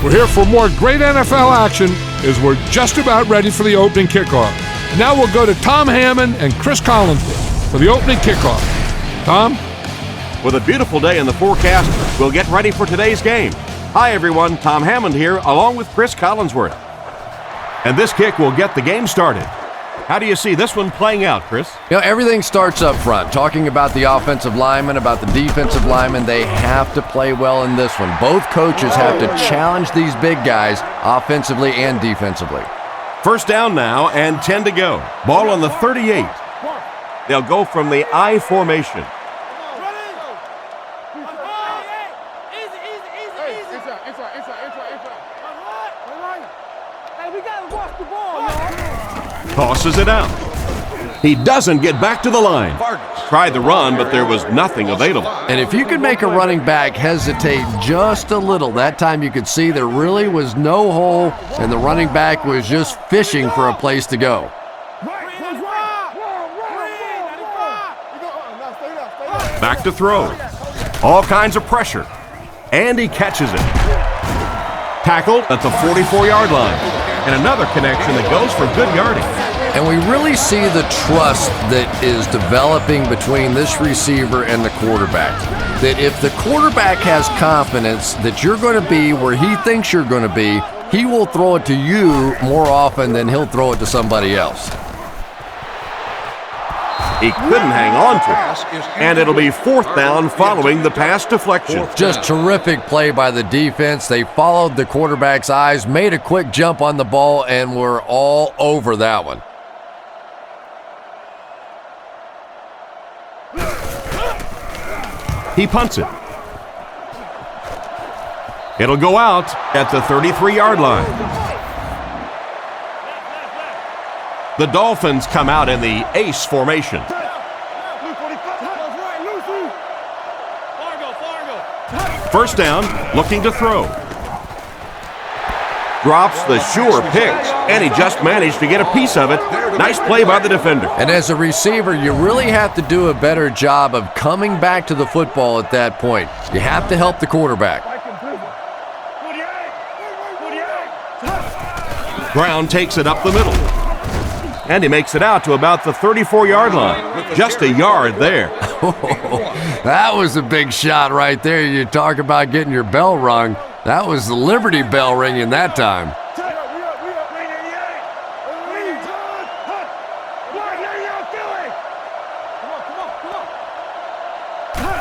We're here for more great NFL action as we're just about ready for the opening kickoff. Now we'll go to Tom Hammond and Chris Collinsworth for the opening kickoff. Tom? With a beautiful day in the forecast, we'll get ready for today's game. Hi everyone, Tom Hammond here, along with Chris Collinsworth. And this kick will get the game started. How do you see this one playing out, Chris? Everything starts up front. Talking about the offensive linemen, about the defensive linemen, they have to play well in this one. Both coaches have to challenge these big guys offensively and defensively. First down now and 10 to go. Ball on the 38. They'll go from the I formation. Tosses it out. He doesn't get back to the line. Tried the run, but there was nothing available. And if you could make a running back hesitate just a little, that time you could see there really was no hole, and the running back was just fishing for a place to go. Back to throw. All kinds of pressure. And he catches it. Tackled at the 44-yard line. And another connection that goes for good yardage. And we really see the trust that is developing between this receiver and the quarterback. That if the quarterback has confidence that you're going to be where he thinks you're going to be, he will throw it to you more often than he'll throw it to somebody else. He couldn't hang on to it, and it'll be fourth down following the pass deflection. Just terrific play by the defense. They followed the quarterback's eyes, made a quick jump on the ball, and were all over that one. He punts it. It'll go out at the 33-yard line. The Dolphins come out in the ace formation. First down, looking to throw. Drops the sure pick, and he just managed to get a piece of it. Nice play by the defender. And as a receiver, you really have to do a better job of coming back to the football at that point. You have to help the quarterback. Brown takes it up the middle. And he makes it out to about the 34-yard line. Just a yard there. That was a big shot right there. You talk about getting your bell rung. That was the Liberty Bell ringing that time.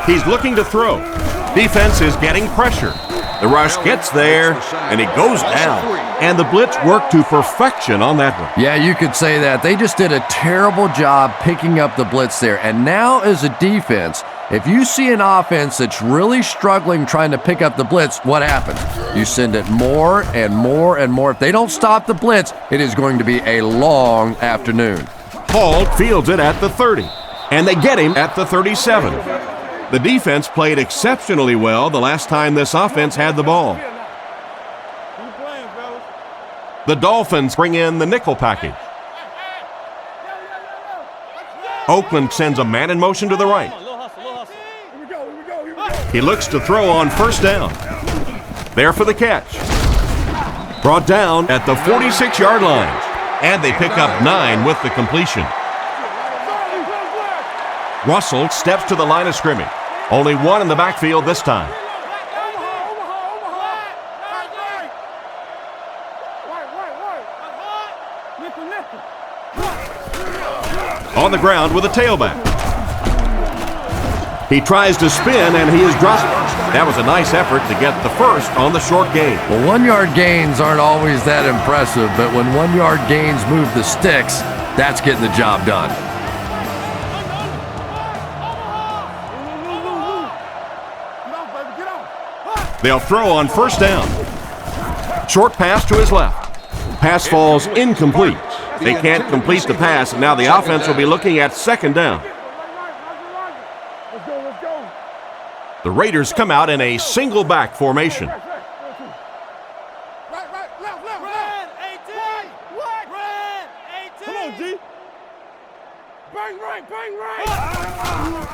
He's looking to throw. Defense is getting pressure. The rush gets there, and it goes down. And the blitz worked to perfection on that one. Yeah, you could say that. They just did a terrible job picking up the blitz there. And now as a defense, if you see an offense that's really struggling trying to pick up the blitz, what happens? You send it more and more and more. If they don't stop the blitz, it is going to be a long afternoon. Hall fields it at the 30, and they get him at the 37. The defense played exceptionally well the last time this offense had the ball. The Dolphins bring in the nickel package. Oakland sends a man in motion to the right. He looks to throw on first down. There for the catch. Brought down at the 46-yard line. And they pick up 9 with the completion. Russell steps to the line of scrimmage. Only one in the backfield this time. On the ground with a tailback. He tries to spin, and he is dropped. That was a nice effort to get the first on the short gain. Well, 1-yard gains aren't always that impressive, but when 1-yard gains move the sticks, that's getting the job done. They'll throw on first down. Short pass to his left. Pass falls incomplete. They can't complete the pass, and now the offense will be looking at second down. The Raiders come out in a single back formation.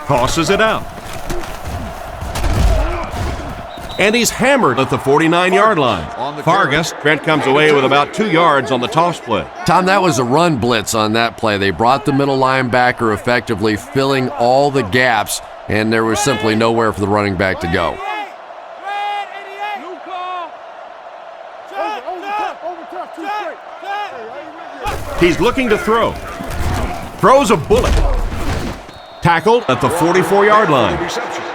Tosses it out. And he's hammered at the 49-yard line. Fargas, Trent comes away with about 2 yards on the toss play. Tom, that was a run blitz on that play. They brought the middle linebacker effectively, filling all the gaps, and there was simply nowhere for the running back to go. He's looking to throw. Throws a bullet. Tackled at the 44-yard line.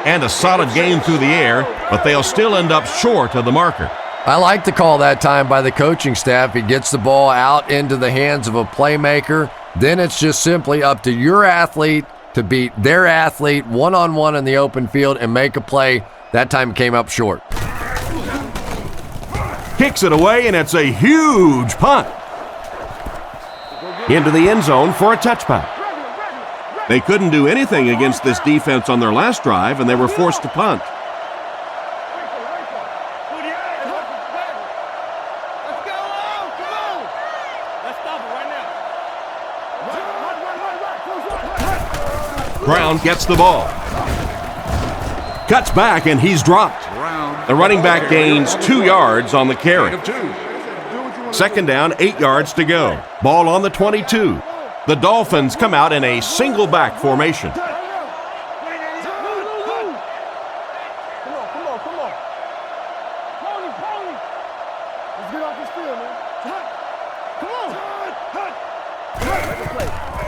And a solid game through the air, but they'll still end up short of the marker. I like the call that time by the coaching staff. He gets the ball out into the hands of a playmaker. Then it's just simply up to your athlete to beat their athlete one-on-one in the open field and make a play. That time came up short. Kicks it away, and it's a huge punt. Into the end zone for a touchback. They couldn't do anything against this defense on their last drive, and they were forced to punt. Brown gets the ball. Cuts back, and he's dropped. The running back gains 2 yards on the carry. Second down, 8 yards to go. Ball on the 22. The Dolphins come out in a single back formation.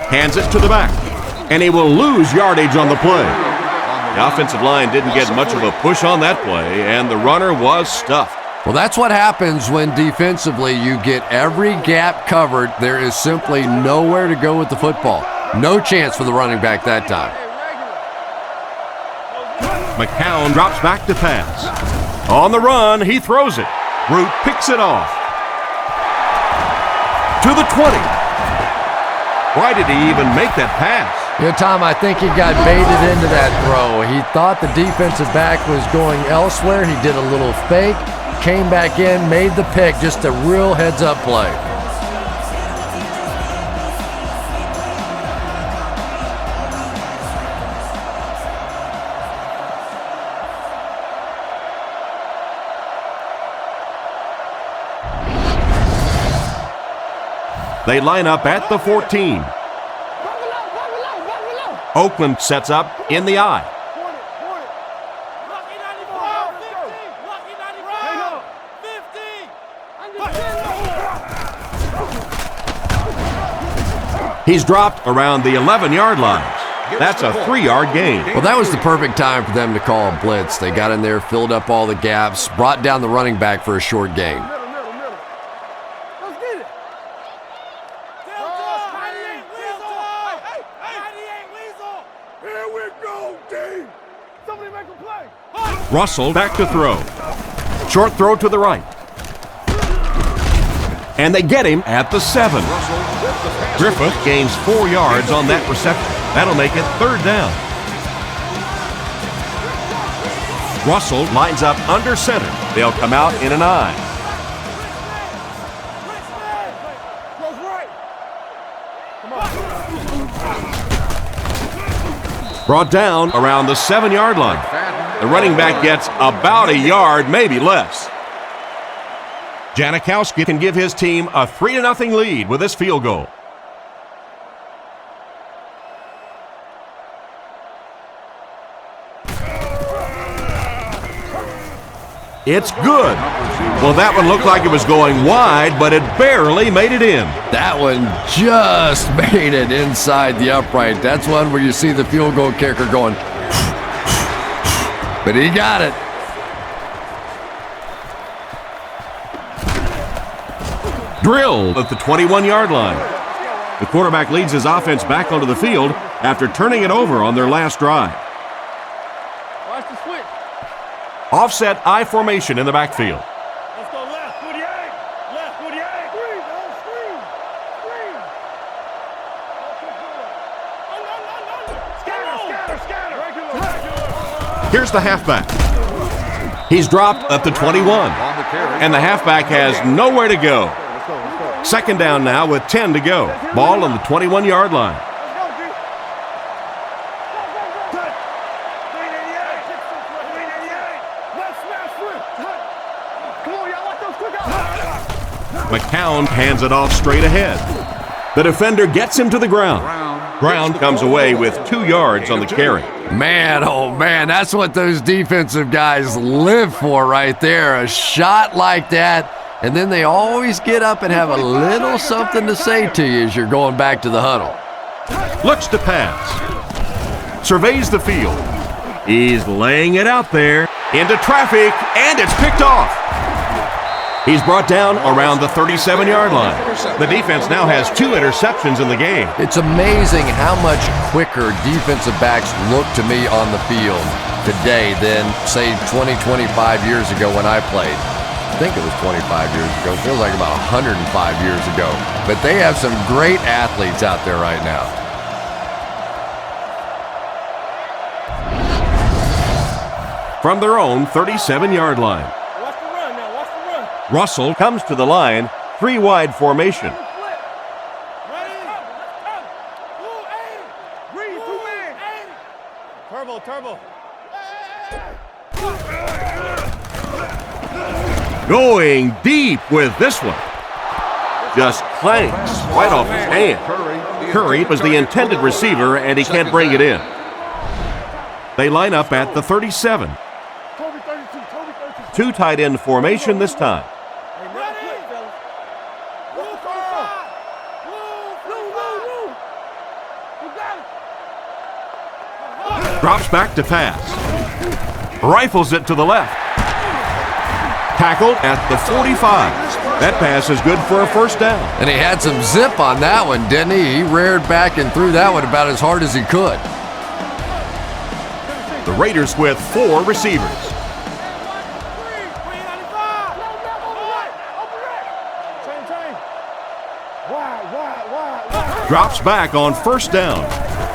Hands it to the back, and he will lose yardage on the play. The offensive line didn't get much of a push on that play, and the runner was stuffed. Well, that's what happens when defensively you get every gap covered. There is simply nowhere to go with the football. No chance for the running back that time. McCown drops back to pass. On the run, he throws it. Root picks it off. To the 20. Why did he even make that pass? Yeah, Tom, I think he got baited into that throw. He thought the defensive back was going elsewhere. He did a little fake. Came back in, made the pick, just a real heads-up play. They line up at the 14. Oakland sets up in the eye. He's dropped around the 11-yard line. That's a 3-yard gain. Well, that was the perfect time for them to call a blitz. They got in there, filled up all the gaps, brought down the running back for a short gain. Russell back to throw. Short throw to the right. And they get him at the 7. Griffith gains 4 yards on that reception. That'll make it 3rd down. Russell lines up under center. They'll come out in an I. Brought down around the 7-yard line. The running back gets about a yard, maybe less. Janikowski can give his team a 3-0 lead with this field goal. It's good. Well, that one looked like it was going wide, but it barely made it in. That one just made it inside the upright. That's one where you see the field goal kicker going, but he got it. Drilled at the 21-yard line. The quarterback leads his offense back onto the field after turning it over on their last drive. Watch the switch. Offset I formation in the backfield. Let's go left, 48. Left, 48. Screen, screen, screen. Scatter. Here's the halfback. He's dropped at the 21. And the halfback has nowhere to go. Second down now with 10 to go. Ball on the 21-yard line. McCown hands it off straight ahead. The defender gets him to the ground. Brown comes away with 2 yards on the carry. Man, oh man, that's what those defensive guys live for right there. A shot like that, and then they always get up and have a little something to say to you as you're going back to the huddle. Looks to pass. Surveys the field. He's laying it out there into traffic, and it's picked off. He's brought down around the 37-yard line. The defense now has 2 interceptions in the game. It's amazing how much quicker defensive backs look to me on the field today than, say, 20, 25 years ago when I played. I think it was 25 years ago. It feels like about 105 years ago. But they have some great athletes out there right now. From their own 37-yard line. Russell comes to the line, 3-wide formation. Turbo. Going deep with this one. Just clanks right off his hand. Curry was the intended receiver, and he can't bring it in. They line up at the 37. 2 tight end formation this time. Drops back to pass. Rifles it to the left. Tackled at the 45. That pass is good for a first down. And he had some zip on that one, didn't he? He reared back and threw that one about as hard as he could. The Raiders with 4 receivers. Drops back on first down.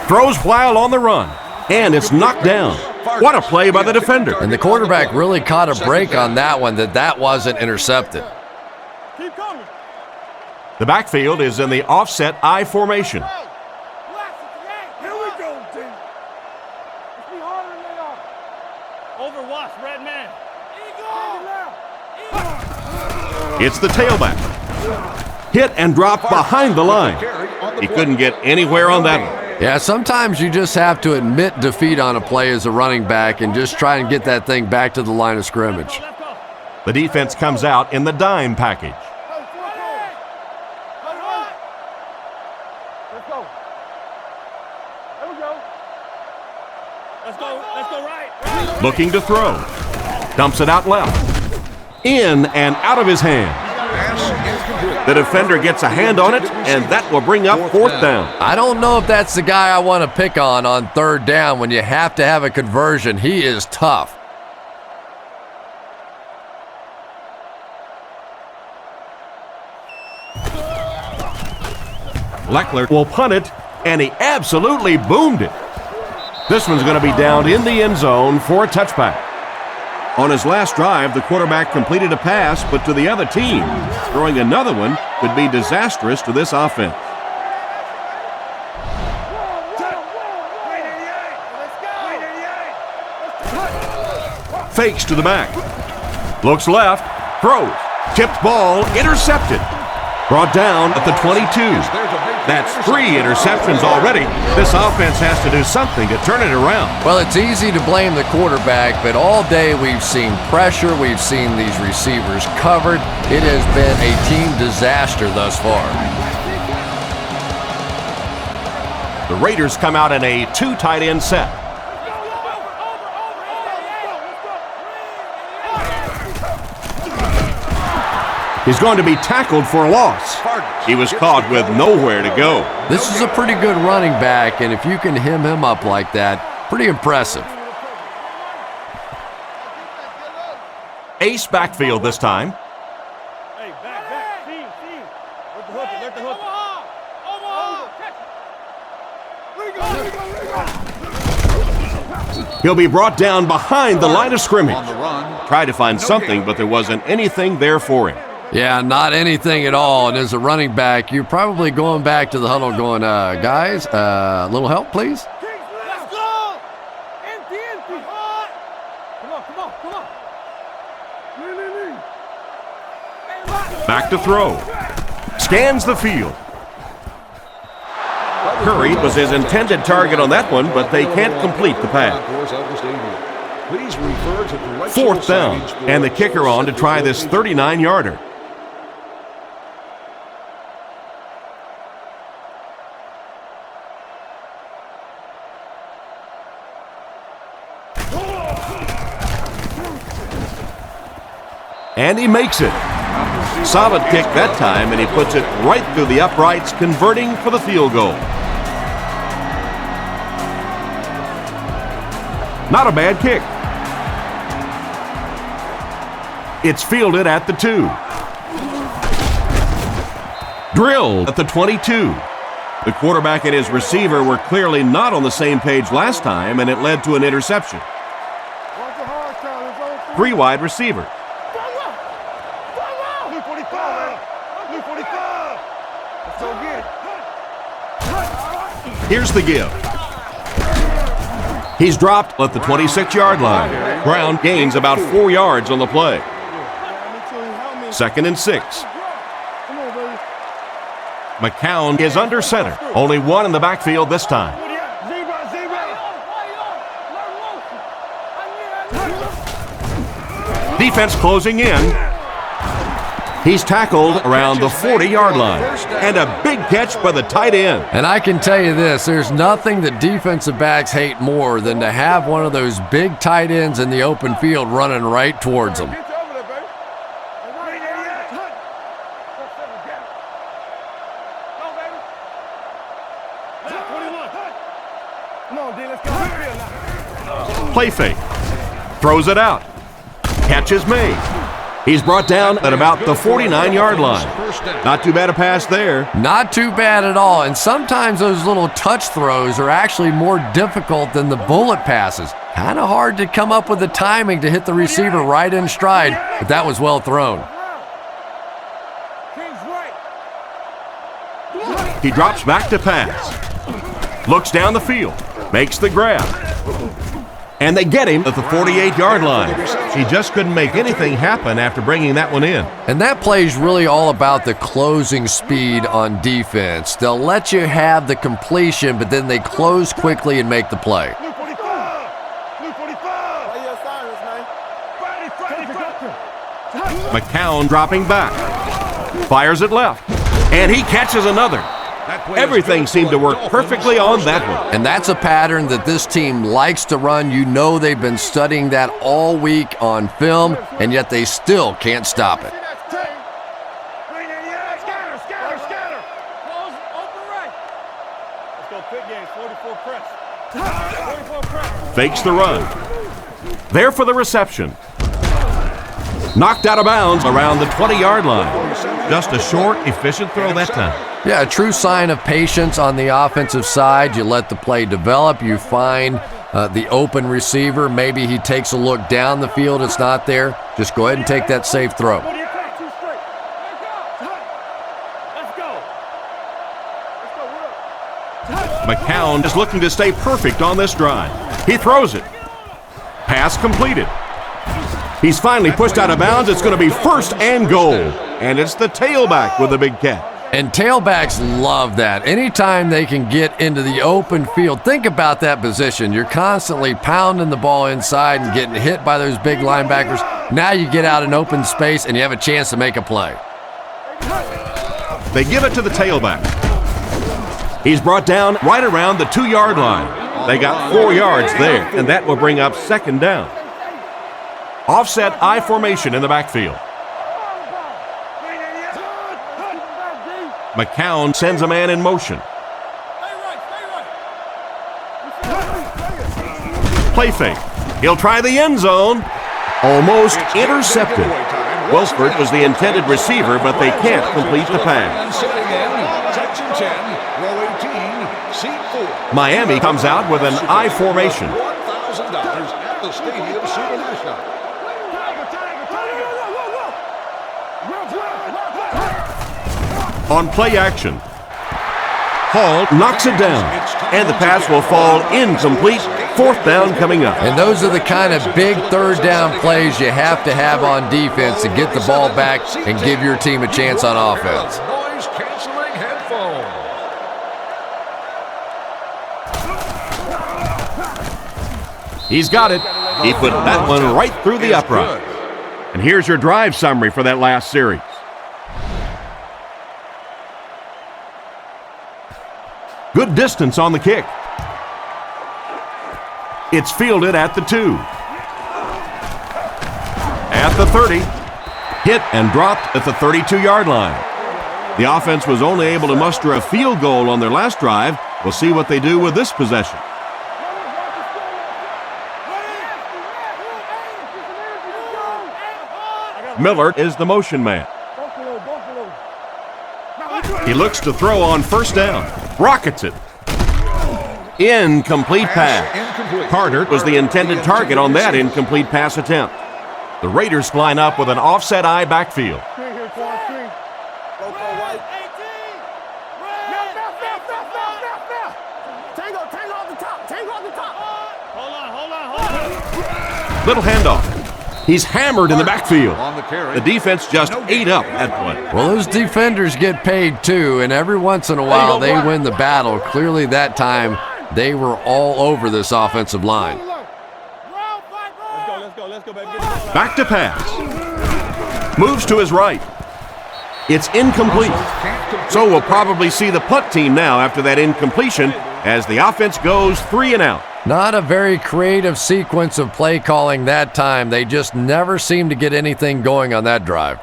Throws while on the run. And it's knocked down. What a play by the defender. And the quarterback really caught a break on that one, that wasn't intercepted. Keep coming. The backfield is in the offset I formation. Here we go, team. Let's be harder than they are. Overwatch, red man. It's the tailback. Hit and drop behind the line. He couldn't get anywhere on that one. Yeah, sometimes you just have to admit defeat on a play as a running back and just try and get that thing back to the line of scrimmage. The defense comes out in the dime package. Let's go. There we go. Let's go right. Looking to throw. Dumps it out left. In and out of his hand. The defender gets a hand on it, and that will bring up 4th down. I don't know if that's the guy I want to pick on 3rd down when you have to have a conversion. He is tough. Leckler will punt it, and he absolutely boomed it. This one's going to be down in the end zone for a touchback. On his last drive, the quarterback completed a pass, but to the other team. Throwing another one could be disastrous to this offense. Fakes to the back. Looks left. Throws. Tipped ball. Intercepted. Brought down at the 22. That's 3 interceptions already. This offense has to do something to turn it around. Well, it's easy to blame the quarterback, but all day we've seen pressure. We've seen these receivers covered. It has been a team disaster thus far. The Raiders come out in a 2 tight end set. He's going to be tackled for a loss. He was caught with nowhere to go. This is a pretty good running back, and if you can hem him up like that, pretty impressive. Ace backfield this time. Hey, back. Team. Let the hook it. He'll be brought down behind the line of scrimmage. Tried to find something, but there wasn't anything there for him. Yeah, not anything at all. And as a running back, you're probably going back to the huddle going, guys, a little help, please? Let's go! Empty! Come on. Lean. Back to throw. Scans the field. Curry was his intended target on that one, but they can't complete the pass. Fourth down, and the kicker on to try this 39-yarder. And he makes it. Solid kick that time, and he puts it right through the uprights, converting for the field goal. Not a bad kick. It's fielded at the 2. Drilled at the 22. The quarterback and his receiver were clearly not on the same page last time, and it led to an interception. 3 wide receivers. Here's the give. He's dropped at the 26-yard line. Brown gains about 4 yards on the play. 2nd and 6. McCown is under center. Only one in the backfield this time. Defense closing in. He's tackled around the 40-yard line. And a big catch by the tight end. And I can tell you this, there's nothing that defensive backs hate more than to have one of those big tight ends in the open field running right towards them. Play fake. Throws it out. Catch is made. He's brought down at about the 49-yard line. Not too bad a pass there. Not too bad at all. And sometimes those little touch throws are actually more difficult than the bullet passes. Kind of hard to come up with the timing to hit the receiver right in stride, but that was well thrown. He drops back to pass. Looks down the field. Makes the grab. And they get him at the 48-yard line. He just couldn't make anything happen after bringing that one in. And that play is really all about the closing speed on defense. They'll let you have the completion, but then they close quickly and make the play. McCown dropping back. Fires it left. And he catches another. Everything seemed to work perfectly on that one. And that's a pattern that this team likes to run. You know they've been studying that all week on film, and yet they still can't stop it. Fakes the run. There for the reception. Knocked out of bounds around the 20-yard line. Just a short, efficient throw that time. Yeah, a true sign of patience on the offensive side. You let the play develop. You find the open receiver. Maybe he takes a look down the field. It's not there. Just go ahead and take that safe throw. McCown is looking to stay perfect on this drive. He throws it. Pass completed. He's finally pushed out of bounds. It's going to be 1st and goal. And it's the tailback with a big catch. And tailbacks love that. Anytime they can get into the open field, think about that position. You're constantly pounding the ball inside and getting hit by those big linebackers. Now you get out in open space and you have a chance to make a play. They give it to the tailback. He's brought down right around the 2-yard line. They got 4 yards there, and that will bring up 2nd down. Offset I formation in the backfield. McCown sends a man in motion. Play fake. He'll try the end zone. Almost intercepted. Wellsford was the intended receiver, but they can't complete the pass. Miami comes out with an I formation. On play action, Hall knocks it down, and the pass will fall incomplete 4th down coming up. And those are the kind of big third down plays you have to have on defense to get the ball back and give your team a chance on offense. Noise-canceling headphones. He's got it. He put that one right through the upright. And here's your drive summary for that last series. Good distance on the kick. It's fielded at the 2. At the 30. Hit and dropped at the 32-yard line. The offense was only able to muster a field goal on their last drive. We'll see what they do with this possession. Miller is the motion man. He looks to throw on 1st down. Rockets it. Incomplete pass. Carter was the intended target on that incomplete pass attempt. The Raiders line up with an offset eye backfield. Little handoff. He's hammered in the backfield. The defense just ate up that play. Well, those defenders get paid too, and every once in a while they win the battle. Clearly that time they were all over this offensive line. Back to pass. Moves to his right. It's incomplete. So we'll probably see the punt team now after that incompletion as the offense goes 3 and out. Not a very creative sequence of play calling that time. They just never seemed to get anything going on that drive.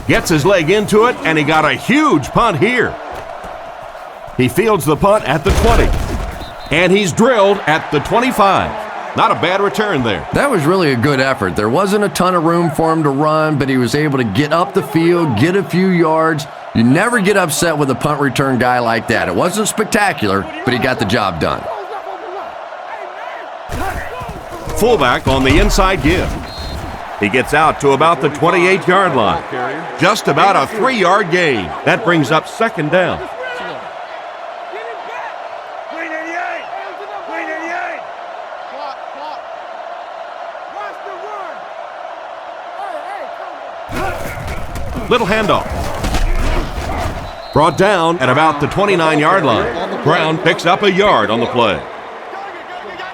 Gets his leg into it, and he got a huge punt here. He fields the punt at the 20, and he's drilled at the 25. Not a bad return there. That was really a good effort. There wasn't a ton of room for him to run, but he was able to get up the field, get a few yards. You never get upset with a punt return guy like that. It wasn't spectacular, but he got the job done. Fullback on the inside give. He gets out to about the 28-yard line. Just about a 3-yard gain. That brings up 2nd down. Little handoff. Brought down at about the 29-yard line. Brown picks up a yard on the play.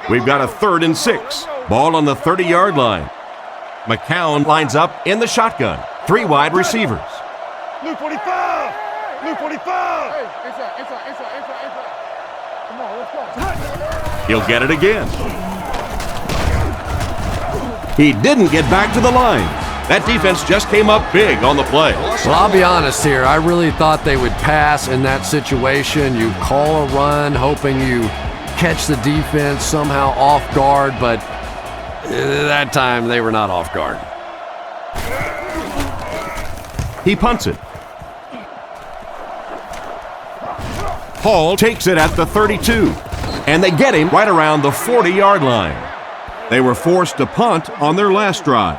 We've got a 3rd and 6. Ball on the 30-yard line. McCown lines up in the shotgun. 3 wide receivers. Blue 45! Blue 45! Hey, inside. Come on, let's go. He'll get it again. He didn't get back to the line. That defense just came up big on the play. Well, I'll be honest here. I really thought they would pass in that situation. You call a run, hoping you catch the defense somehow off guard, but that time they were not off guard. He punts it. Hall takes it at the 32, and they get him right around the 40-yard line. They were forced to punt on their last drive.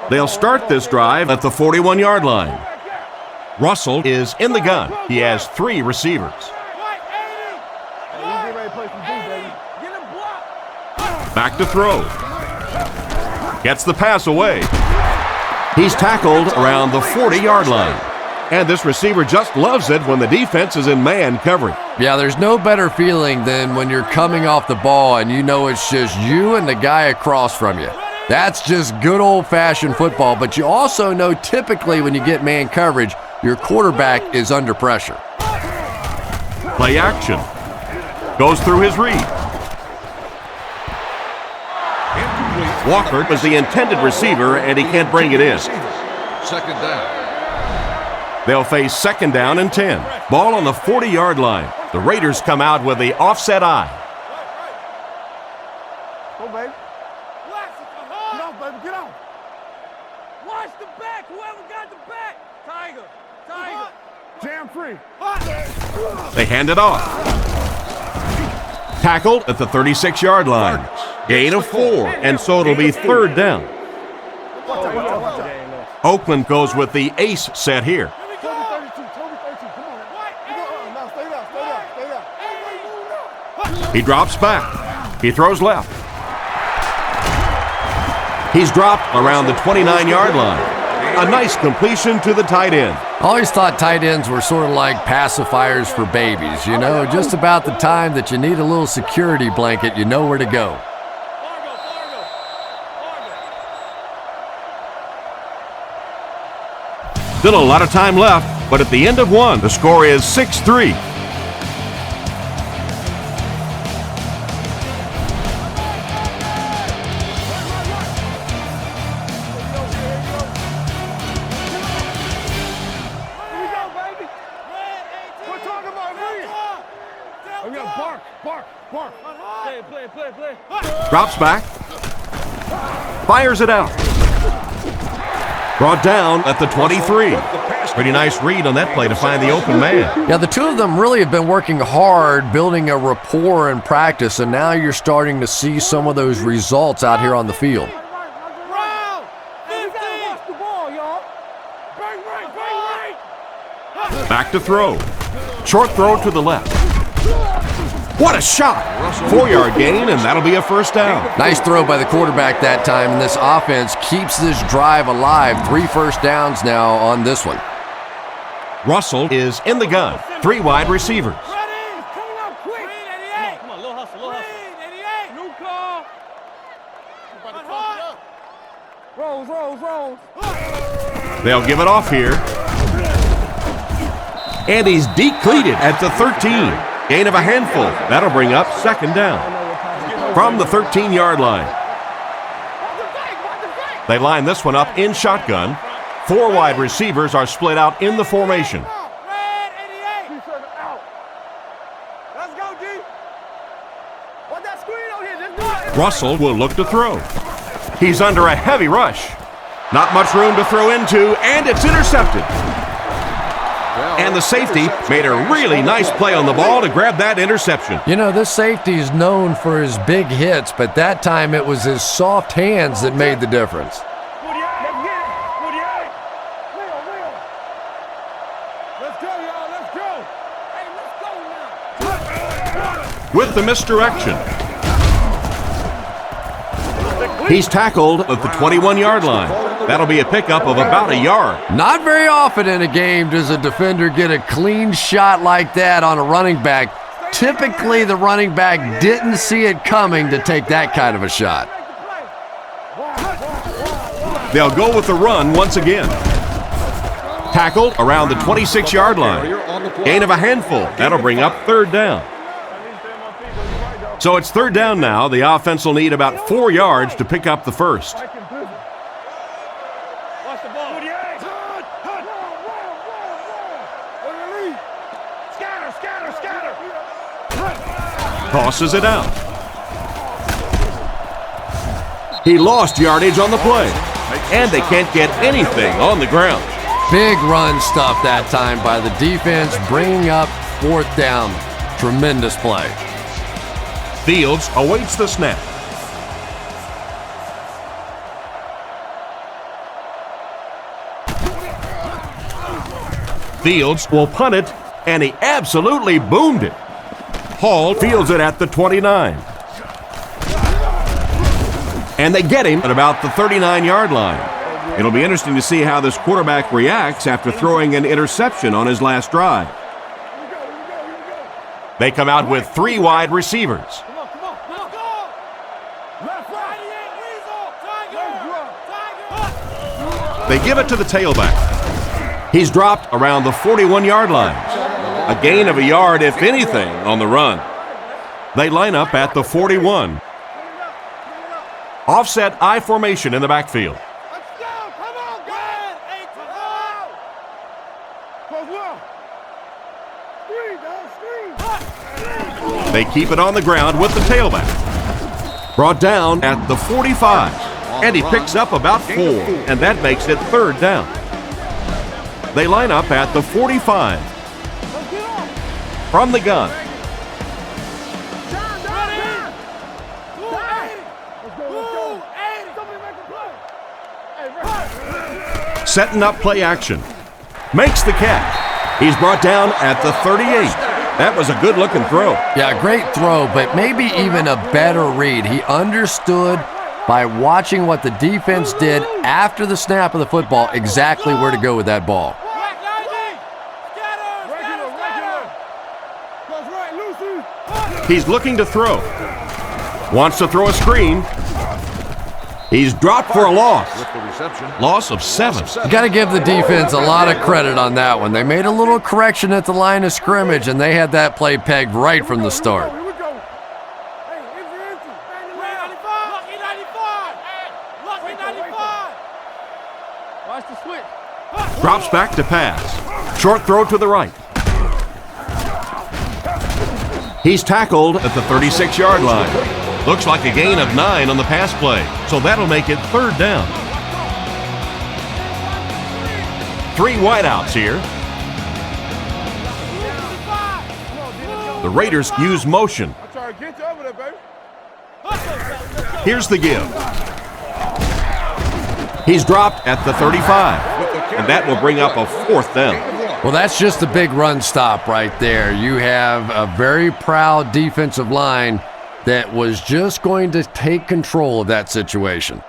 They'll start this drive at the 41-yard line. Russell is in the gun. He has 3 receivers. Back to throw. Gets the pass away. He's tackled around the 40-yard line. And this receiver just loves it when the defense is in man coverage. Yeah, there's no better feeling than when you're coming off the ball and you know it's just you and the guy across from you. That's just good old-fashioned football, but you also know typically when you get man coverage, your quarterback is under pressure. Play action. Goes through his read. Walker was the intended receiver, and he can't bring it in. 2nd down. They'll face 2nd down and 10. Ball on the 40-yard line. The Raiders come out with the offset eye. Go, baby. Get off, baby. Get off. Watch the back. Whoever got the back. Tiger. Jam free. They hand it off. Tackled at the 36-yard line. Gain of 4, and so it'll be 3rd down. Oakland goes with the ace set here. Toby 32, Toby 32, come on. Now stay down, stay down, stay down. He drops back. He throws left. He's dropped around the 29-yard line. A nice completion to the tight end. I always thought tight ends were sort of like pacifiers for babies. You know, just about the time that you need a little security blanket, you know where to go. Still a lot of time left, but at the end of one, the score is 6-3. Drops back. Fires it out. Brought down at the 23. Pretty nice read on that play to find the open man. Yeah, the two of them really have been working hard, building a rapport in practice, and now you're starting to see some of those results out here on the field. Back to throw. Short throw to the left. What a shot! 4-yard gain, and that'll be a first down. Nice throw by the quarterback that time, and this offense keeps this drive alive. 3 first downs now on this one. Russell is in the gun. 3 wide receivers. They'll give it off here. And he's decleated at the 13. Gain of a handful. That'll bring up second down. From the 13-yard line. They line this one up in shotgun. 4 wide receivers are split out in the formation. Russell will look to throw. He's under a heavy rush. Not much room to throw into, and it's intercepted. And the safety made a really nice play on the ball to grab that interception. You know, this safety is known for his big hits, but that time it was his soft hands that made the difference. With the misdirection. He's tackled at the 21-yard line. That'll be a pickup of about a yard. Not very often in a game does a defender get a clean shot like that on a running back. Typically, the running back didn't see it coming to take that kind of a shot. They'll go with the run once again. Tackled around the 26-yard line. Gain of a handful. That'll bring up third down. So it's third down now. The offense will need about 4 yards to pick up the first. Tosses it out. He lost yardage on the play, and they can't get anything on the ground. Big run stuff that time by the defense, bringing up fourth down. Tremendous play. Fields awaits the snap. Fields will punt it, and he absolutely boomed it. Hall fields it at the 29. And they get him at about the 39-yard line. It'll be interesting to see how this quarterback reacts after throwing an interception on his last drive. They come out with 3 wide receivers. They give it to the tailback. He's dropped around the 41-yard line. A gain of a yard, if anything, on the run. They line up at the 41. Offset I formation in the backfield. They keep it on the ground with the tailback. Brought down at the 45. And he picks up about 4. And that makes it third down. They line up at the 45. From the gun. Setting up play action. Makes the catch. He's brought down at the 38. That was a good-looking throw. Yeah, great throw, but maybe even a better read. He understood by watching what the defense did after the snap of the football exactly where to go with that ball. He's looking to throw. Wants to throw a screen. He's dropped for a loss. Loss of 7. You got to give the defense a lot of credit on that one. They made a little correction at the line of scrimmage, and they had that play pegged right from the start. Drops back to pass. Short throw to the right. He's tackled at the 36-yard line. Looks like a gain of 9 on the pass play, so that'll make it 3rd down. 3 wideouts here. The Raiders use motion. Here's the give. He's dropped at the 35, and that will bring up a 4th down. Well, that's just a big run stop right there. You have a very proud defensive line that was just going to take control of that situation.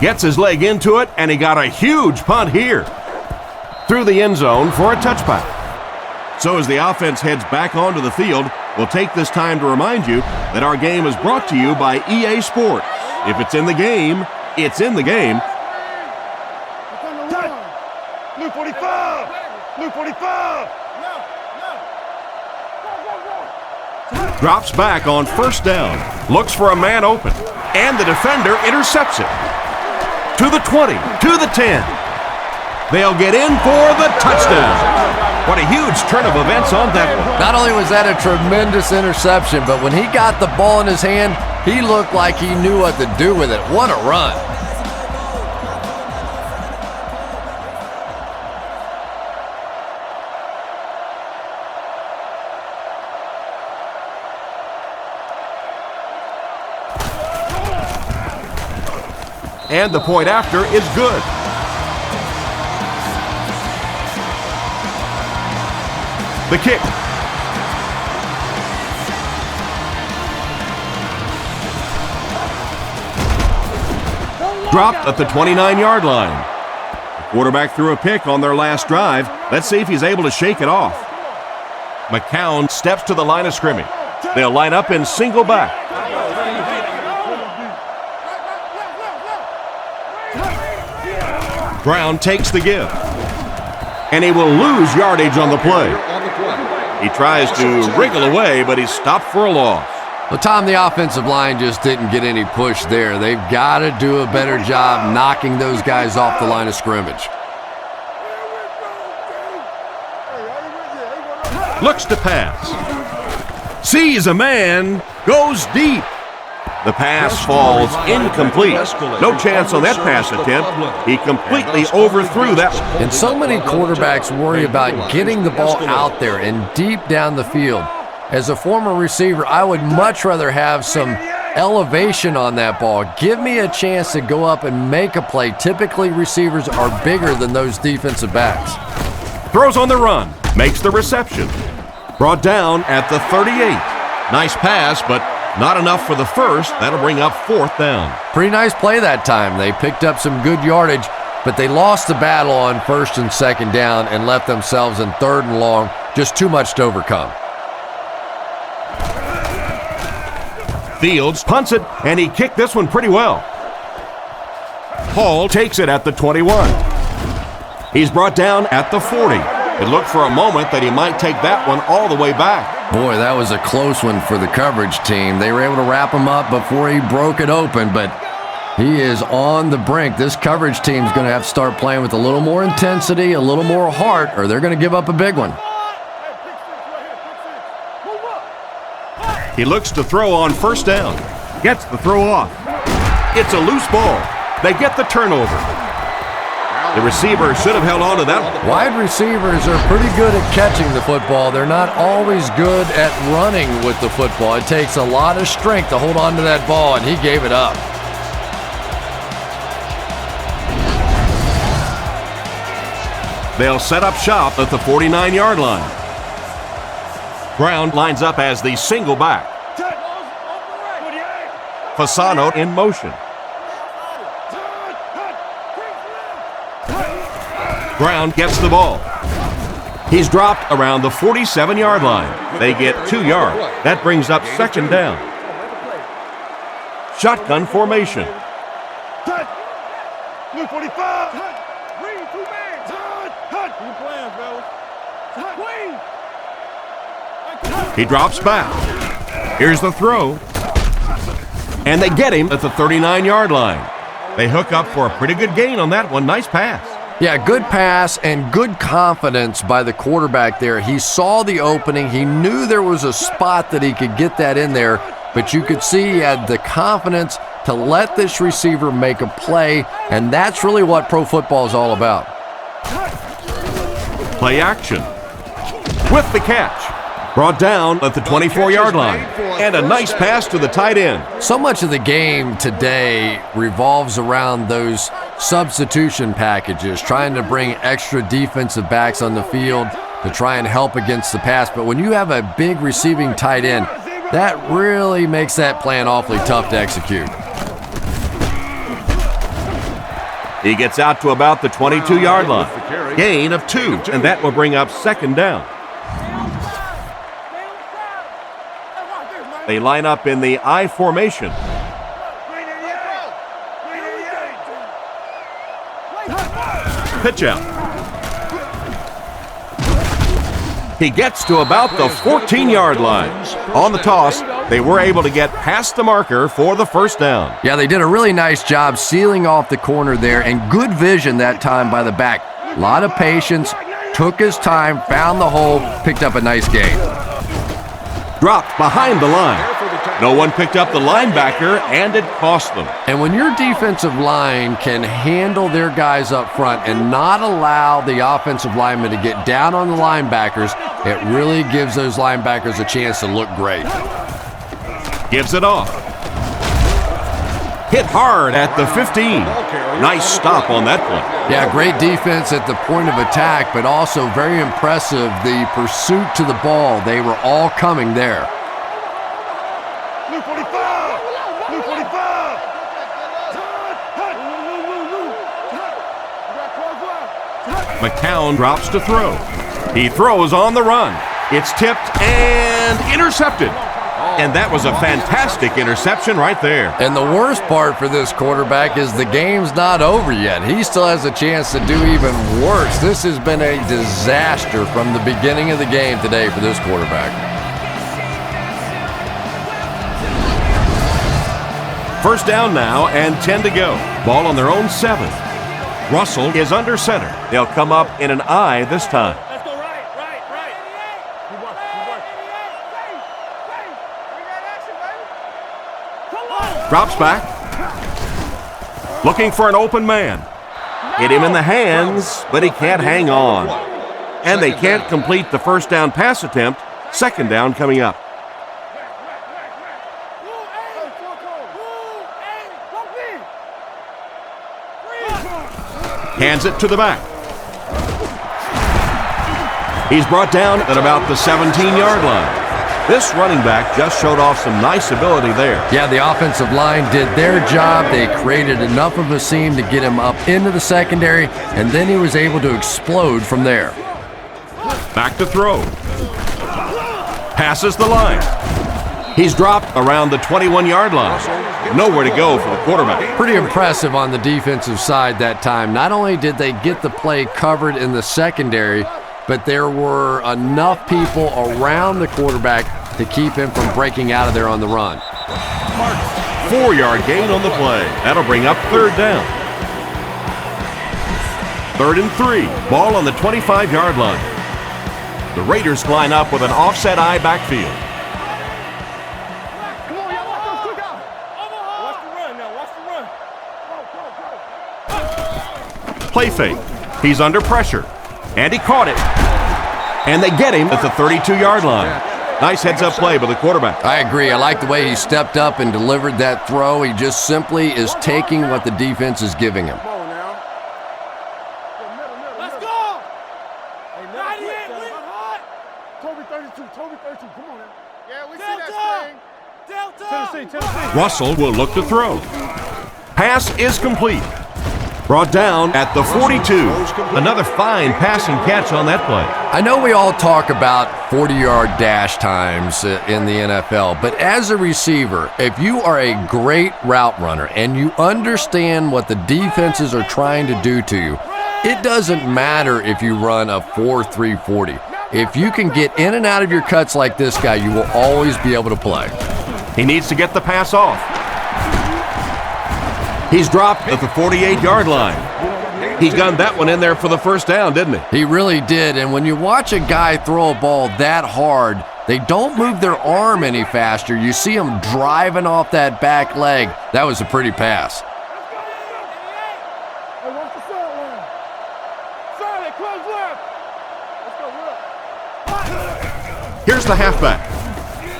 Gets his leg into it, and he got a huge punt here. Through the end zone for a touchback. So as the offense heads back onto the field, we'll take this time to remind you that our game is brought to you by EA Sports. If it's in the game, it's in the game. Blue 45! Blue 45! Drops back on 1st down. Looks for a man open. And the defender intercepts it. To the 20, to the 10. They'll get in for the touchdown. What a huge turn of events on that one. Not only was that a tremendous interception, but when he got the ball in his hand, he looked like he knew what to do with it. What a run. And the point after is good. The kick. Dropped at the 29-yard line. The quarterback threw a pick on their last drive. Let's see if he's able to shake it off. McCown steps to the line of scrimmage. They'll line up in single back. Brown takes the give. And he will lose yardage on the play. He tries to wriggle away, but he's stopped for a loss. Well, Tom, the offensive line just didn't get any push there. They've got to do a better job knocking those guys off the line of scrimmage. Looks to pass. Sees a man, goes deep. The pass falls incomplete. No chance on that pass attempt. He completely overthrew that one. And so many quarterbacks worry about getting the ball out there and deep down the field. As a former receiver, I would much rather have some elevation on that ball. Give me a chance to go up and make a play. Typically, receivers are bigger than those defensive backs. Throws on the run. Makes the reception. Brought down at the 38. Nice pass, but not enough for the first. That'll bring up 4th down. Pretty nice play that time. They picked up some good yardage, but they lost the battle on 1st and 2nd down and left themselves in 3rd and long. Just too much to overcome. Fields punts it, and he kicked this one pretty well. Hall takes it at the 21. He's brought down at the 40. It looked for a moment that he might take that one all the way back. Boy, that was a close one for the coverage team. They were able to wrap him up before he broke it open, but he is on the brink. This coverage team is going to have to start playing with a little more intensity, a little more heart, or they're going to give up a big one. He looks to throw on 1st down. Gets the throw off. It's a loose ball. They get the turnover. The receiver should have held on to that one. Wide receivers are pretty good at catching the football. They're not always good at running with the football. It takes a lot of strength to hold on to that ball, and he gave it up. They'll set up shop at the 49-yard line. Brown lines up as the single back. Fasano in motion. Brown gets the ball. He's dropped around the 47-yard line. They get 2 yards. That brings up second down. Shotgun formation. He drops back. Here's the throw. And they get him at the 39-yard line. They hook up for a pretty good gain on that one. Nice pass. Yeah, good pass and good confidence by the quarterback there. He saw the opening. He knew there was a spot that he could get that in there, but you could see he had the confidence to let this receiver make a play, and that's really what pro football is all about. Play action. With the catch. Brought down at the 24-yard line. And a nice pass to the tight end. So much of the game today revolves around those substitution packages, trying to bring extra defensive backs on the field to try and help against the pass. But when you have a big receiving tight end, that really makes that plan awfully tough to execute. He gets out to about the 22-yard line. Gain of 2, and that will bring up second down. They line up in the I formation. Pitch out. He gets to about the 14-yard line. On the toss, they were able to get past the marker for the first down. Yeah, they did a really nice job sealing off the corner there, and good vision that time by the back. A lot of patience, took his time, found the hole, picked up a nice gain. Dropped behind the line. No one picked up the linebacker, and it cost them. And when your defensive line can handle their guys up front and not allow the offensive linemen to get down on the linebackers, it really gives those linebackers a chance to look great. Gives it off. Hit hard at the 15. Nice stop on that play. Yeah, great defense at the point of attack, but also very impressive the pursuit to the ball. They were all coming there. McCown drops to throw. He throws on the run. It's tipped and intercepted. And that was a fantastic interception right there. And the worst part for this quarterback is the game's not over yet. He still has a chance to do even worse. This has been a disaster from the beginning of the game today for this quarterback. First down now and 10 to go. Ball on their own 7. Russell is under center. They'll come up in an I this time. Let's go right. Good work. Drops back. Looking for an open man. Hit him in the hands, but he can't hang on. And they can't complete the first down pass attempt. Second down coming up. Hands it to the back. He's brought down at about the 17-yard line. This running back just showed off some nice ability there. Yeah, the offensive line did their job. They created enough of a seam to get him up into the secondary, and then he was able to explode from there. Back to throw. Passes the line. He's dropped around the 21-yard line. Nowhere to go for the quarterback. Pretty impressive on the defensive side that time. Not only did they get the play covered in the secondary, but there were enough people around the quarterback to keep him from breaking out of there on the run. 4-yard gain on the play. That'll bring up third down. 3rd and 3. Ball on the 25-yard line. The Raiders line up with an offset I backfield. play fake. He's under pressure. And he caught it. And they get him at the 32-yard line. Nice heads-up play by the quarterback. I agree. I like the way he stepped up and delivered that throw. He just simply is taking what the defense is giving him. Let's go! Toby 32, Toby 32, come on now. Yeah, we see that screen. Tennessee. Russell will look to throw. Pass is complete. Brought down at the 42. Another fine passing catch on that play. I know we all talk about 40-yard dash times in the NFL, but as a receiver, if you are a great route runner and you understand what the defenses are trying to do to you, it doesn't matter if you run a 4.3 40. If you can get in and out of your cuts like this guy, you will always be able to play. He needs to get the pass off. He's dropped at the 48-yard line. He gunned that one in there for the first down, didn't he? He really did, and when you watch a guy throw a ball that hard, they don't move their arm any faster. You see him driving off that back leg. That was a pretty pass. Hey, watch the sideline. Solid, close left. Let's go, Here's the halfback.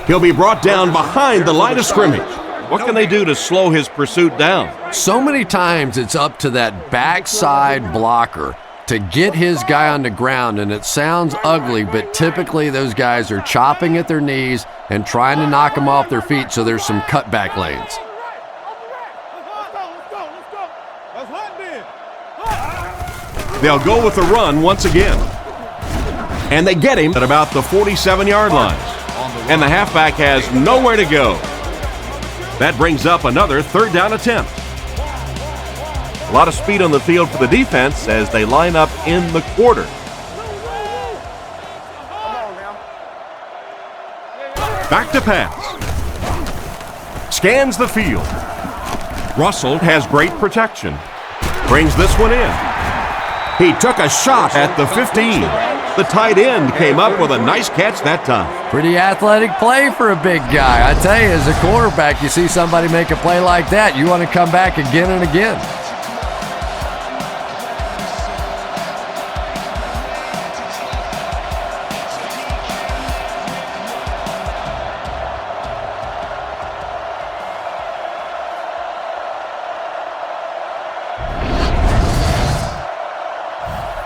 He'll be brought down behind the line of scrimmage. What can they do to slow his pursuit down? So many times it's up to that backside blocker to get his guy on the ground, and it sounds ugly, but typically those guys are chopping at their knees and trying to knock them off their feet, so there's some cutback lanes. They'll go with the run once again. And they get him at about the 47-yard line. And the halfback has nowhere to go. That brings up another third down attempt. A lot of speed on the field for the defense as they line up in the quarter. Back to pass. Scans the field. Russell has great protection. Brings this one in. He took a shot at the 15. The tight end came up with a nice catch that time. Pretty athletic play for a big guy. I tell you, as a quarterback, you see somebody make a play like that, you want to come back again and again.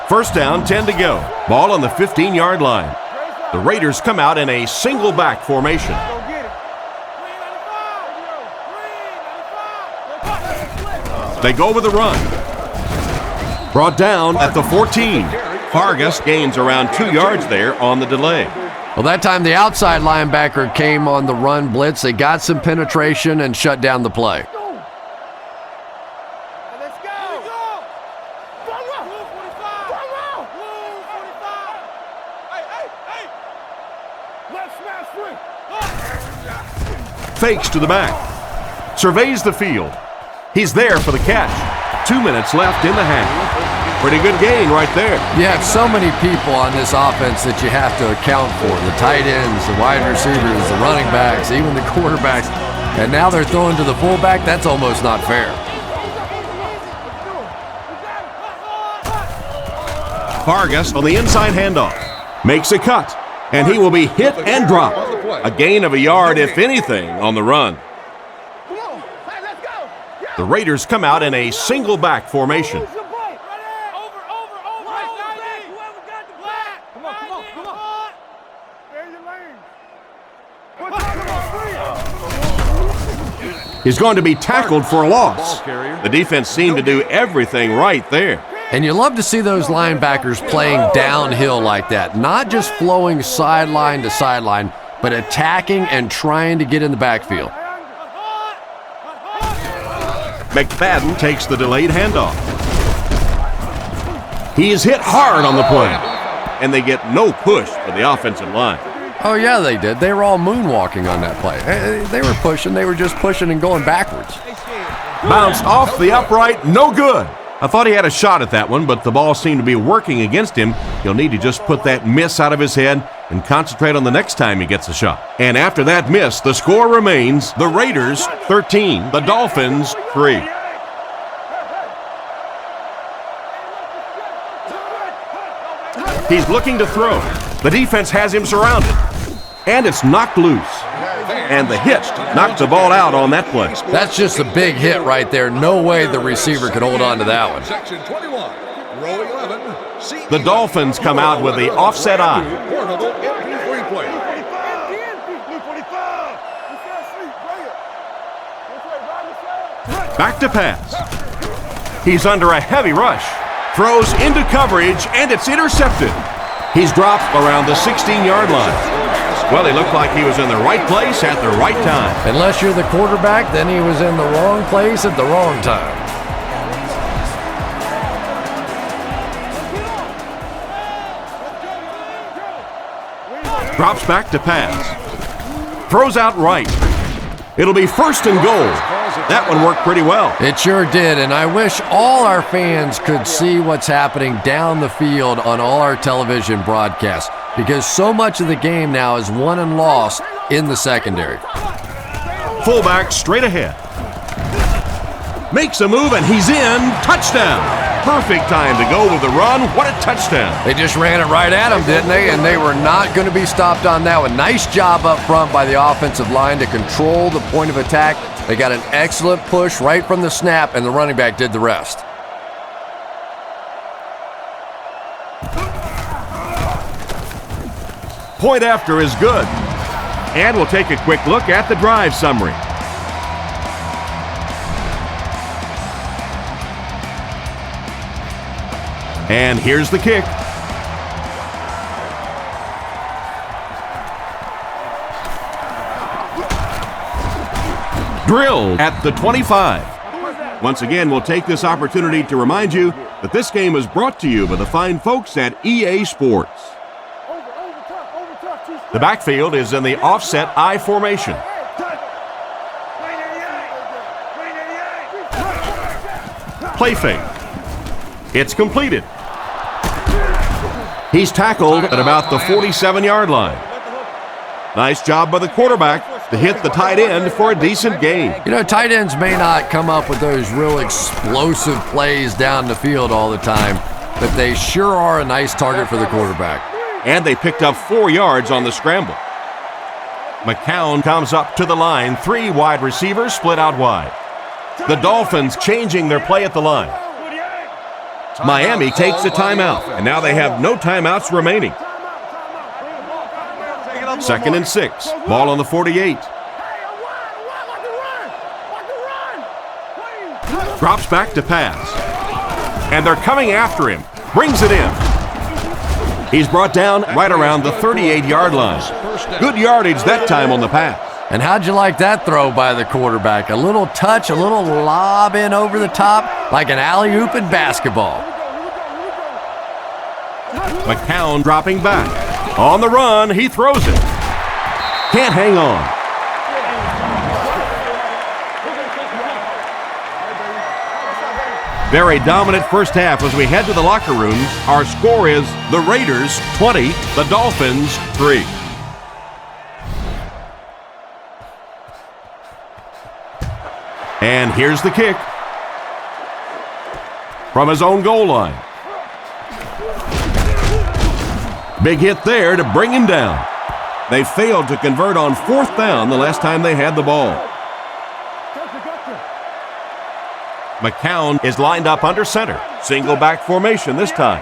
First down, 10 to go. Ball on the 15-yard line. The Raiders come out in a single back formation. They go with a run. Brought down at the 14. Vargas gains around 2 yards there on the delay. Well, that time the outside linebacker came on the run blitz. They got some penetration and shut down the play. Fakes to the back. Surveys the field. He's there for the catch. 2 minutes left in the half. Pretty good gain right there. You have so many people on this offense that you have to account for. The tight ends, the wide receivers, the running backs, even the quarterbacks. And now they're throwing to the fullback. That's almost not fair. Vargas on the inside handoff. Makes a cut. And he will be hit and dropped. A gain of a yard, if anything, on the run. The Raiders come out in a single back formation. He's going to be tackled for a loss. The defense seemed to do everything right there. And you love to see those linebackers playing downhill like that, not just flowing sideline to sideline, but attacking and trying to get in the backfield. McFadden takes the delayed handoff. He is hit hard on the play, and they get no push for the offensive line. Oh, yeah, they did. They were all moonwalking on that play. They were pushing. They were just pushing and going backwards. Bounced off the upright, no good. I thought he had a shot at that one, but the ball seemed to be working against him. He'll need to just put that miss out of his head and concentrate on the next time he gets a shot. And after that miss, the score remains the Raiders 13, the Dolphins 3. He's looking to throw. The defense has him surrounded. And it's knocked loose. And the hit knocked the ball out on that play. That's just a big hit right there. No way the receiver could hold on to that one. Section 21, row 11. The Dolphins come out with the offset eye. Portable MP3 player. Back to pass. He's under a heavy rush. Throws into coverage, and it's intercepted. He's dropped around the 16-yard line. Well, he looked like he was in the right place at the right time. Unless you're the quarterback, then he was in the wrong place at the wrong time. Drops back to pass. Throws out right. It'll be first and goal. That one worked pretty well. It sure did, and I wish all our fans could see what's happening down the field on all our television broadcasts, because so much of the game now is won and lost in the secondary. Fullback straight ahead. Makes a move, and he's in. Touchdown. Perfect time to go with the run. What a touchdown. They just ran it right at him, didn't they? And they were not going to be stopped on that one. Nice job up front by the offensive line to control the point of attack. They got an excellent push right from the snap, and the running back did the rest. Point after is good. And we'll take a quick look at the drive summary. And here's the kick. Drilled at the 25. Once again, we'll take this opportunity to remind you that this game is brought to you by the fine folks at EA Sports. The backfield is in the offset I formation. Play fake. It's completed. He's tackled at about the 47-yard line. Nice job by the quarterback to hit the tight end for a decent gain. You know, tight ends may not come up with those real explosive plays down the field all the time, but they sure are a nice target for the quarterback. And they picked up 4 yards on the scramble. McCown comes up to the line. 3 wide receivers split out wide. The Dolphins changing their play at the line. Miami takes a timeout, and now they have no timeouts remaining. 2nd and 6. Ball on the 48. Drops back to pass. And they're coming after him. Brings it in. He's brought down right around the 38-yard line. Good yardage that time on the pass. And how'd you like that throw by the quarterback? A little touch, a little lob in over the top, like an alley-oop in basketball. McCown dropping back. On the run, he throws it. Can't hang on. Very dominant first half as we head to the locker rooms. Our score is the Raiders 20, the Dolphins 3. And here's the kick. From his own goal line. Big hit there to bring him down. They failed to convert on 4th down the last time they had the ball. McCown is lined up under center. Single back formation this time.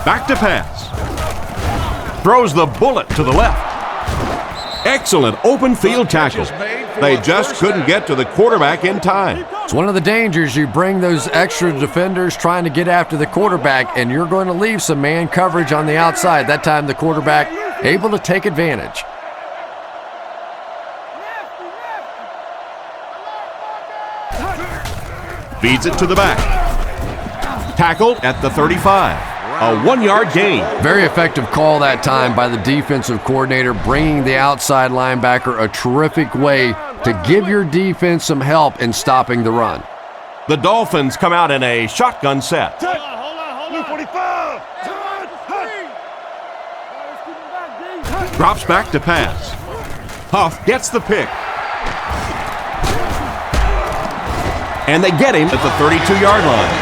Back to pass. Throws the bullet to the left. Excellent open field tackle. They just couldn't get to the quarterback in time. It's one of the dangers. You bring those extra defenders trying to get after the quarterback, and you're going to leave some man coverage on the outside. That time the quarterback able to take advantage. Feeds it to the back. Tackled at the 35. A 1-yard gain. Very effective call that time by the defensive coordinator, bringing the outside linebacker a terrific way to give your defense some help in stopping the run. The Dolphins come out in a shotgun set. Hold on. 45. Drops back to pass. Huff gets the pick. And they get him at the 32-yard line.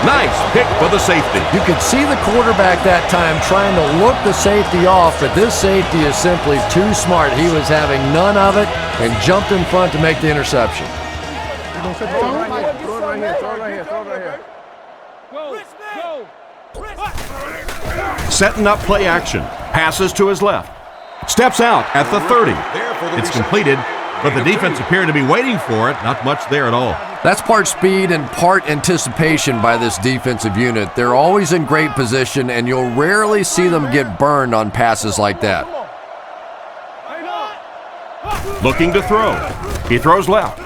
Nice pick for the safety. You could see the quarterback that time trying to look the safety off, but this safety is simply too smart. He was having none of it and jumped in front to make the interception. Setting up play action. Passes to his left. Steps out at the 30. It's completed, but the defense appeared to be waiting for it. Not much there at all. That's part speed and part anticipation by this defensive unit. They're always in great position, and you'll rarely see them get burned on passes like that. Looking to throw. He throws left.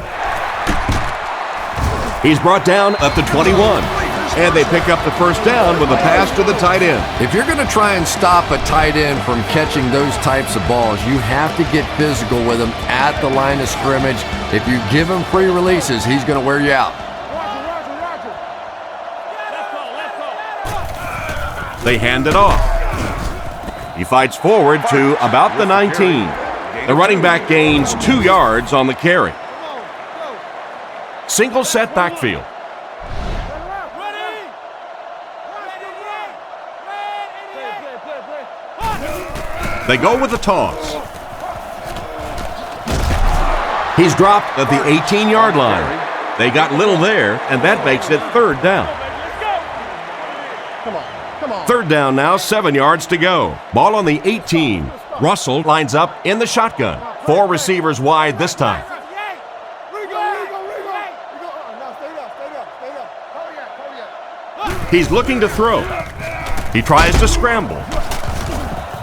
He's brought down at the 21. And they pick up the first down with a pass to the tight end. If you're going to try and stop a tight end from catching those types of balls, you have to get physical with him at the line of scrimmage. If you give him free releases, he's going to wear you out. They hand it off. He fights forward to about the 19. The running back gains 2 yards on the carry. Single set backfield. They go with the toss. He's dropped at the 18-yard line. They got little there, and that makes it third down. Third down now, 7 yards to go. Ball on the 18. Russell lines up in the shotgun. 4 receivers wide this time. He's looking to throw. He tries to scramble.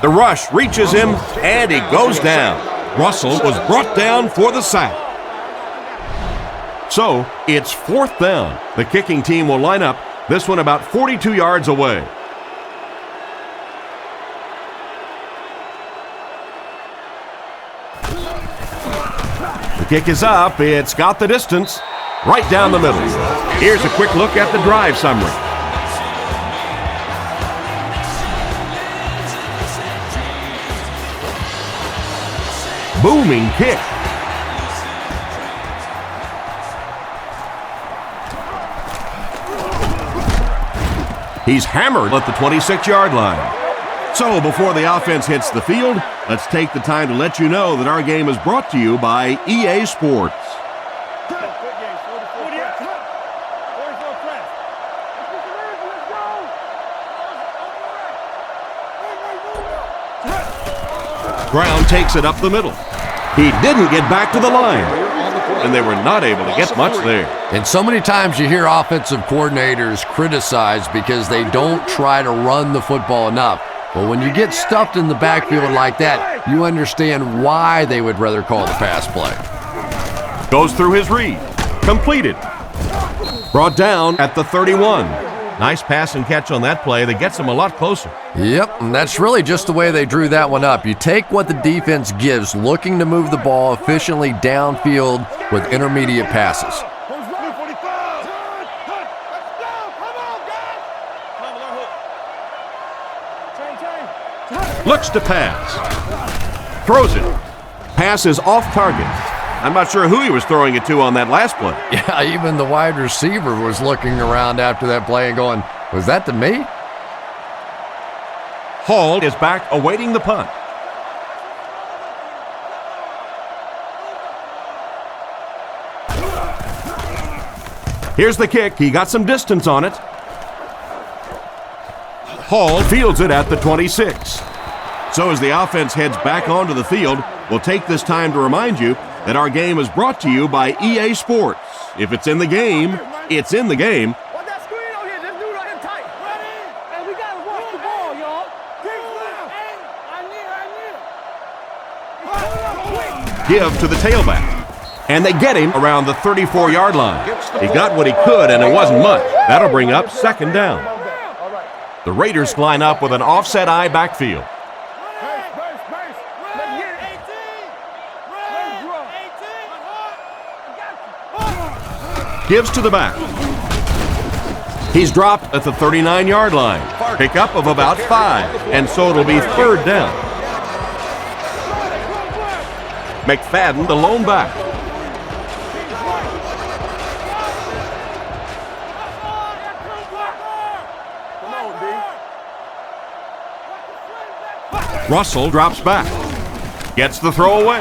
The rush reaches him, and he goes down. Russell was brought down for the sack. So, it's fourth down. The kicking team will line up, this one about 42 yards away. The kick is up. It's got the distance. Right down the middle. Here's a quick look at the drive summary. Booming kick. He's hammered at the 26-yard line. So before the offense hits the field, let's take the time to let you know that our game is brought to you by EA Sports. Brown takes it up the middle. He didn't get back to the line, and they were not able to get much there. And so many times you hear offensive coordinators criticized because they don't try to run the football enough. But when you get stuffed in the backfield like that, you understand why they would rather call the pass play. Goes through his read. Completed. Brought down at the 31. Nice pass and catch on that play. That gets him a lot closer. Yep, and that's really just the way they drew that one up. You take what the defense gives, looking to move the ball efficiently downfield with intermediate passes. Looks to pass. Throws it. Pass is off target. I'm not sure who he was throwing it to on that last play. Yeah, even the wide receiver was looking around after that play and going, was that to me? Hall is back awaiting the punt. Here's the kick. He got some distance on it. Hall fields it at the 26. So as the offense heads back onto the field, we'll take this time to remind you that our game is brought to you by EA Sports. If it's in the game, it's in the game. What that screen on here? This dude right here tight. Ready? Hey, we gotta watch the ball, y'all. I need. Give to the tailback. And they get him around the 34-yard line. He got what he could, and it wasn't much. That'll bring up second down. The Raiders line up with an offset eye backfield. Gives to the back. He's dropped at the 39-yard line. Pickup of about 5, and so it'll be third down. McFadden, the lone back. Russell drops back. Gets the throw away.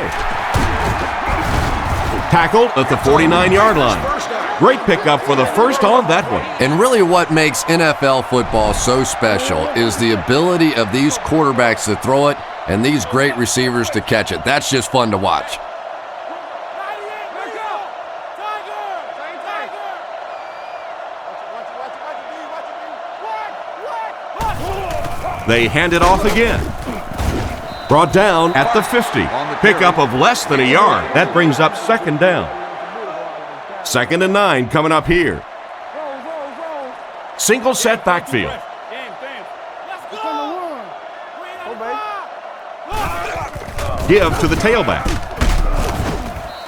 Tackled at the 49-yard line. Great pickup for the first on that one. And really what makes NFL football so special is the ability of these quarterbacks to throw it and these great receivers to catch it. That's just fun to watch. They hand it off again. Brought down at the 50. Pickup of less than a yard. That brings up second down. 2nd and 9 coming up here. Single set backfield. Give to the tailback.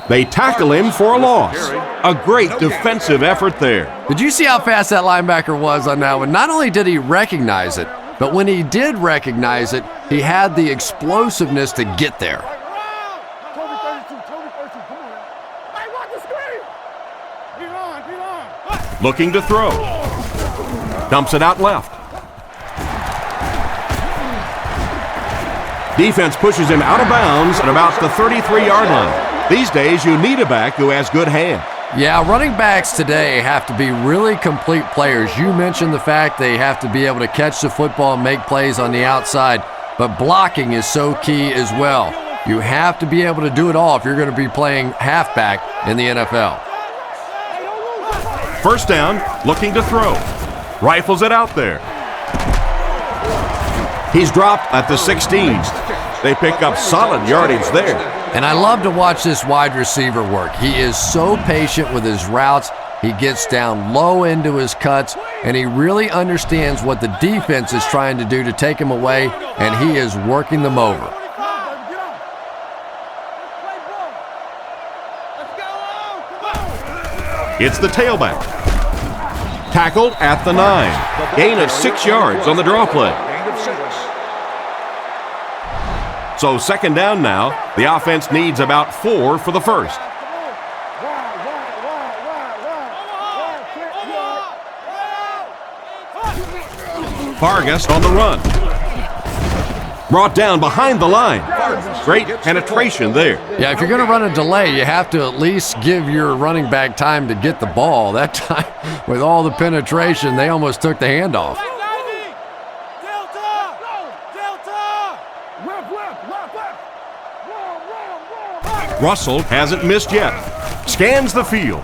They tackle him for a loss. A great defensive effort there. Did you see how fast that linebacker was on that one? Not only did he recognize it, but when he did recognize it, he had the explosiveness to get there. Looking to throw. Dumps it out left. Defense pushes him out of bounds at about the 33-yard line. These days, you need a back who has good hands. Yeah, running backs today have to be really complete players. You mentioned the fact they have to be able to catch the football and make plays on the outside, but blocking is so key as well. You have to be able to do it all if you're going to be playing halfback in the NFL. First down, looking to throw. Rifles it out there. He's dropped at the 16. They pick up solid yardage there. And I love to watch this wide receiver work. He is so patient with his routes. He gets down low into his cuts, and he really understands what the defense is trying to do to take him away, and he is working them over. It's the tailback. Tackled at the 9. Gain of 6 yards on the draw play. So 2nd down now. The offense needs about 4 for the first. Vargas on the run. Brought down behind the line. Great penetration there. Yeah, if you're going to run a delay, you have to at least give your running back time to get the ball. That time, with all the penetration, they almost took the handoff. Russell hasn't missed yet. Scans the field.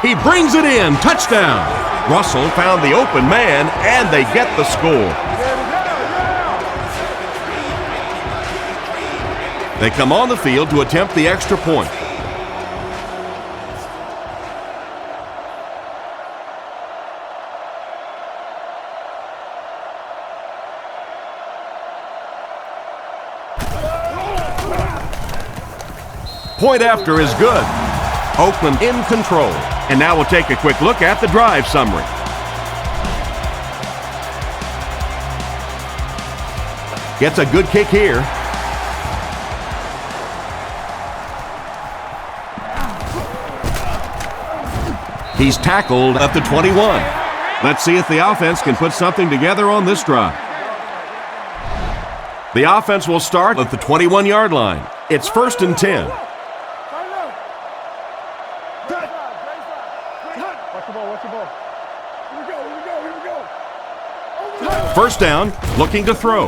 He brings it in. Touchdown. Russell found the open man, and they get the score. They come on the field to attempt the extra point. Point after is good. Oakland in control. And now we'll take a quick look at the drive summary. Gets a good kick here. He's tackled at the 21. Let's see if the offense can put something together on this drive. The offense will start at the 21-yard line. It's 1st and 10. First down, looking to throw.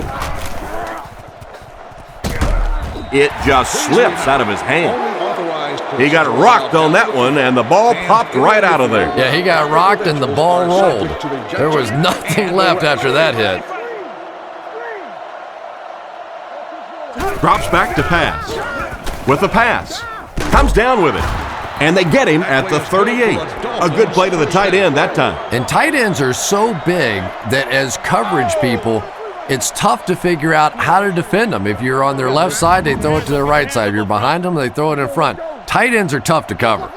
It just slips out of his hand. He got rocked on that one, and the ball popped right out of there. Yeah, he got rocked and the ball rolled. There was nothing left after that hit. Drops back to pass. With the pass. Comes down with it. And they get him at the 38. A good play to the tight end that time. And tight ends are so big that as coverage people, it's tough to figure out how to defend them. If you're on their left side, they throw it to their right side. If you're behind them, they throw it in front. Tight ends are tough to cover.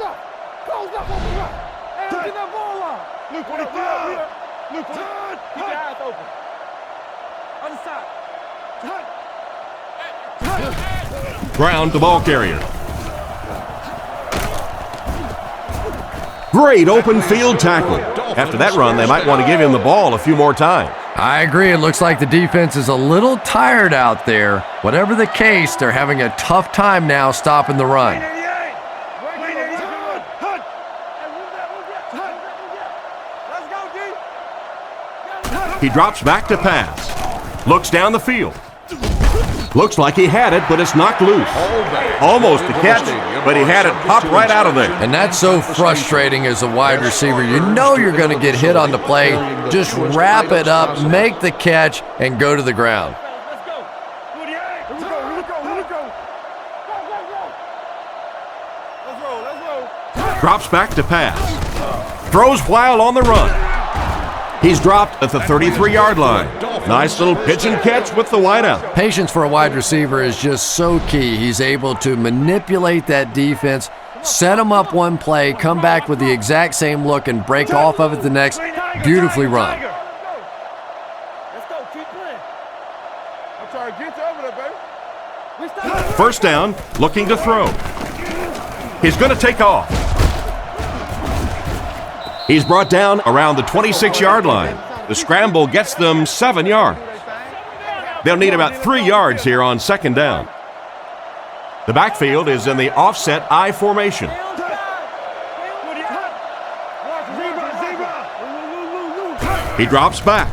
Ground the ball carrier. Great open field tackle. After that run, they might want to give him the ball a few more times. I agree. It looks like the defense is a little tired out there. Whatever the case, they're having a tough time now stopping the run. He drops back to pass. Looks down the field. Looks like he had it, but it's knocked loose. Almost a catch, but he had it popped right out of there. And that's so frustrating as a wide receiver. You know you're going to get hit on the play. Just wrap it up, make the catch, and go to the ground. Drops back to pass. Throws while on the run. He's dropped at the 33-yard line. Nice little pitch and catch with the wideout. Patience for a wide receiver is just so key. He's able to manipulate that defense, set them up one play, come back with the exact same look, and break off of it the next. Beautifully run. Let's go. Keep playing. I'm trying to get you over there, baby. First down, looking to throw. He's going to take off. He's brought down around the 26-yard line. The scramble gets them 7 yards. They'll need about 3 yards here on second down. The backfield is in the offset I formation. He drops back.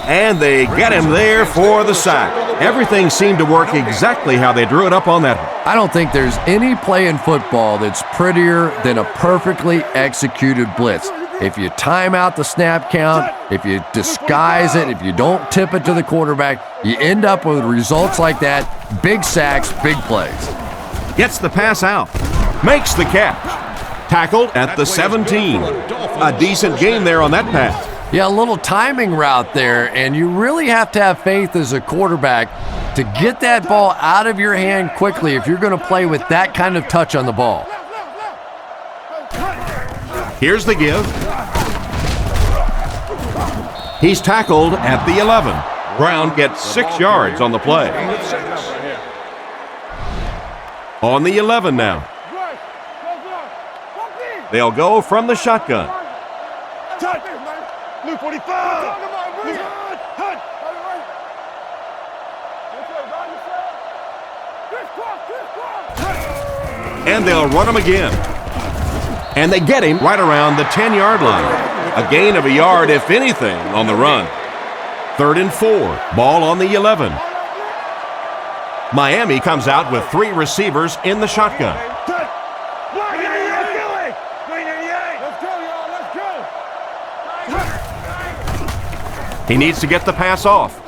And they get him there for the sack. Everything seemed to work exactly how they drew it up on that one. I don't think there's any play in football that's prettier than a perfectly executed blitz. If you time out the snap count, if you disguise it, if you don't tip it to the quarterback, you end up with results like that. Big sacks, big plays. Gets the pass out. Makes the catch. Tackled at the 17. A decent gain there on that pass. Yeah, a little timing route there, and you really have to have faith as a quarterback to get that ball out of your hand quickly if you're going to play with that kind of touch on the ball. Here's the give. He's tackled at the 11. Brown gets 6 yards on the play. On the 11 now. They'll go from the shotgun. Blue 45! And they'll run him again. And they get him right around the 10-yard line. A gain of a yard, if anything, on the run. 3rd and 4. Ball on the 11. Miami comes out with 3 receivers in the shotgun. He needs to get the pass off.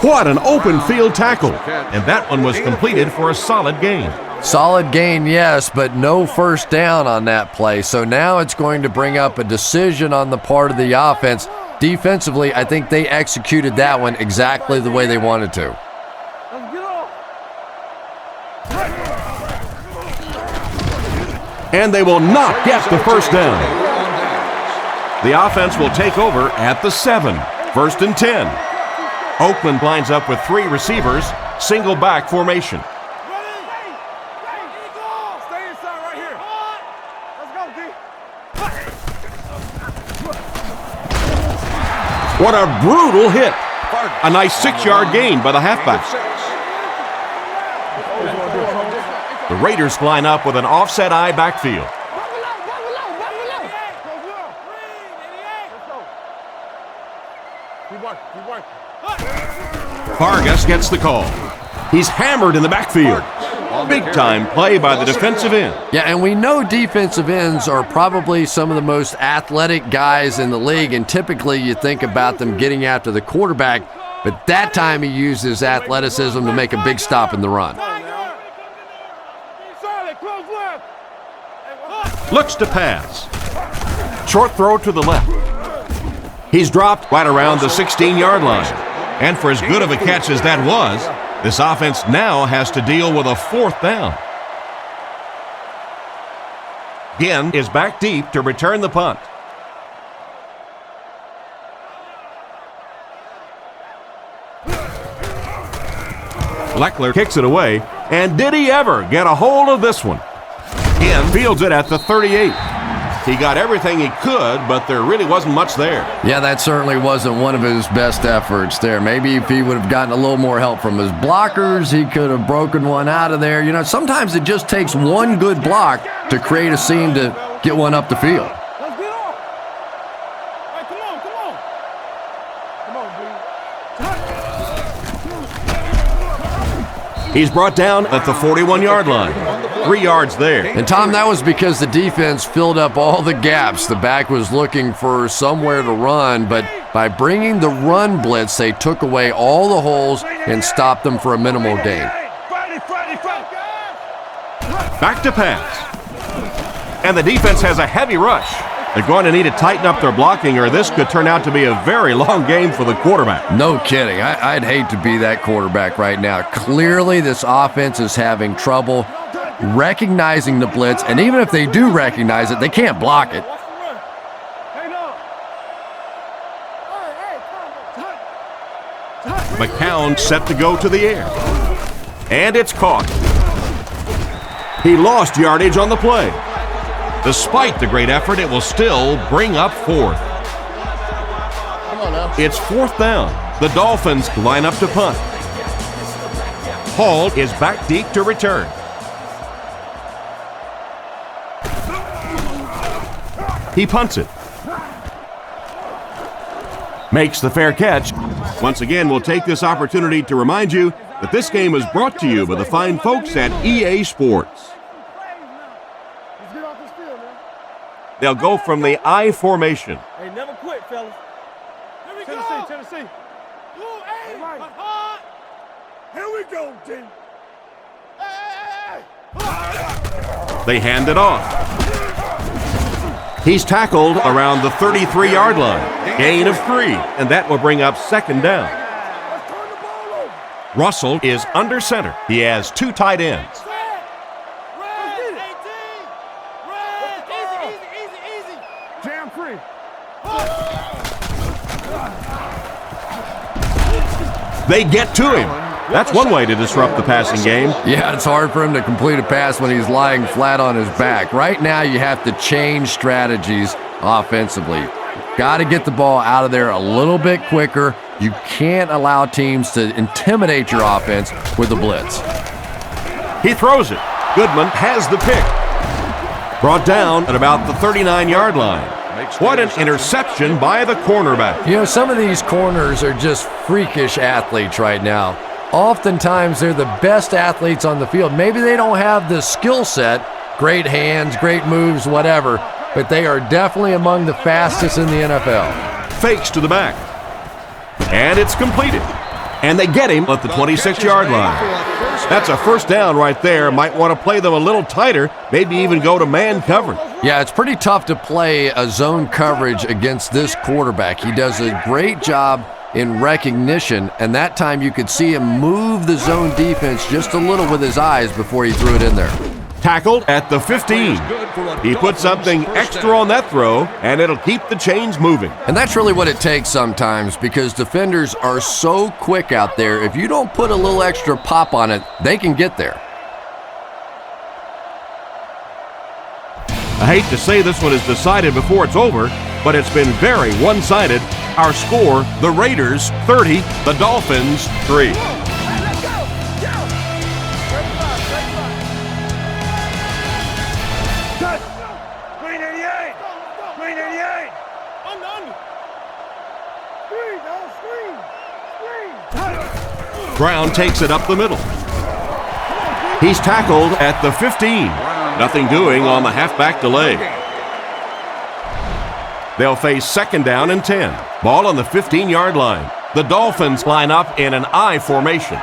What an open field tackle. And that one was completed for a solid gain. Solid gain, yes, but no first down on that play. So now it's going to bring up a decision on the part of the offense. Defensively, I think they executed that one exactly the way they wanted to. And they will not get the first down. The offense will take over at the 7. 1st and 10. Oakland lines up with 3 receivers, single back formation. What a brutal hit. A nice 6-yard gain by the halfback. The Raiders line up with an offset I backfield. Vargas gets the call. He's hammered in the backfield. Big-time play by the defensive end. Yeah, and we know defensive ends are probably some of the most athletic guys in the league, and typically you think about them getting after the quarterback, but that time he used his athleticism to make a big stop in the run. Looks to pass. Short throw to the left. He's dropped right around the 16-yard line. And for as good of a catch as that was, this offense now has to deal with a 4th down. Ginn is back deep to return the punt. Leckler kicks it away, and did he ever get a hold of this one? Ginn fields it at the 38. He got everything he could, but there really wasn't much there. Yeah, that certainly wasn't one of his best efforts there. Maybe if he would have gotten a little more help from his blockers, he could have broken one out of there. You know, sometimes it just takes one good block to create a seam to get one up the field. Let's get off. Hey, come on. Come on, B. He's brought down at the 41-yard line. 3 yards there. And Tom, that was because the defense filled up all the gaps. The back was looking for somewhere to run, but by bringing the run blitz, they took away all the holes and stopped them for a minimal gain. Back to pass. And the defense has a heavy rush. They're going to need to tighten up their blocking, or this could turn out to be a very long game for the quarterback. No kidding. I'd hate to be that quarterback right now. Clearly, this offense is having trouble recognizing the blitz, and even if they do recognize it, they can't block it. McCown set to go to the air. And it's caught. He lost yardage on the play. Despite the great effort, it will still bring up fourth. It's fourth down. The Dolphins line up to punt. Hall is back deep to return. He punts it. Makes the fair catch. Once again, we'll take this opportunity to remind you that this game is brought to you by the fine folks at EA Sports. They'll go from the I formation. Hey, never quit, fellas. Here we go. Tennessee. Blue A. Right. Here we go, Jim. Hey. They hand it off. He's tackled around the 33-yard line. Gain of 3, and that will bring up second down. Russell is under center. He has 2 tight ends. Jam free. They get to him. That's one way to disrupt the passing game. Yeah, it's hard for him to complete a pass when he's lying flat on his back. Right now, you have to change strategies offensively. Got to get the ball out of there a little bit quicker. You can't allow teams to intimidate your offense with a blitz. He throws it. Goodman has the pick. Brought down at about the 39-yard line. What an interception by the cornerback. You know, some of these corners are just freakish athletes right now. Oftentimes, they're the best athletes on the field. Maybe they don't have the skill set, great hands, great moves, whatever, but they are definitely among the fastest in the NFL. Fakes to the back. And it's completed. And they get him at the 26-yard line. That's a first down right there. Might want to play them a little tighter, maybe even go to man coverage. Yeah, it's pretty tough to play a zone coverage against this quarterback. He does a great job in recognition, and that time you could see him move the zone defense just a little with his eyes before he threw it in there. Tackled at the 15. He put something extra on that throw, and it'll keep the chains moving. And that's really what it takes sometimes, because defenders are so quick out there. If you don't put a little extra pop on it, they can get there. I hate to say this one is decided before it's over, but it's been very one-sided. Our score, the Raiders 30, the Dolphins 3. Brown takes it up the middle. He's tackled at the 15. Nothing doing on the halfback delay. They'll face second down and 10. Ball on the 15-yard line. The Dolphins line up in an I formation.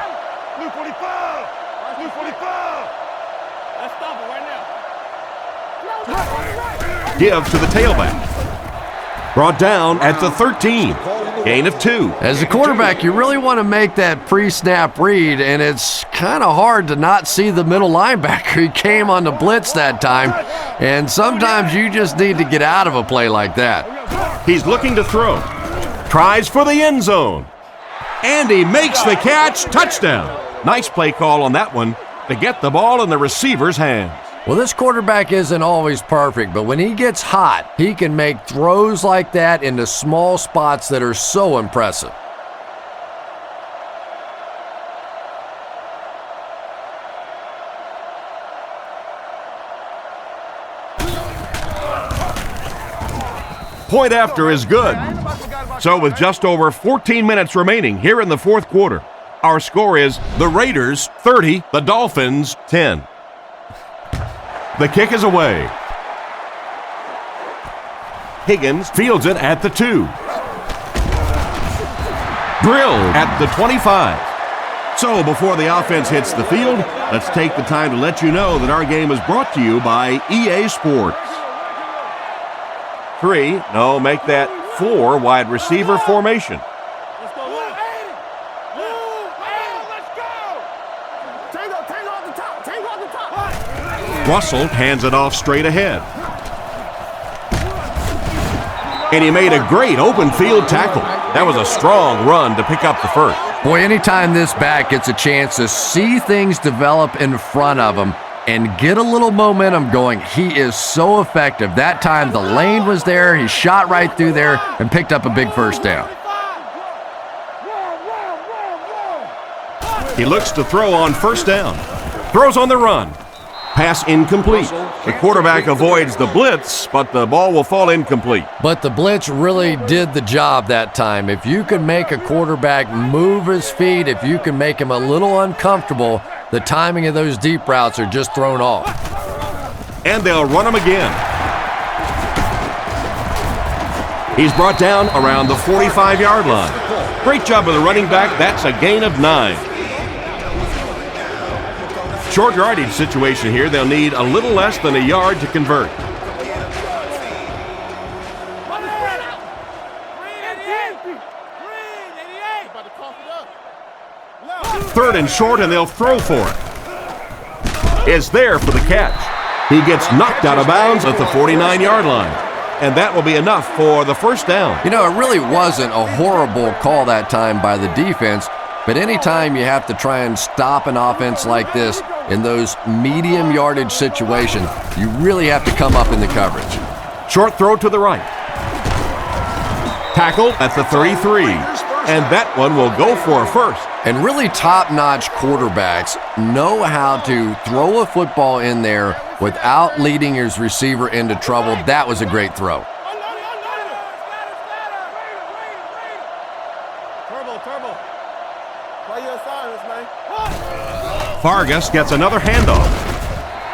Blue 45. Blue 45. Let's stop it right now. Give to the tailback. Brought down at the 13. Gain of 2. As a quarterback, you really want to make that pre-snap read, and it's kind of hard to not see the middle linebacker. He came on the blitz that time, and sometimes you just need to get out of a play like that. He's looking to throw. Tries for the end zone. And he makes the catch. Touchdown. Nice play call on that one to get the ball in the receiver's hands. Well, this quarterback isn't always perfect, but when he gets hot, he can make throws like that into small spots that are so impressive. Point after is good. So with just over 14 minutes remaining here in the fourth quarter, our score is the Raiders 30, the Dolphins 10. The kick is away. Higgins fields it at the 2. Drilled at the 25. So before the offense hits the field, let's take the time to let you know that our game is brought to you by EA Sports. 3, no, make that 4 wide receiver formation. Let's go. Let's go. Tango off the top. Tango off the top. Russell hands it off straight ahead. And he made a great open field tackle. That was a strong run to pick up the first. Boy, anytime this back gets a chance to see things develop in front of him and get a little momentum going, he is so effective. That time the lane was there, he shot right through there and picked up a big first down. He looks to throw on first down. Throws on the run. Pass incomplete. The quarterback avoids the blitz, but the ball will fall incomplete. But the blitz really did the job that time. If you can make a quarterback move his feet, if you can make him a little uncomfortable, the timing of those deep routes are just thrown off. And they'll run him again. He's brought down around the 45-yard line. Great job of the running back. That's a gain of 9. Short yardage situation here. They'll need a little less than a yard to convert. Third and short, and they'll throw for it. Is there for the catch. He gets knocked out of bounds at the 49-yard line. And that will be enough for the first down. You know, it really wasn't a horrible call that time by the defense, but anytime you have to try and stop an offense like this in those medium yardage situations, you really have to come up in the coverage. Short throw to the right. Tackle at the 33. And that one will go for a first. And really top-notch quarterbacks know how to throw a football in there without leading his receiver into trouble. That was a great throw. Turbo. Play your assignments, man. Vargas gets another handoff.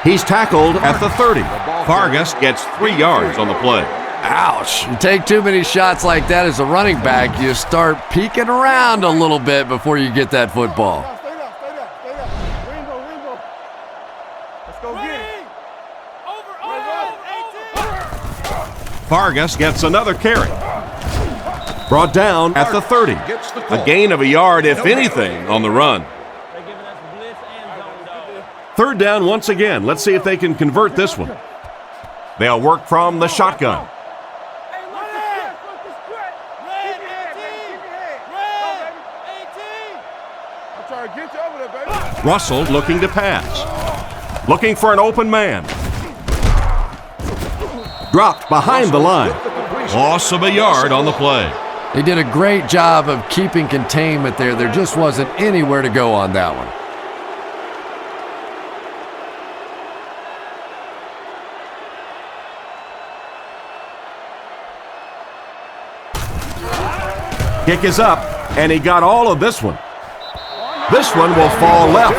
He's tackled at the 30. Vargas gets 3 yards on the play. Ouch. You take too many shots like that as a running back, you start peeking around a little bit before you get that football. Stay down. Ringo. Let's go get it. Over. Vargas gets another carry. Brought down at the 30. A gain of a yard, if anything, on the run. Third down once again. Let's see if they can convert this one. They'll work from the shotgun. Russell looking to pass. Looking for an open man. Dropped behind the line. Loss of a yard on the play. They did a great job of keeping containment there. There just wasn't anywhere to go on that one. Kick is up, and he got all of this one. This one will fall left.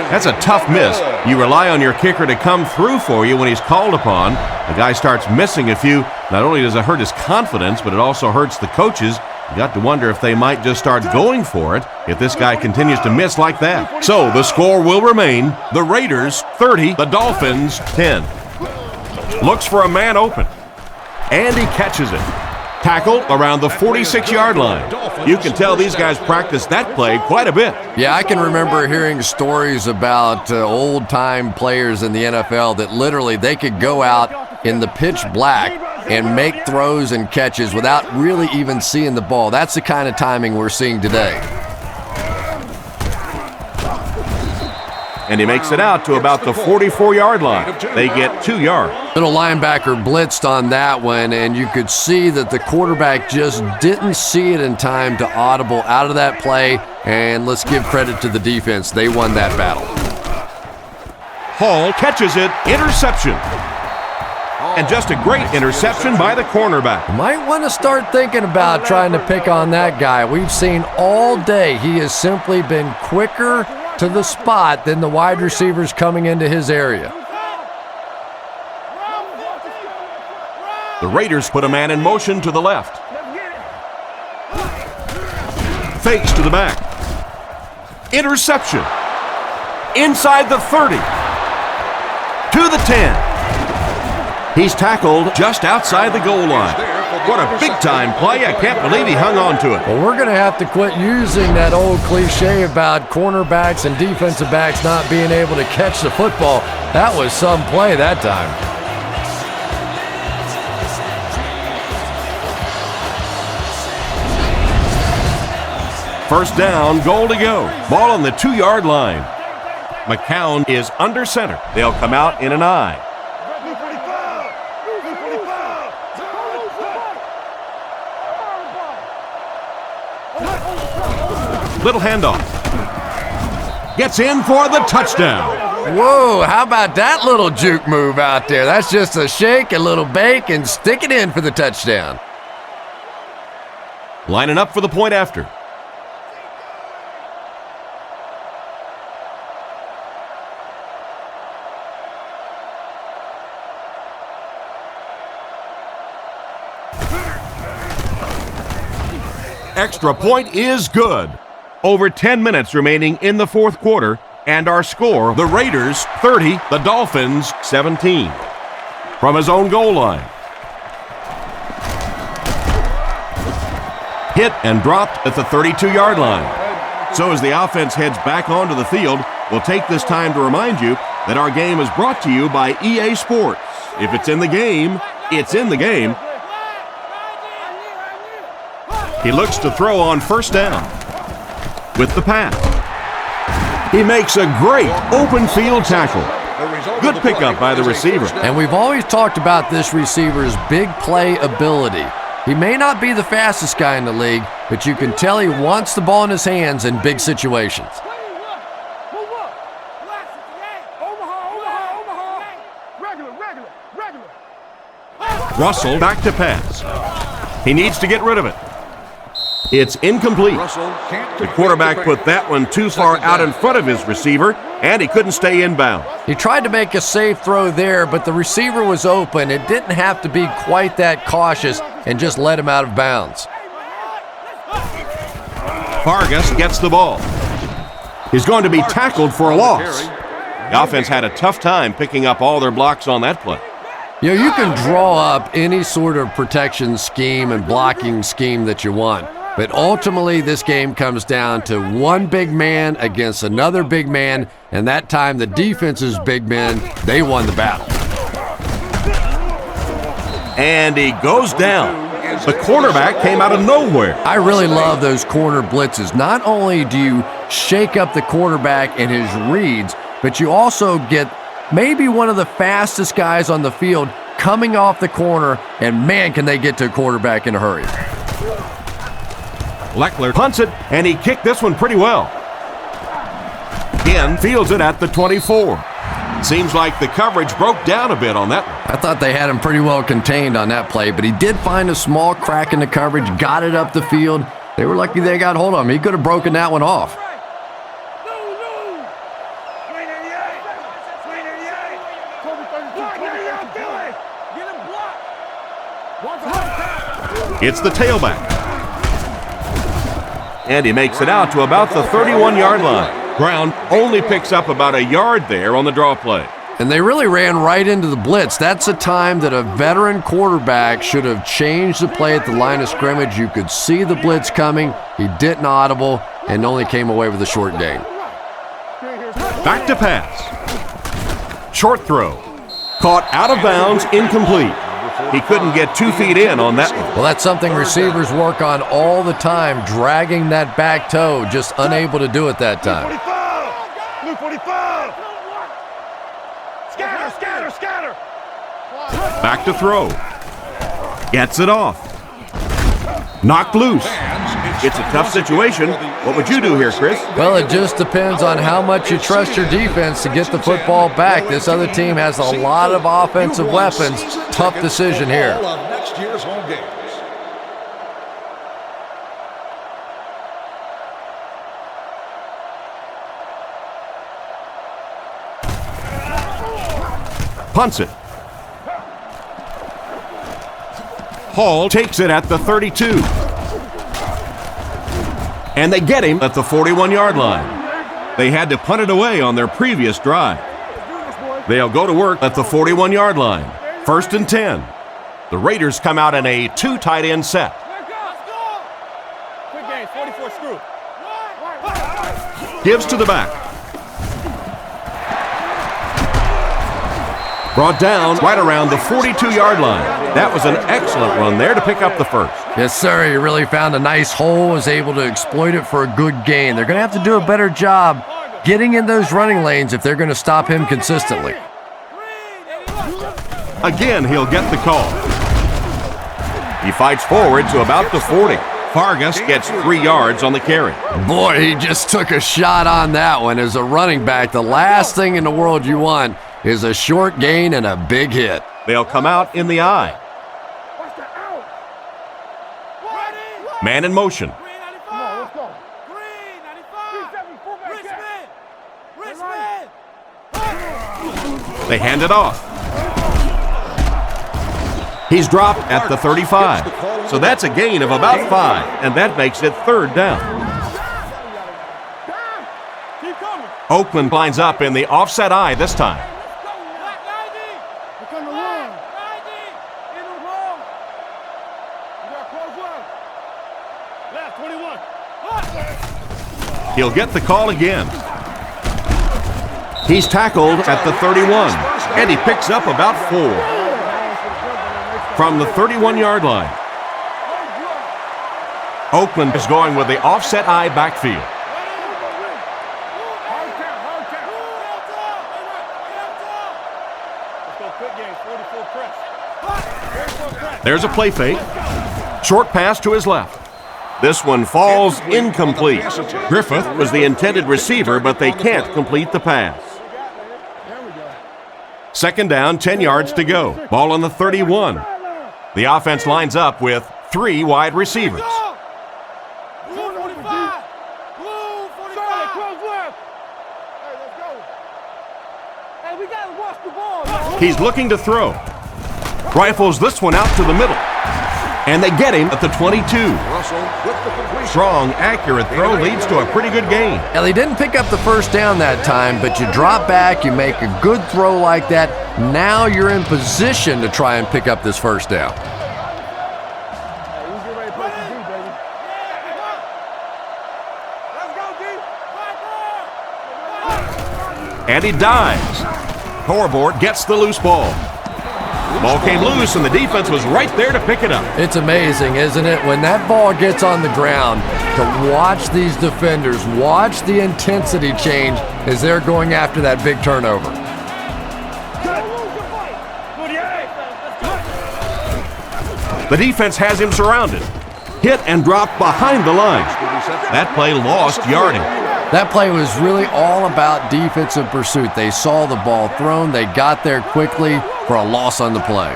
That's a tough miss. You rely on your kicker to come through for you when he's called upon. The guy starts missing a few. Not only does it hurt his confidence, but it also hurts the coaches. You got to wonder if they might just start going for it if this guy continues to miss like that. So the score will remain the Raiders 30, the Dolphins 10. Looks for a man open, and he catches it. Tackled around the 46-yard line. You can tell these guys practice that play quite a bit. Yeah, I can remember hearing stories about old-time players in the NFL that literally they could go out in the pitch black and make throws and catches without really even seeing the ball. That's the kind of timing we're seeing today. and he makes it out to about the 44-yard line. They get 2 yards. Little linebacker blitzed on that one, and you could see that the quarterback just didn't see it in time to audible out of that play, and let's give credit to the defense. They won that battle. Hall catches it, interception. And just a great interception by the cornerback. Might want to start thinking about trying to pick on that guy. We've seen all day he has simply been quicker to the spot than the wide receivers coming into his area. The Raiders put a man in motion to the left. Fakes to the back. Interception. Inside the 30. To the 10. He's tackled just outside the goal line. What a big-time play. I can't believe he hung on to it. Well, we're going to have to quit using that old cliche about cornerbacks and defensive backs not being able to catch the football. That was some play that time. First down, goal to go. Ball on the 2-yard line. McCown is under center. They'll come out in an I. Little handoff. Gets in for the touchdown. Whoa, how about that little juke move out there? That's just a shake, a little bake, and stick it in for the touchdown. Lining up for the point after. Extra point is good. Over 10 minutes remaining in the fourth quarter, and our score, the Raiders 30, the Dolphins 17. From his own goal line. Hit and dropped at the 32-yard line. So as the offense heads back onto the field, we'll take this time to remind you that our game is brought to you by EA Sports. If it's in the game, it's in the game. He looks to throw on first down with the pass. He makes a great open field tackle. Good pickup by the receiver. And we've always talked about this receiver's big play ability. He may not be the fastest guy in the league, but you can tell he wants the ball in his hands in big situations. Russell back to pass. He needs to get rid of it. It's incomplete. The quarterback put that one too far out in front of his receiver, and he couldn't stay inbound. He tried to make a safe throw there, but the receiver was open. It didn't have to be quite that cautious and just let him out of bounds. Vargas gets the ball. He's going to be tackled for a loss. The offense had a tough time picking up all their blocks on that play. You know, you can draw up any sort of protection scheme and blocking scheme that you want. But ultimately, this game comes down to one big man against another big man, and that time the defense's big men, they won the battle. And he goes down. The cornerback came out of nowhere. I really love those corner blitzes. Not only do you shake up the quarterback and his reads, but you also get maybe one of the fastest guys on the field coming off the corner, and man, can they get to a quarterback in a hurry. Leckler punts it, and he kicked this one pretty well. Again, fields it at the 24. Seems like the coverage broke down a bit on that one. I thought they had him pretty well contained on that play, but he did find a small crack in the coverage, got it up the field. They were lucky they got hold of him. He could have broken that one off. It's the tailback. And he makes it out to about the 31-yard line. Brown only picks up about a yard there on the draw play. And they really ran right into the blitz. That's a time that a veteran quarterback should have changed the play at the line of scrimmage. You could see the blitz coming. He didn't audible and only came away with a short gain. Back to pass. Short throw. Caught out of bounds, incomplete. He couldn't get 2 feet in on that one. Well, that's something receivers work on all the time, dragging that back toe, just unable to do it that time. 245. Scatter, scatter, scatter. Back to throw. Gets it off. Knocked loose. It's a tough situation. What would you do here, Chris? Well, it just depends on how much you trust your defense to get the football back. This other team has a lot of offensive weapons. Tough decision here. All of next year's home games. Punts it. Hall takes it at the 32. And they get him at the 41-yard line. They had to punt it away on their previous drive. They'll go to work at the 41-yard line. 1st and 10. The Raiders come out in a 2 tight end set. Quick game, 44 screw. Gives to the back. Brought down right around the 42-yard line. That was an excellent run there to pick up the first. Yes, sir. He really found a nice hole, was able to exploit it for a good gain. They're going to have to do a better job getting in those running lanes if they're going to stop him consistently. Again, he'll get the call. He fights forward to about the 40. Vargas gets 3 yards on the carry. Boy, he just took a shot on that one. As a running back, the last thing in the world you want is a short gain and a big hit. They'll come out in the eye. Man in motion. They hand it off. He's dropped at the 35. So that's a gain of about 5, and that makes it 3rd down. Oakland lines up in the offset eye this time. He'll get the call again. He's tackled at the 31, and he picks up about 4. From the 31-yard line. Oakland is going with the offset eye backfield. There's a play fake. Short pass to his left. This one falls incomplete. Griffith was the intended receiver, but they can't complete the pass. 2nd down, 10 yards to go. Ball on the 31. The offense lines up with 3 wide receivers. He's looking to throw. Rifles this one out to the middle. And they get him at the 22. Strong, accurate throw leads to a pretty good gain. Now, they didn't pick up the first down that time, but you drop back, you make a good throw like that. Now you're in position to try and pick up this first down. And he dives. Horboard gets the loose ball. Ball came loose, and the defense was right there to pick it up. It's amazing, isn't it? When that ball gets on the ground, to watch these defenders, watch the intensity change as they're going after that big turnover. The defense has him surrounded. Hit and dropped behind the line. That play lost yardage. That play was really all about defensive pursuit. They saw the ball thrown, they got there quickly for a loss on the play.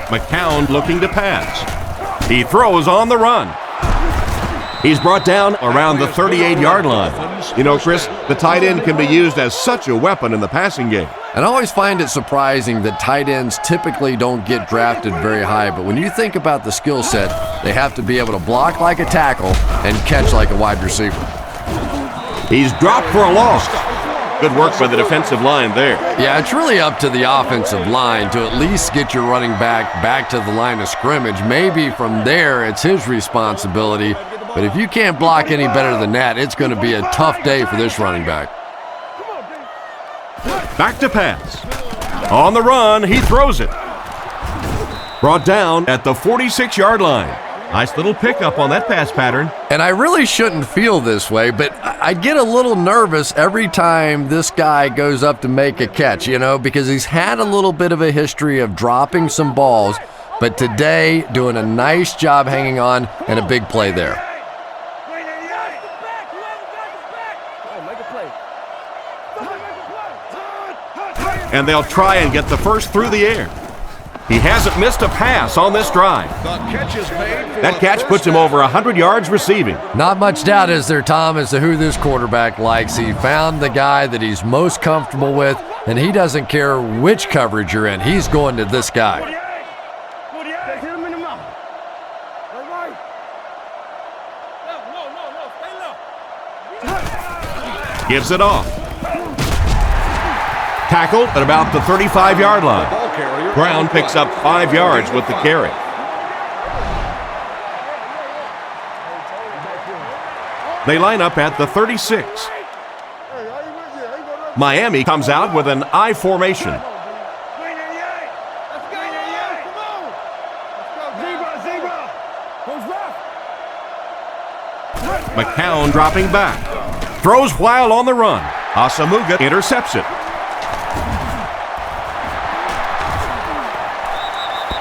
McCown looking to pass. He throws on the run. He's brought down around the 38-yard line. You know, Chris, the tight end can be used as such a weapon in the passing game. And I always find it surprising that tight ends typically don't get drafted very high, but when you think about the skill set, they have to be able to block like a tackle and catch like a wide receiver. He's dropped for a loss. Good work by the defensive line there. Yeah, it's really up to the offensive line to at least get your running back to the line of scrimmage. Maybe from there it's his responsibility, but if you can't block any better than that, it's going to be a tough day for this running back. Back to pass. On the run, he throws it. Brought down at the 46-yard line. Nice little pickup on that pass pattern. And I really shouldn't feel this way, but I get a little nervous every time this guy goes up to make a catch, because he's had a little bit of a history of dropping some balls, but today doing a nice job hanging on and a big play there. And they'll try and get the first through the air. He hasn't missed a pass on this drive. That catch puts him over 100 yards receiving. Not much doubt is there, Tom, as to who this quarterback likes. He found the guy that he's most comfortable with, and he doesn't care which coverage you're in. He's going to this guy. Gives it off. Tackled at about the 35-yard line. Brown picks up 5 yards with the carry. They line up at the 36. Miami comes out with an I formation. McCown dropping back. Throws while on the run. Asamuga intercepts it.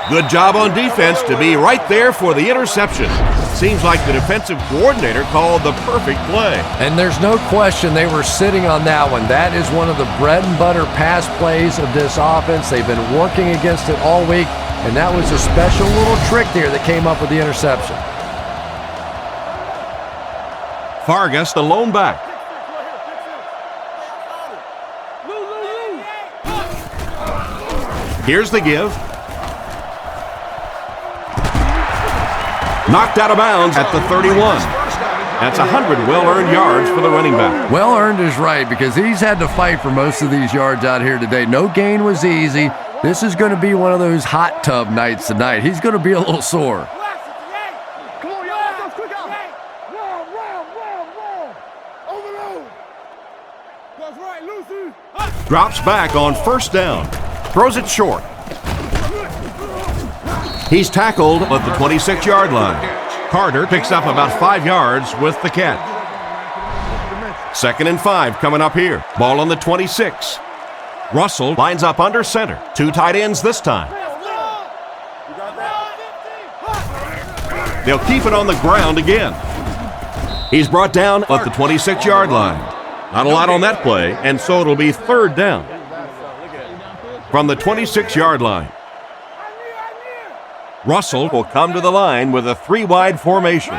Good job on defense to be right there for the interception. Seems like the defensive coordinator called the perfect play. And there's no question they were sitting on that one. That is one of the bread and butter pass plays of this offense. They've been working against it all week, and that was a special little trick there that came up with the interception. Fargas, the lone back. Here's the give. Knocked out of bounds at the 31. That's 100 well-earned yards for the running back. Well-earned is right, because he's had to fight for most of these yards out here today. No gain was easy. This is going to be one of those hot tub nights tonight. He's going to be a little sore. Drops back on first down. Throws it short. He's tackled at the 26-yard line. Carter picks up about 5 yards with the catch. 2nd and 5 coming up here. Ball on the 26. Russell lines up under center. 2 tight ends this time. They'll keep it on the ground again. He's brought down at the 26-yard line. Not a lot on that play, and so it'll be 3rd down. From the 26-yard line. Russell will come to the line with a 3-wide formation.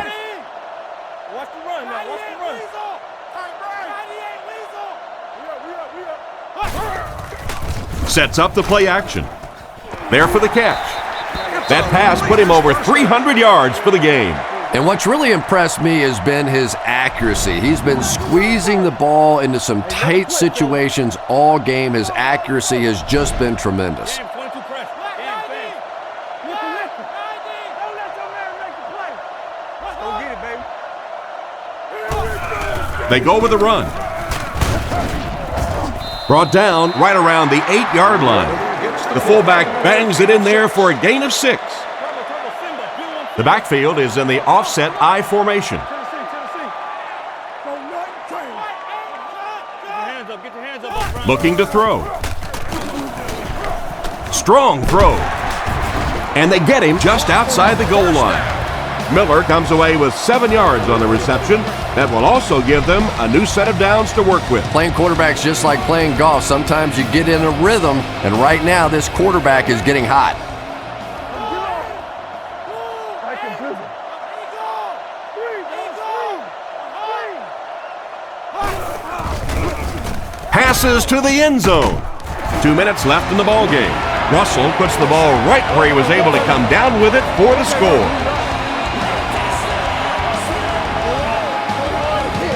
Sets up the play action. There for the catch. That pass put him over 300 yards for the game. And what's really impressed me has been his accuracy. He's been squeezing the ball into some tight situations all game. His accuracy has just been tremendous. They go with a run. Brought down right around the 8-yard line. The fullback bangs it in there for a gain of 6. The backfield is in the offset I formation. Looking to throw. Strong throw. And they get him just outside the goal line. Miller comes away with 7 yards on the reception. That will also give them a new set of downs to work with. Playing quarterback's just like playing golf. Sometimes you get in a rhythm, and right now this quarterback is getting hot. Passes to the end zone. 2 minutes left in the ball game. Russell puts the ball right where he was able to come down with it for the score.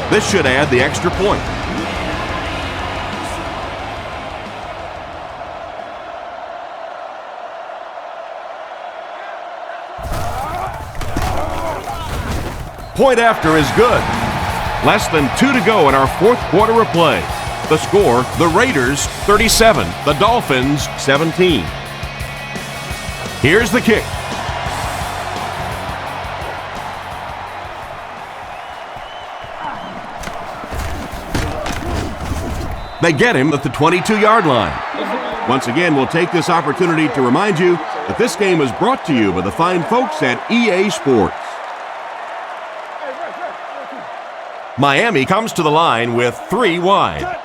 This should add the extra point. Point after is good. Less than 2 to go in our 4th quarter of play. The score, the Raiders 37, the Dolphins 17. Here's the kick. They get him at the 22-yard line. Once again, we'll take this opportunity to remind you that this game is brought to you by the fine folks at EA Sports. Miami comes to the line with 3 wide.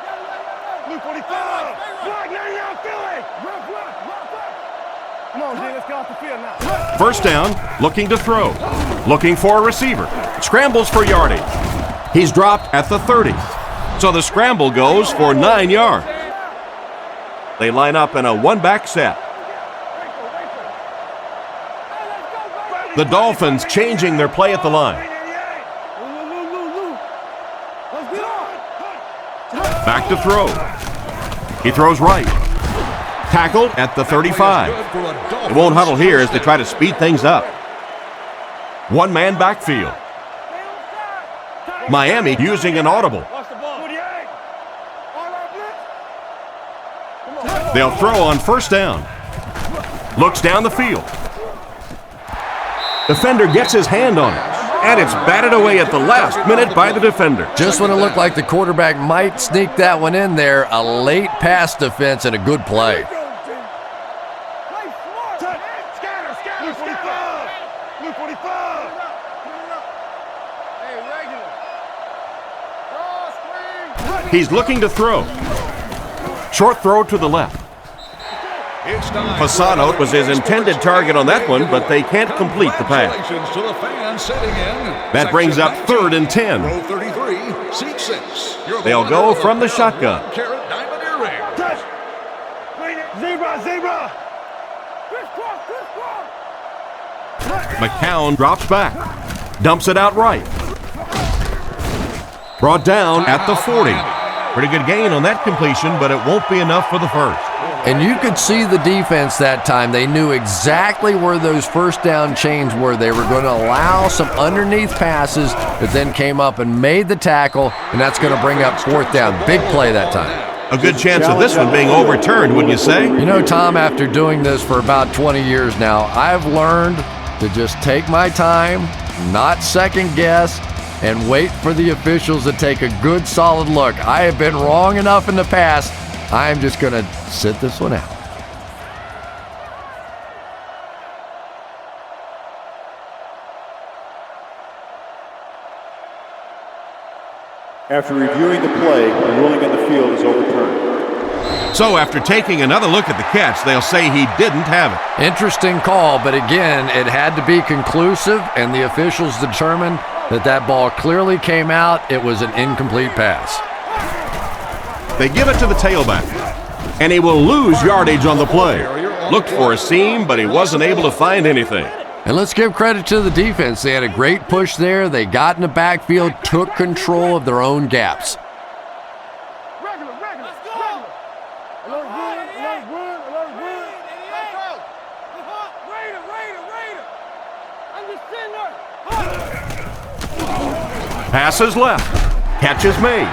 First down, looking to throw. Looking for a receiver. Scrambles for yardage. He's dropped at the 30. So the scramble goes for 9 yards. They line up in a one-back set. The Dolphins changing their play at the line. Back to throw. He throws right. Tackled at the 35. They won't huddle here as they try to speed things up. One-man backfield. Miami using an audible. They'll throw on first down. Looks down the field. Defender gets his hand on it, and it's batted away at the last minute by the defender. Just when it looked like the quarterback might sneak that one in there, a late pass defense and a good play. He's looking to throw. Short throw to the left. Fasano was his intended target on that one, but they can't complete the pass. That brings up 3rd and 10. They'll go from the shotgun. McCown drops back. Dumps it out right. Brought down at the 40. Pretty good gain on that completion, but it won't be enough for the first. And you could see the defense that time. They knew exactly where those first down chains were. They were going to allow some underneath passes that then came up and made the tackle, and that's going to bring up 4th down. Big play that time. A good chance of this one being overturned, wouldn't you say? You know, Tom, after doing this for about 20 years now, I've learned to just take my time, not second guess, and wait for the officials to take a good, solid look. I have been wrong enough in the past. I'm just going to sit this one out. After reviewing the play, the ruling on the field is overturned. So after taking another look at the catch, they'll say he didn't have it. Interesting call, but again, it had to be conclusive, and the officials determined that ball clearly came out. It was an incomplete pass. They give it to the tailback, and he will lose yardage on the play. Looked for a seam, but he wasn't able to find anything. And let's give credit to the defense. They had a great push there. They got in the backfield, took control of their own gaps. Passes left. Catch is made.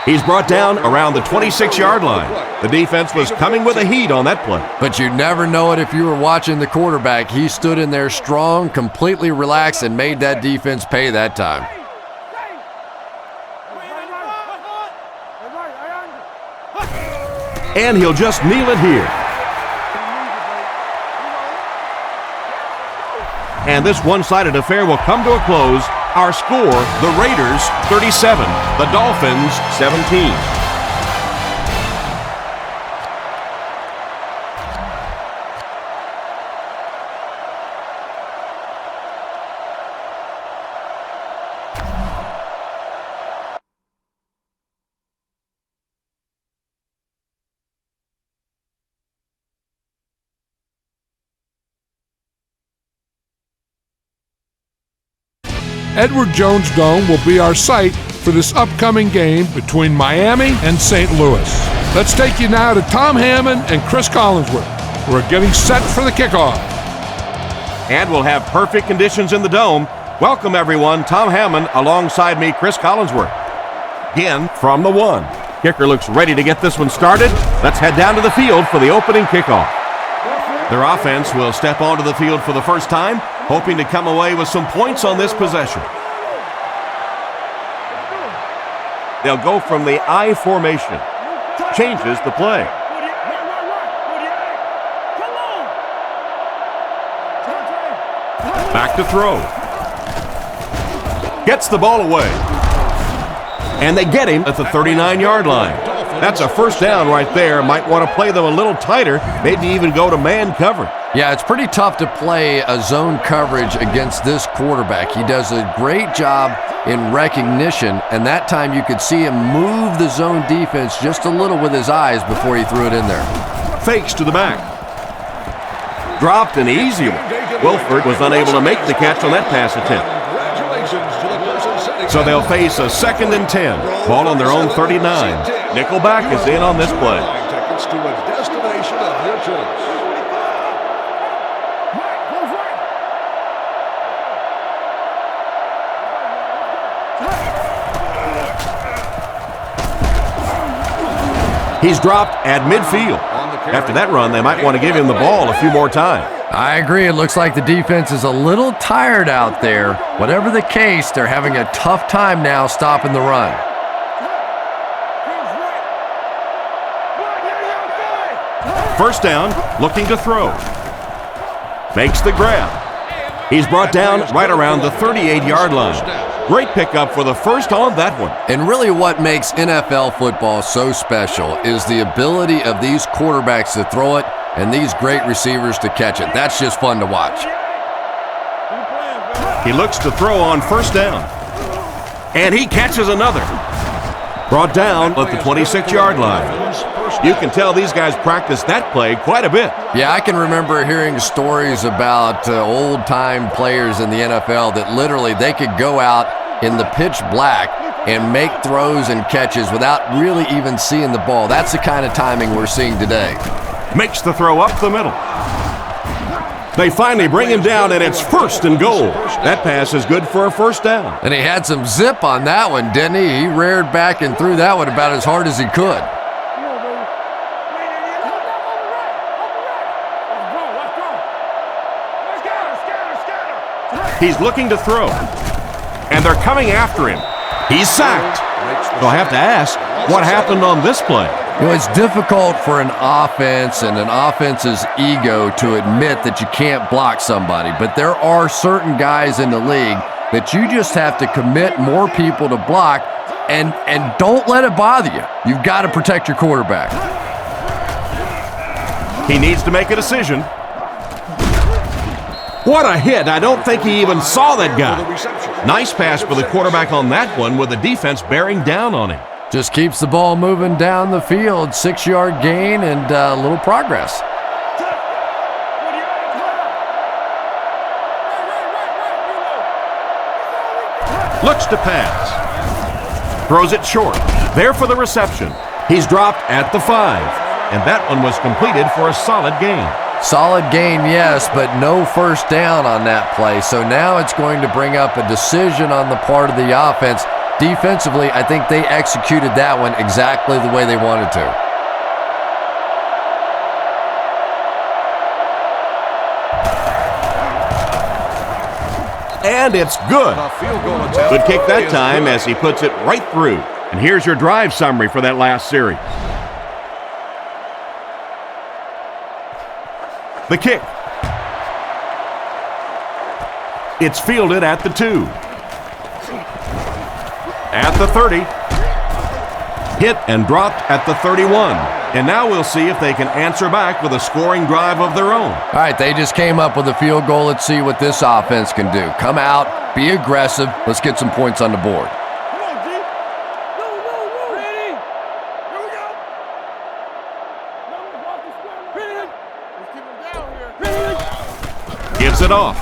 He's brought down around the 26-yard line. The defense was coming with a heat on that play. But you never know it if you were watching the quarterback. He stood in there strong, completely relaxed, and made that defense pay that time. And he'll just kneel it here. And this one-sided affair will come to a close. Our score, the Raiders 37, the Dolphins 17. Edward Jones Dome will be our site for this upcoming game between Miami and St. Louis. Let's take you now to Tom Hammond and Chris Collinsworth, who are getting set for the kickoff. And we'll have perfect conditions in the Dome. Welcome, everyone. Tom Hammond alongside me, Chris Collinsworth. Again, from the 1. Kicker looks ready to get this one started. Let's head down to the field for the opening kickoff. Their offense will step onto the field for the first time, hoping to come away with some points on this possession. They'll go from the I formation. changes the play. Back to throw. Gets the ball away. And they get him at the 39-yard line. That's a first down right there. Might want to play them a little tighter, maybe even go to man cover. Yeah, it's pretty tough to play a zone coverage against this quarterback. He does a great job in recognition, and that time you could see him move the zone defense just a little with his eyes before he threw it in there. Fakes to the back. Dropped an easy one. Wilford was unable to make the catch on that pass attempt. So they'll face a 2nd and 10. Ball on their own 39. Nickelback is in on this play. Tickets to a destination of your choice. He's dropped at midfield. After that run, they might want to give him the ball a few more times. I agree. It looks like the defense is a little tired out there. Whatever the case, they're having a tough time now stopping the run. First down, looking to throw. Makes the grab. He's brought down right around the 38-yard line. Great pickup for the first on that one. And really what makes NFL football so special is the ability of these quarterbacks to throw it and these great receivers to catch it. That's just fun to watch. He looks to throw on first down. And he catches another. Brought down at the 26-yard line. You can tell these guys practice that play quite a bit. Yeah, I can remember hearing stories about old-time players in the NFL that literally they could go out in the pitch black and make throws and catches without really even seeing the ball. That's the kind of timing we're seeing today. Makes the throw up the middle. They finally bring him down, and it's 1st and goal. That pass is good for a first down. And he had some zip on that one, didn't he? He reared back and threw that one about as hard as he could. He's looking to throw, and they're coming after him. He's sacked. They'll have to ask, what happened on this play? You know, it's difficult for an offense and an offense's ego to admit that you can't block somebody, but there are certain guys in the league that you just have to commit more people to block, and don't let it bother you. You've got to protect your quarterback. He needs to make a decision. What a hit. I don't think he even saw that guy. Nice pass for the quarterback on that one with the defense bearing down on him. Just keeps the ball moving down the field. 6-yard gain and a little progress. Looks to pass. Throws it short. There for the reception. He's dropped at the 5. And that one was completed for a solid gain. Solid gain, yes, but no first down on that play. So now it's going to bring up a decision on the part of the offense. Defensively, I think they executed that one exactly the way they wanted to. And it's good. Good kick that time as he puts it right through. And here's your drive summary for that last series. The kick. It's fielded at the 2. At the 30. Hit and dropped at the 31. And now we'll see if they can answer back with a scoring drive of their own. All right, they just came up with a field goal. Let's see what this offense can do. Come out, be aggressive. Let's get some points on the board. Gives it off.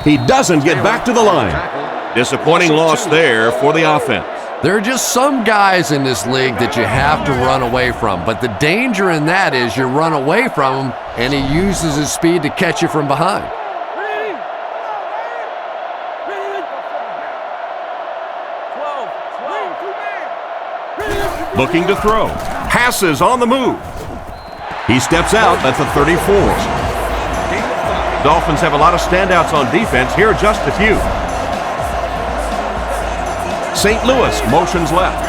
He doesn't get back to the line. Disappointing loss there for the offense. There are just some guys in this league that you have to run away from, but the danger in that is you run away from him and he uses his speed to catch you from behind. Looking to throw. Passes on the move. He steps out at the 34. Dolphins have a lot of standouts on defense. Here are just a few. St. Louis motions left.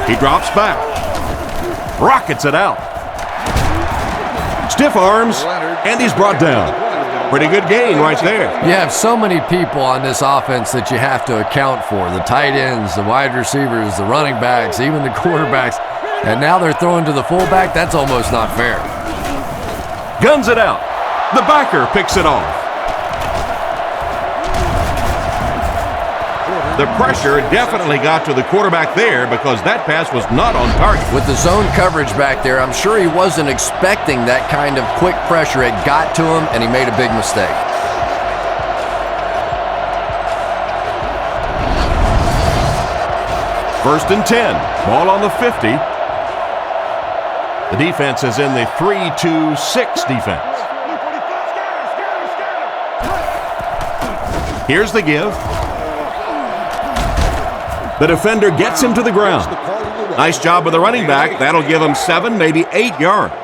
He drops back. Rockets it out. Stiff arms, and he's brought down. Pretty good gain right there. You have so many people on this offense that you have to account for. The tight ends, the wide receivers, the running backs, even the quarterbacks. And now they're throwing to the fullback. That's almost not fair. Guns it out. The backer picks it off. The pressure definitely got to the quarterback there because that pass was not on target. With the zone coverage back there, I'm sure he wasn't expecting that kind of quick pressure. It got to him, and he made a big mistake. First and 10. Ball on the 50. The defense is in the 3-2-6 defense. Here's the give. The defender gets him to the ground. Nice job with the running back. That'll give him 7, maybe 8 yards.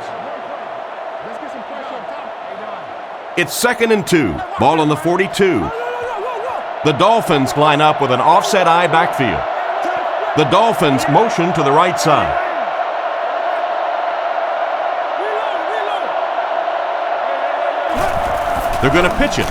It's 2nd and 2. Ball on the 42. The Dolphins line up with an offset eye backfield. The Dolphins motion to the right side. They're going to pitch it.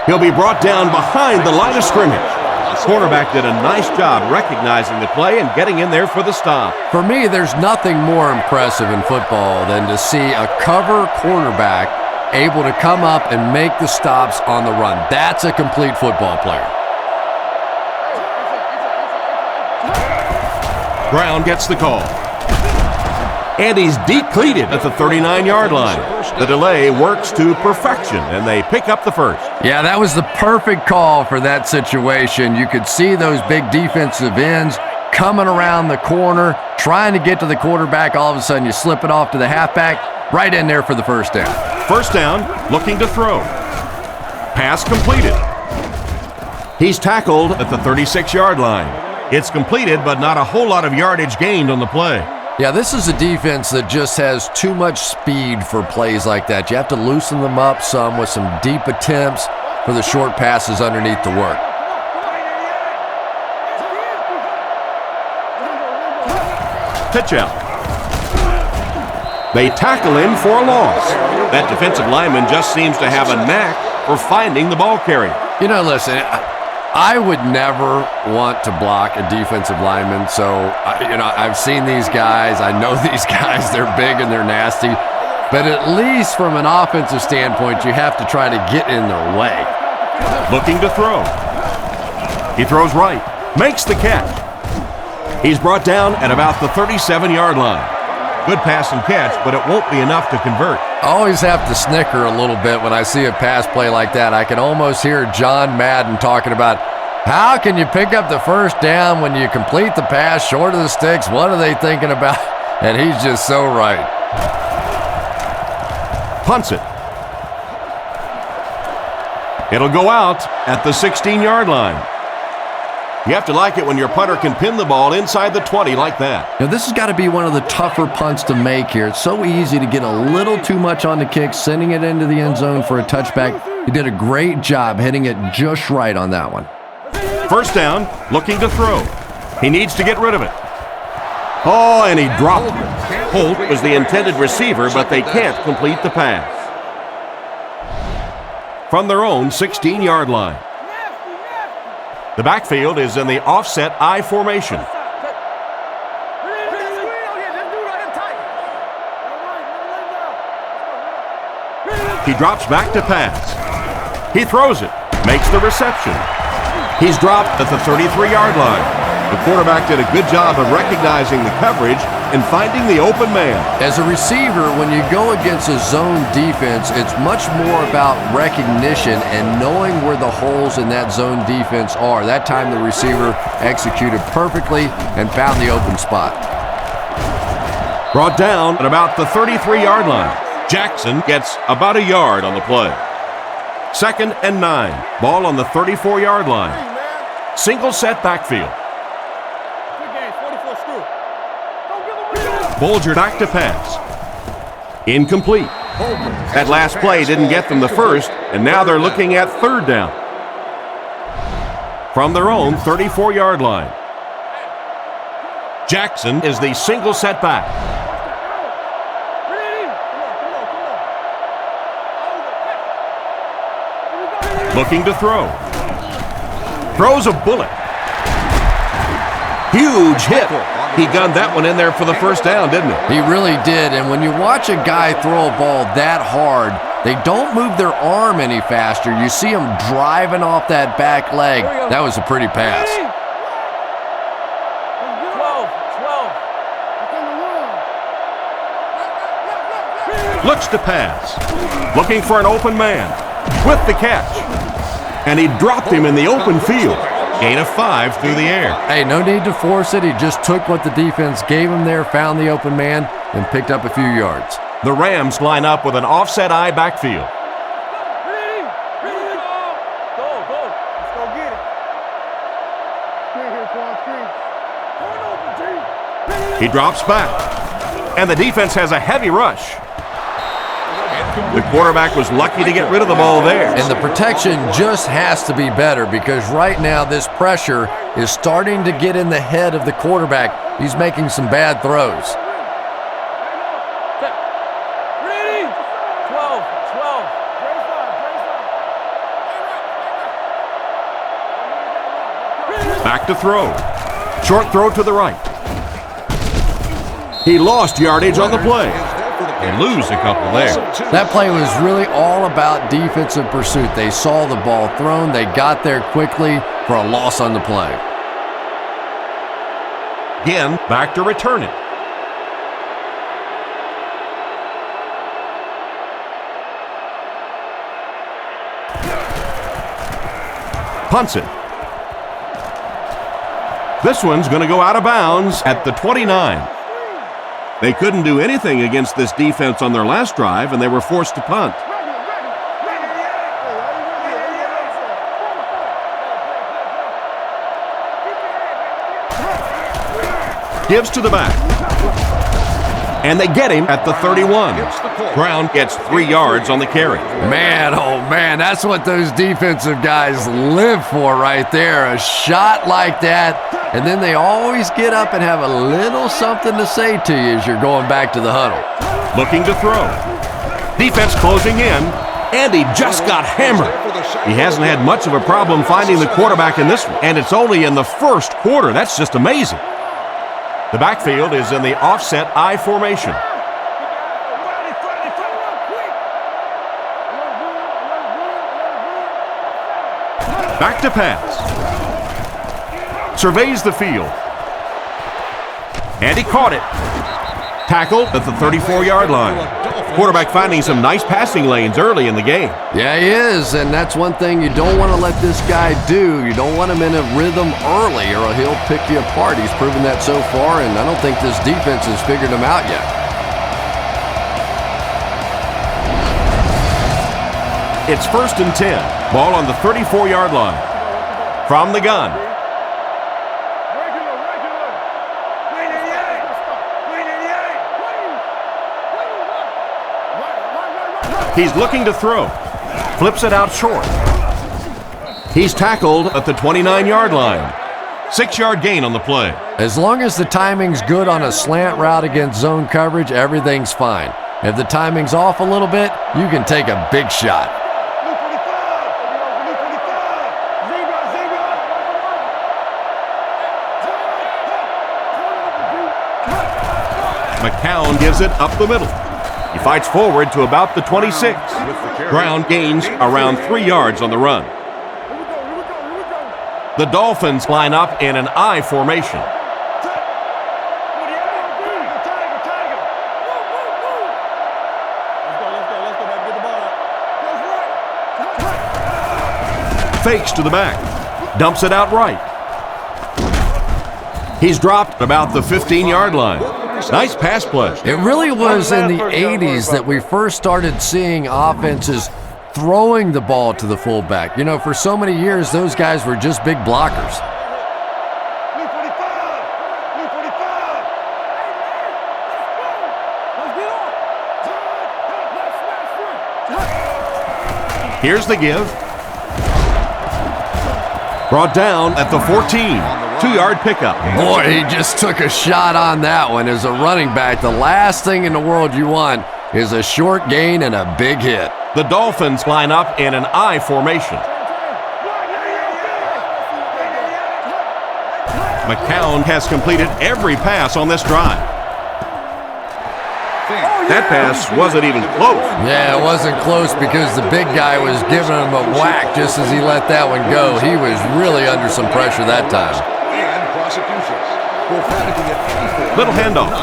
He'll be brought down behind the line of scrimmage. The cornerback did a nice job recognizing the play and getting in there for the stop. For me, there's nothing more impressive in football than to see a cover cornerback able to come up and make the stops on the run. That's a complete football player. Brown gets the call. And he's depleted at the 39-yard line. The delay works to perfection, and they pick up the first. Yeah, that was the perfect call for that situation. You could see those big defensive ends coming around the corner, trying to get to the quarterback. All of a sudden, you slip it off to the halfback, right in there for the first down. First down, looking to throw. Pass completed. He's tackled at the 36-yard line. It's completed, but not a whole lot of yardage gained on the play. Yeah, this is a defense that just has too much speed for plays like that. You have to loosen them up some with some deep attempts for the short passes underneath to work. Pitch out. They tackle him for a loss. That defensive lineman just seems to have a knack for finding the ball carrier. You know, listen, I would never want to block a defensive lineman, so, I've seen these guys. I know these guys. They're big and they're nasty. But at least from an offensive standpoint, you have to try to get in their way. Looking to throw. He throws right. Makes the catch. He's brought down at about the 37-yard line. Good pass and catch, but it won't be enough to convert. I always have to snicker a little bit when I see a pass play like that. I can almost hear John Madden talking about, how can you pick up the first down when you complete the pass short of the sticks? What are they thinking about? And he's just so right. Punts it. It'll go out at the 16-yard line. You have to like it when your punter can pin the ball inside the 20 like that. Now, this has got to be one of the tougher punts to make here. It's so easy to get a little too much on the kick, sending it into the end zone for a touchback. He did a great job hitting it just right on that one. First down, looking to throw. He needs to get rid of it. Oh, and he dropped it. Holt was the intended receiver, but they can't complete the pass. From their own 16-yard line. The backfield is in the offset I formation. He drops back to pass. He throws it, makes the reception. He's dropped at the 33-yard line. The quarterback did a good job of recognizing the coverage and finding the open man. As a receiver, when you go against a zone defense, it's much more about recognition and knowing where the holes in that zone defense are. That time the receiver executed perfectly and found the open spot. Brought down at about the 33-yard line. Jackson gets about a yard on the play. 2nd and 9. Ball on the 34-yard line. Single set backfield. Bolger back to pass. Incomplete. That last play didn't get them the first, and now they're looking at third down. From their own 34-yard line. Jackson is the single setback. Looking to throw. Throws a bullet. Huge hit. He gunned that one in there for the first down, didn't he? He really did, and when you watch a guy throw a ball that hard, they don't move their arm any faster. You see him driving off that back leg. That was a pretty pass. 12. Looks to pass. Looking for an open man. With the catch. And he dropped him in the open field. Gain of 5 through the air. Hey, no need to force it. He just took what the defense gave him there, found the open man, and picked up a few yards. The Rams line up with an offset I backfield. He drops back. And the defense has a heavy rush. The quarterback was lucky to get rid of the ball there. And the protection just has to be better because right now this pressure is starting to get in the head of the quarterback. He's making some bad throws. Ready? 12. Back to throw. Short throw to the right. He lost yardage on the play. They lose a couple there. That play was really all about defensive pursuit. They saw the ball thrown. They got there quickly for a loss on the play. Again, back to return it. Punts it. This one's going to go out of bounds at the 29. They couldn't do anything against this defense on their last drive, and they were forced to punt. Gives to the back. And they get him at the 31. Brown gets 3 yards on the carry. Man, oh man, that's what those defensive guys live for right there. A shot like that, and then they always get up and have a little something to say to you as you're going back to the huddle. Looking to throw. Defense closing in, and he just got hammered. He hasn't had much of a problem finding the quarterback in this one, and it's only in the first quarter. That's just amazing. The backfield is in the offset I formation. Back to pass. Surveys the field. And he caught it. Tackled at the 34-yard line. Quarterback finding some nice passing lanes early in the game. Yeah, he is, and that's one thing you don't want to let this guy do. You don't want him in a rhythm early or he'll pick you apart. He's proven that so far, and I don't think this defense has figured him out yet. It's 1st and 10. Ball on the 34-yard line. From the gun. He's looking to throw. Flips it out short. He's tackled at the 29-yard line. 6-yard gain on the play. As long as the timing's good on a slant route against zone coverage, everything's fine. If the timing's off a little bit, you can take a big shot. McCown gives it up the middle. He fights forward to about the 26. Brown gains around 3 yards on the run. The Dolphins line up in an I formation. Fakes to the back. Dumps it out right. He's dropped about the 15-yard line. Nice pass play. It really was in the 80s that we first started seeing offenses throwing the ball to the fullback. You know, for so many years, those guys were just big blockers. Here's the give. Brought down at the 14. 2-yard pickup. Boy, he just took a shot on that one. As a running back, the last thing in the world you want is a short gain and a big hit. The Dolphins line up in an I formation. McCown has completed every pass on this drive. That pass wasn't even close. Yeah, it wasn't close because the big guy was giving him a whack just as he let that one go. He was really under some pressure that time. And prosecutions. Little handoff.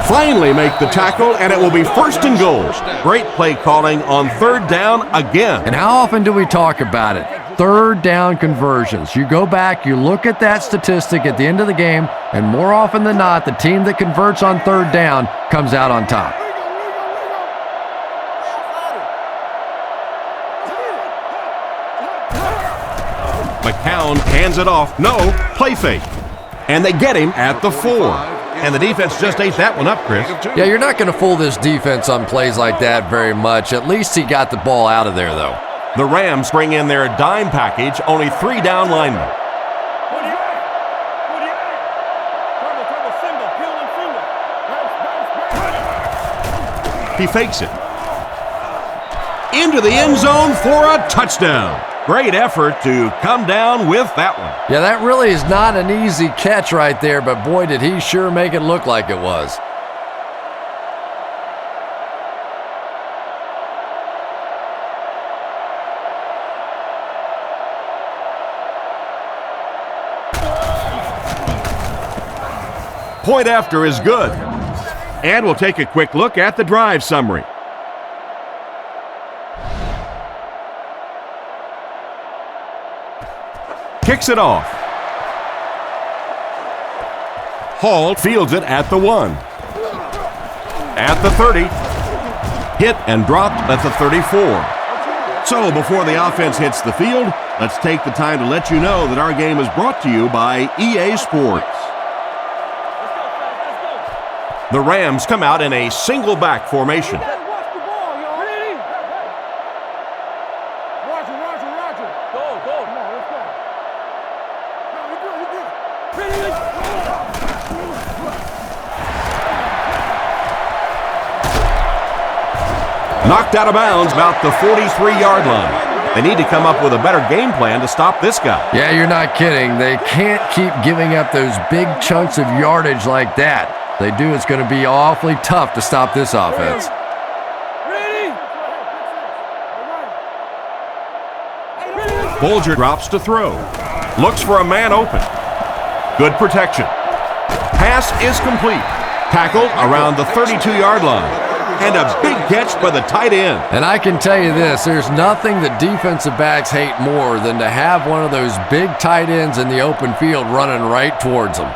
Finally make the tackle, and it will be 1st and goal. Great play calling on 3rd down again. And how often do we talk about it? 3rd down conversions. You go back, you look at that statistic at the end of the game, and more often than not, the team that converts on 3rd down comes out on top. McCown hands it off. No, play fake. And they get him at the 4. And the defense just ate that one up, Chris. Yeah, you're not going to fool this defense on plays like that very much. At least he got the ball out of there, though. The Rams bring in their dime package, only 3 down linemen. He fakes it. Into the end zone for a touchdown. Great effort to come down with that one. Yeah, that really is not an easy catch right there, but boy, did he sure make it look like it was. Point after is good. And we'll take a quick look at the drive summary. Kicks it off. Hall fields it at the 1. At the 30. Hit and dropped at the 34. So before the offense hits the field, let's take the time to let you know that our game is brought to you by EA Sports. The Rams come out in a single back formation. Knocked out of bounds about the 43-yard line. They need to come up with a better game plan to stop this guy. Yeah, you're not kidding. They can't keep giving up those big chunks of yardage like that. If they do, it's going to be awfully tough to stop this offense. Bolger drops to throw. Looks for a man open. Good protection. Pass is complete. Tackled around the 32-yard line. And a big catch by the tight end. And I can tell you this, there's nothing that defensive backs hate more than to have one of those big tight ends in the open field running right towards them.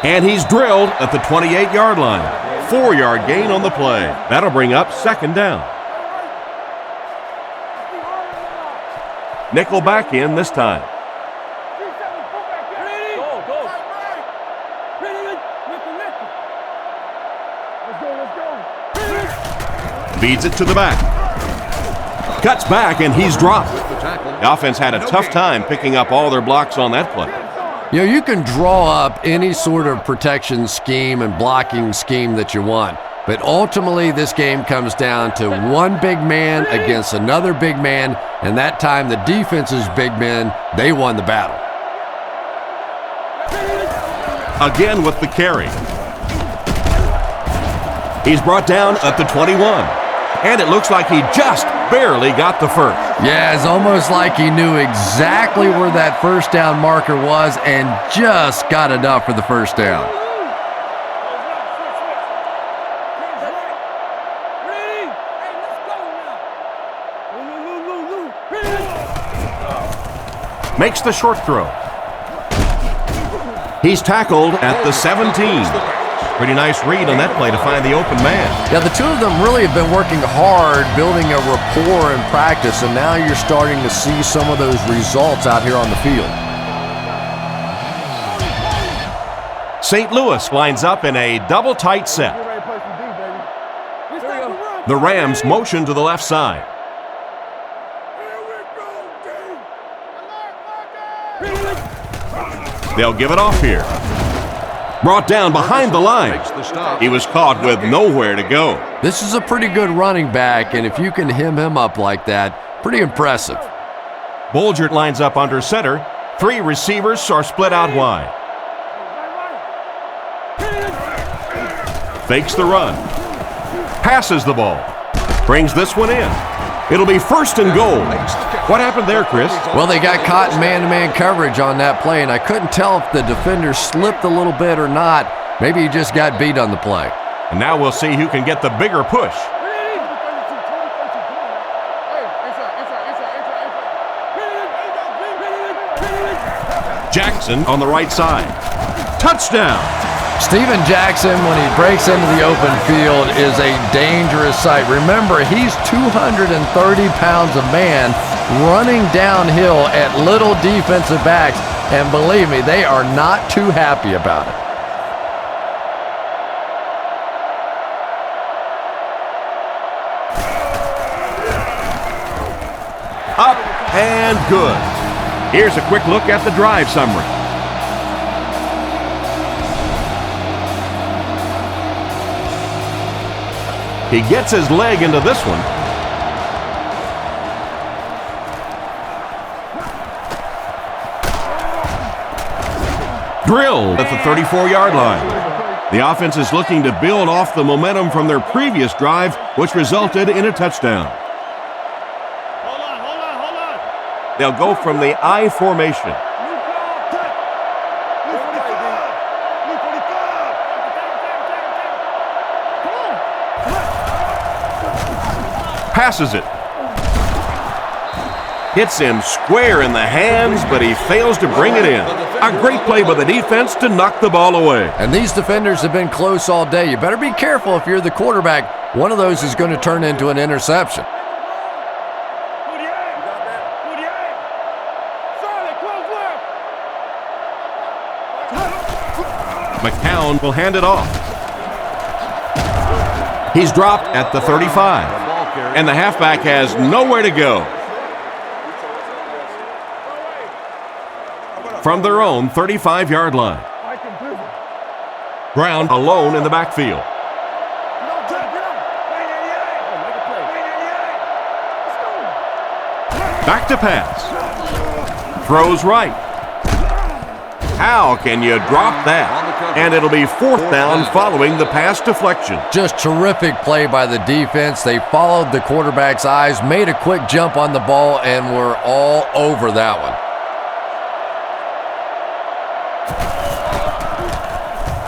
And he's drilled at the 28-yard line. 4-yard gain on the play. That'll bring up 2nd down. Nickel back in this time. Feeds it to the back. Cuts back, and he's dropped. The offense had a tough time picking up all their blocks on that play. You know, you can draw up any sort of protection scheme and blocking scheme that you want, but ultimately this game comes down to one big man against another big man, and that time the defense's big men, they won the battle. Again with the carry. He's brought down at the 21. And it looks like he just barely got the first. Yeah, it's almost like he knew exactly where that first down marker was and just got enough for the first down. Makes the short throw. He's tackled at the 17. Pretty nice read on that play to find the open man. Yeah, the two of them really have been working hard, building a rapport in practice, and now you're starting to see some of those results out here on the field. St. Louis lines up in a double tight set. The Rams motion to the left side. They'll give it off here. Brought down behind the line. He was caught with nowhere to go. This is a pretty good running back, and if you can hem him up like that, pretty impressive. Bolgert lines up under center. 3 receivers are split out wide. Fakes the run. Passes the ball. Brings this one in. It'll be 1st and goal. What happened there, Chris? Well, they got caught in man-to-man coverage on that play, and I couldn't tell if the defender slipped a little bit or not. Maybe he just got beat on the play. And now we'll see who can get the bigger push. Jackson on the right side. Touchdown! Steven Jackson, when he breaks into the open field, is a dangerous sight. Remember, he's 230 pounds of man running downhill at little defensive backs, and believe me, they are not too happy about it. Up and good. Here's a quick look at the drive summary. He gets his leg into this one. Drilled at the 34-yard line. The offense is looking to build off the momentum from their previous drive, which resulted in a touchdown. They'll go from the I formation. Passes it. Hits him square in the hands, but he fails to bring it in. A great play by the defense to knock the ball away. And these defenders have been close all day. You better be careful if you're the quarterback. One of those is going to turn into an interception. McCown will hand it off. He's dropped at the 35, and the halfback has nowhere to go. From their own 35-yard line. Brown alone in the backfield. Back to pass. Throws right. How can you drop that? And it'll be 4th down following the pass deflection. Just terrific play by the defense. They followed the quarterback's eyes, made a quick jump on the ball, and were all over that one.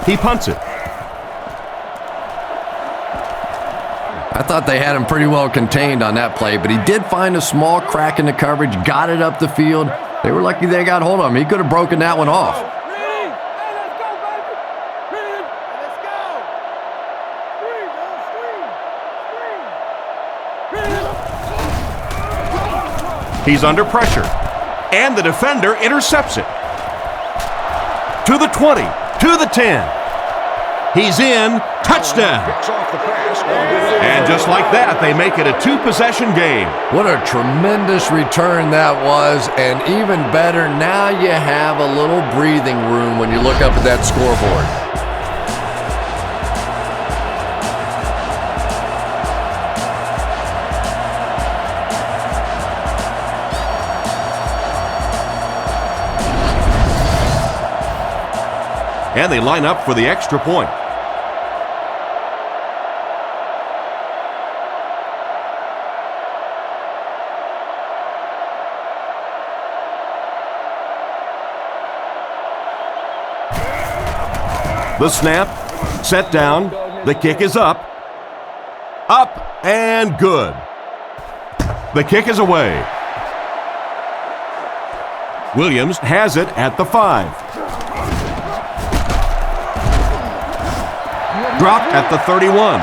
He punts it. I thought they had him pretty well contained on that play, but he did find a small crack in the coverage, got it up the field. They were lucky they got hold of him. He could have broken that one off. He's under pressure, and the defender intercepts it. To the 20, to the 10. He's in, touchdown. And just like that, they make it a 2-possession game. What a tremendous return that was, and even better, now you have a little breathing room when you look up at that scoreboard. And they line up for the extra point. The snap, set down, the kick is up. Up and good. The kick is away. Williams has it at the 5. Dropped at the 31.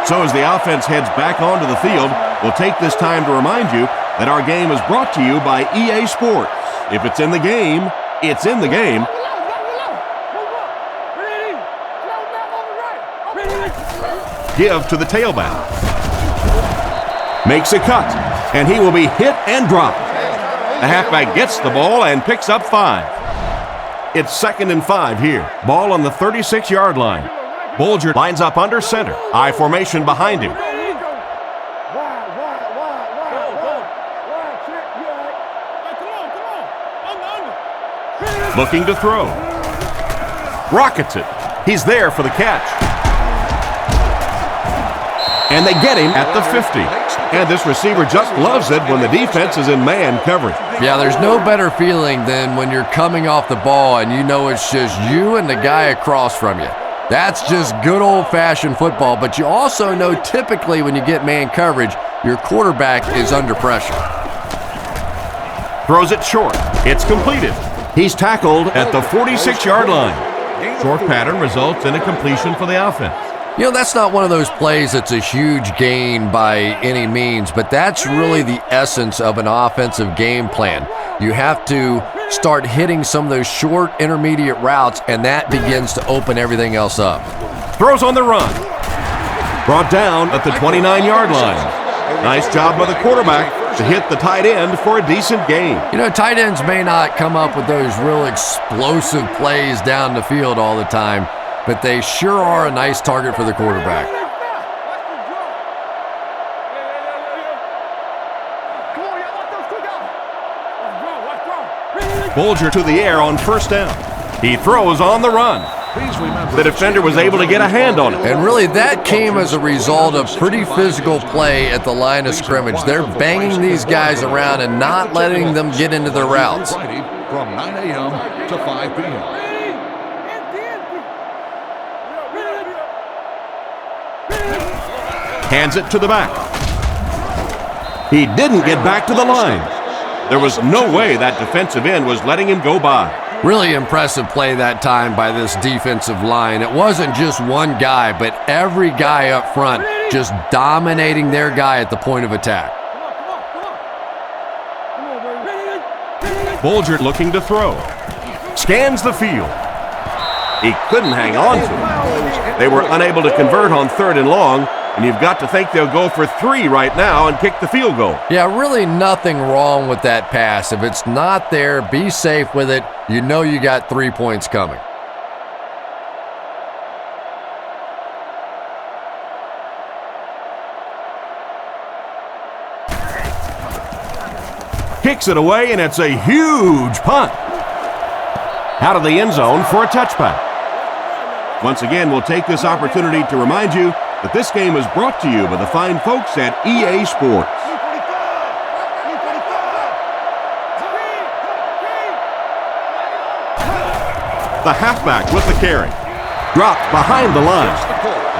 So as the offense heads back onto the field, we'll take this time to remind you that our game is brought to you by EA Sports. If it's in the game, it's in the game. Give to the tailback. Makes a cut, and he will be hit and dropped. The halfback gets the ball and picks up 5. It's 2nd and 5 here. Ball on the 36-yard line. Bolger lines up under center. I formation behind him. Looking to throw. Rockets it. He's there for the catch. And they get him at the 50. And this receiver just loves it when the defense is in man coverage. Yeah, there's no better feeling than when you're coming off the ball and you know it's just you and the guy across from you. That's just good old-fashioned football, but you also know typically when you get man coverage, your quarterback is under pressure. Throws it short. It's completed. He's tackled at the 46-yard line. Short pattern results in a completion for the offense. You know, that's not one of those plays that's a huge gain by any means, but that's really the essence of an offensive game plan. You have to start hitting some of those short intermediate routes, and that begins to open everything else up. Throws on the run. Brought down at the 29-yard line. Nice job by the quarterback to hit the tight end for a decent gain. You know, tight ends may not come up with those real explosive plays down the field all the time, but they sure are a nice target for the quarterback. Bolger to the air on 1st down. He throws on the run. The defender was able to get a hand on it. And really, that came as a result of pretty physical play at the line of scrimmage. They're banging these guys around and not letting them get into their routes. From 9 a.m. to 5 p.m. Hands it to the back. He didn't get back to the line. There was no way that defensive end was letting him go by. Really impressive play that time by this defensive line. It wasn't just one guy, but every guy up front just dominating their guy at the point of attack. Bolger looking to throw. Scans the field. He couldn't hang on to it. They were unable to convert on 3rd and long, and you've got to think they'll go for 3 right now and kick the field goal. Yeah, really nothing wrong with that pass. If it's not there, be safe with it. You know you got 3 points coming. Kicks it away, and it's a huge punt. Out of the end zone for a touchback. Once again, we'll take this opportunity to remind you that this game is brought to you by the fine folks at EA Sports. The halfback with the carry. Dropped behind the line.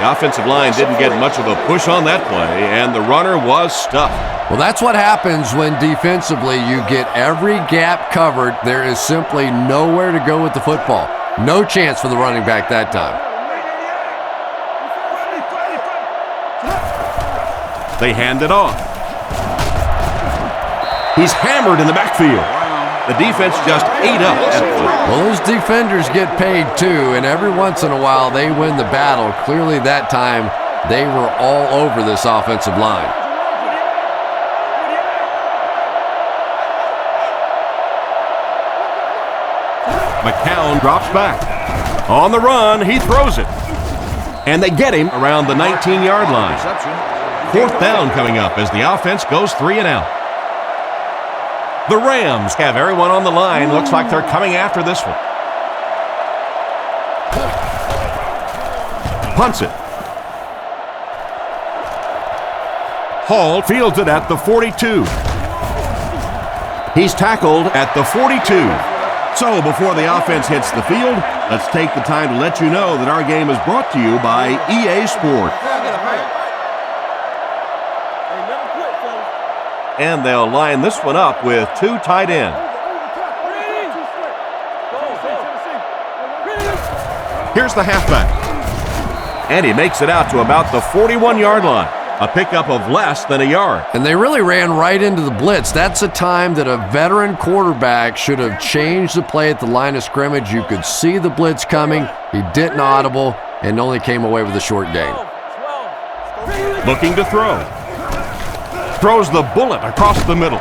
The offensive line didn't get much of a push on that play, and the runner was stuffed. Well, that's what happens when defensively you get every gap covered. There is simply nowhere to go with the football. No chance for the running back that time. They hand it off. He's hammered in the backfield. The defense just ate up. Well, those defenders get paid too, and every once in a while they win the battle. Clearly that time they were all over this offensive line. McCown drops back. On the run, he throws it. And they get him around the 19-yard line. 4th down coming up as the offense goes 3 and out. The Rams have everyone on the line. Looks like they're coming after this one. Punts it. Hall fields it at the 42. He's tackled at the 42. So before the offense hits the field, let's take the time to let you know that our game is brought to you by EA Sports. And they'll line this one up with 2 tight ends. Here's the halfback. And he makes it out to about the 41-yard line. A pickup of less than a yard. And they really ran right into the blitz. That's a time that a veteran quarterback should have changed the play at the line of scrimmage. You could see the blitz coming. He didn't audible and only came away with a short gain. Looking to throw. Throws the bullet across the middle.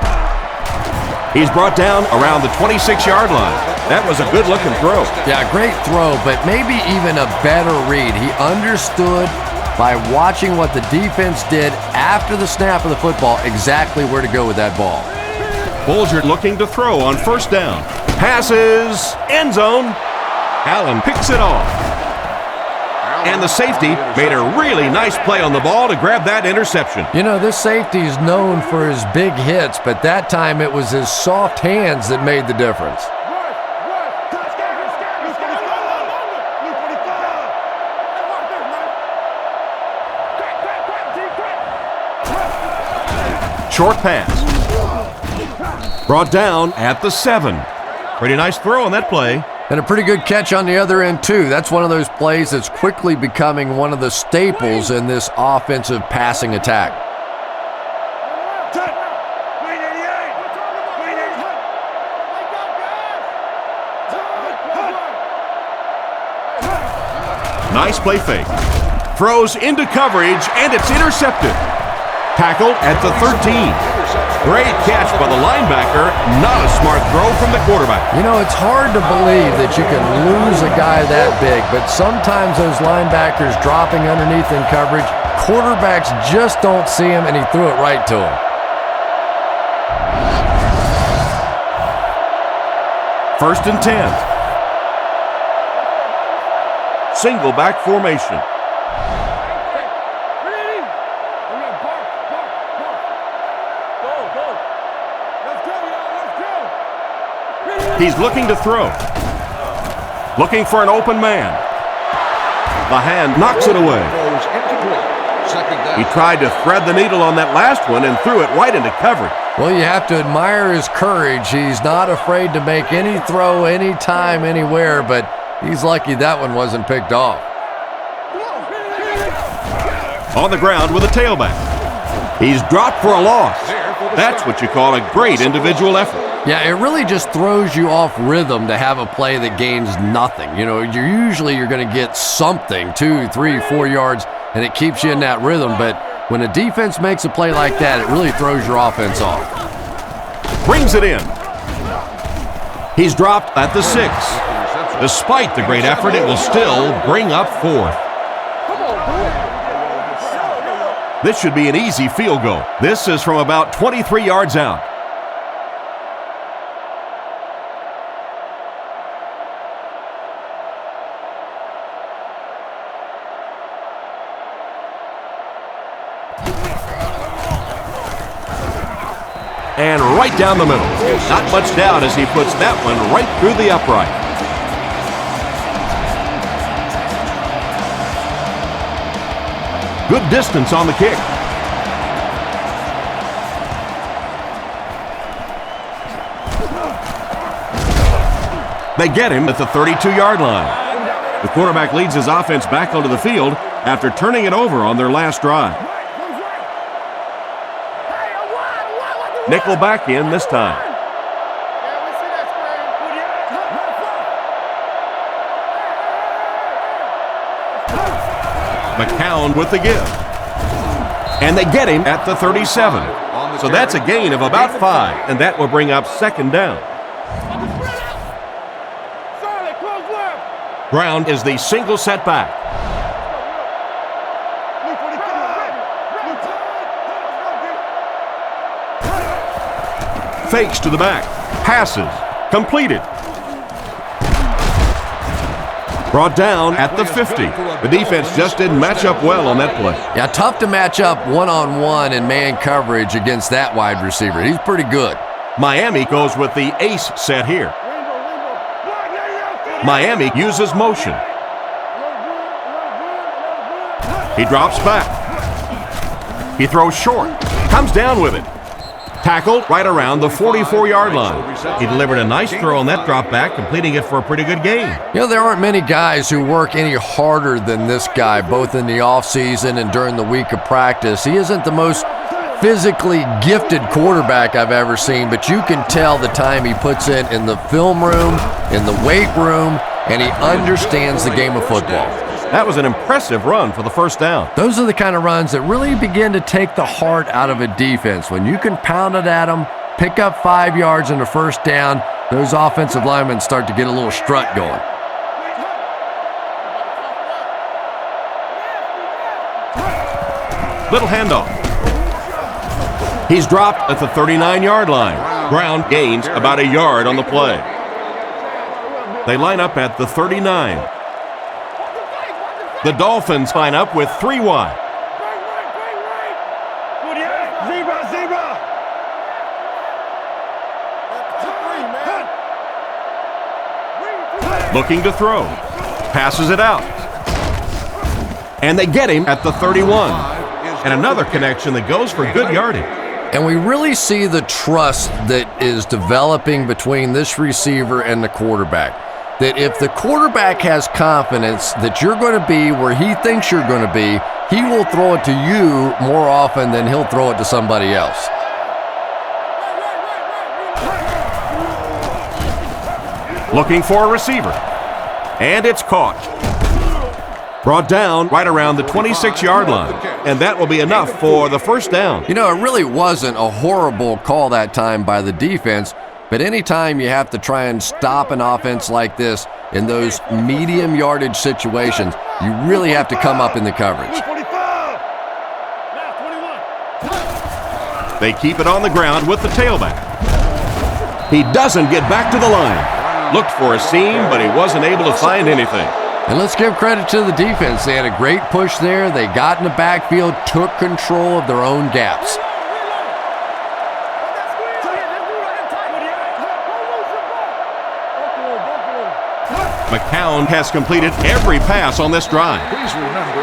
He's brought down around the 26-yard line. That was a good-looking throw. Yeah, great throw, but maybe even a better read. He understood by watching what the defense did after the snap of the football exactly where to go with that ball. Bulger looking to throw on first down. Passes, end zone. Allen picks it off. And the safety made a really nice play on the ball to grab that interception. You know, this safety is known for his big hits, but that time it was his soft hands that made the difference. Short pass. Brought down at the 7. Pretty nice throw on that play. And a pretty good catch on the other end, too. That's one of those plays that's quickly becoming one of the staples in this offensive passing attack. Nice play fake. Throws into coverage, and it's intercepted. Tackled at the 13. Great catch by the linebacker. Not a smart throw from the quarterback. You know, it's hard to believe that you can lose a guy that big, but sometimes those linebackers dropping underneath in coverage, quarterbacks just don't see him, and he threw it right to him. First and 10. Single back formation. He's looking to throw. Looking for an open man. The hand knocks it away. He tried to thread the needle on that last one and threw it right into coverage. Well, you have to admire his courage. He's not afraid to make any throw, anytime, anywhere, but he's lucky that one wasn't picked off. On the ground with a tailback. He's dropped for a loss. That's what you call a great individual effort. Yeah, it really just throws you off rhythm to have a play that gains nothing. You know, you're going to get something, 2, 3, 4 yards, and it keeps you in that rhythm. But when a defense makes a play like that, it really throws your offense off. Brings it in. He's dropped at the 6. Despite the great effort, it will still bring up 4th. This should be an easy field goal. This is from about 23 yards out. And right down the middle. Not much doubt as he puts that one right through the upright. Good distance on the kick. They get him at the 32-yard line. The quarterback leads his offense back onto the field after turning it over on their last drive. Nickel back in this time. McCown with the give. And they get him at the 37. So that's a gain of about 5, and that will bring up second down. Brown is the single setback. Fakes to the back. Passes. Completed. Brought down at the 50. The defense just didn't match up well on that play. Yeah, tough to match up one-on-one in man coverage against that wide receiver. He's pretty good. Miami goes with the ace set here. Miami uses motion. He drops back. He throws short. Comes down with it. Tackled right around the 44-yard line. He delivered a nice throw on that drop back, completing it for a pretty good gain. You know, there aren't many guys who work any harder than this guy, both in the offseason and during the week of practice. He isn't the most physically gifted quarterback I've ever seen, but you can tell the time he puts in the film room, in the weight room, and he understands the game of football. That was an impressive run for the first down. Those are the kind of runs that really begin to take the heart out of a defense. When you can pound it at them, pick up 5 yards and a first down, those offensive linemen start to get a little strut going. Little handoff. He's dropped at the 39-yard line. Brown gains about a yard on the play. They line up at the 39. The Dolphins line up with 3 wide. Looking to throw. Passes it out. And they get him at the 31. And another connection that goes for good yardage. And we really see the trust that is developing between this receiver and the quarterback. That if the quarterback has confidence that you're going to be where he thinks you're going to be, he will throw it to you more often than he'll throw it to somebody else. Looking for a receiver. And it's caught. Brought down right around the 26-yard line. And that will be enough for the first down. You know, it really wasn't a horrible call that time by the defense, but anytime you have to try and stop an offense like this in those medium yardage situations, you really have to come up in the coverage. They keep it on the ground with the tailback. He doesn't get back to the line. Looked for a seam, but he wasn't able to find anything. And let's give credit to the defense. They had a great push there. They got in the backfield, took control of their own gaps. McCown has completed every pass on this drive.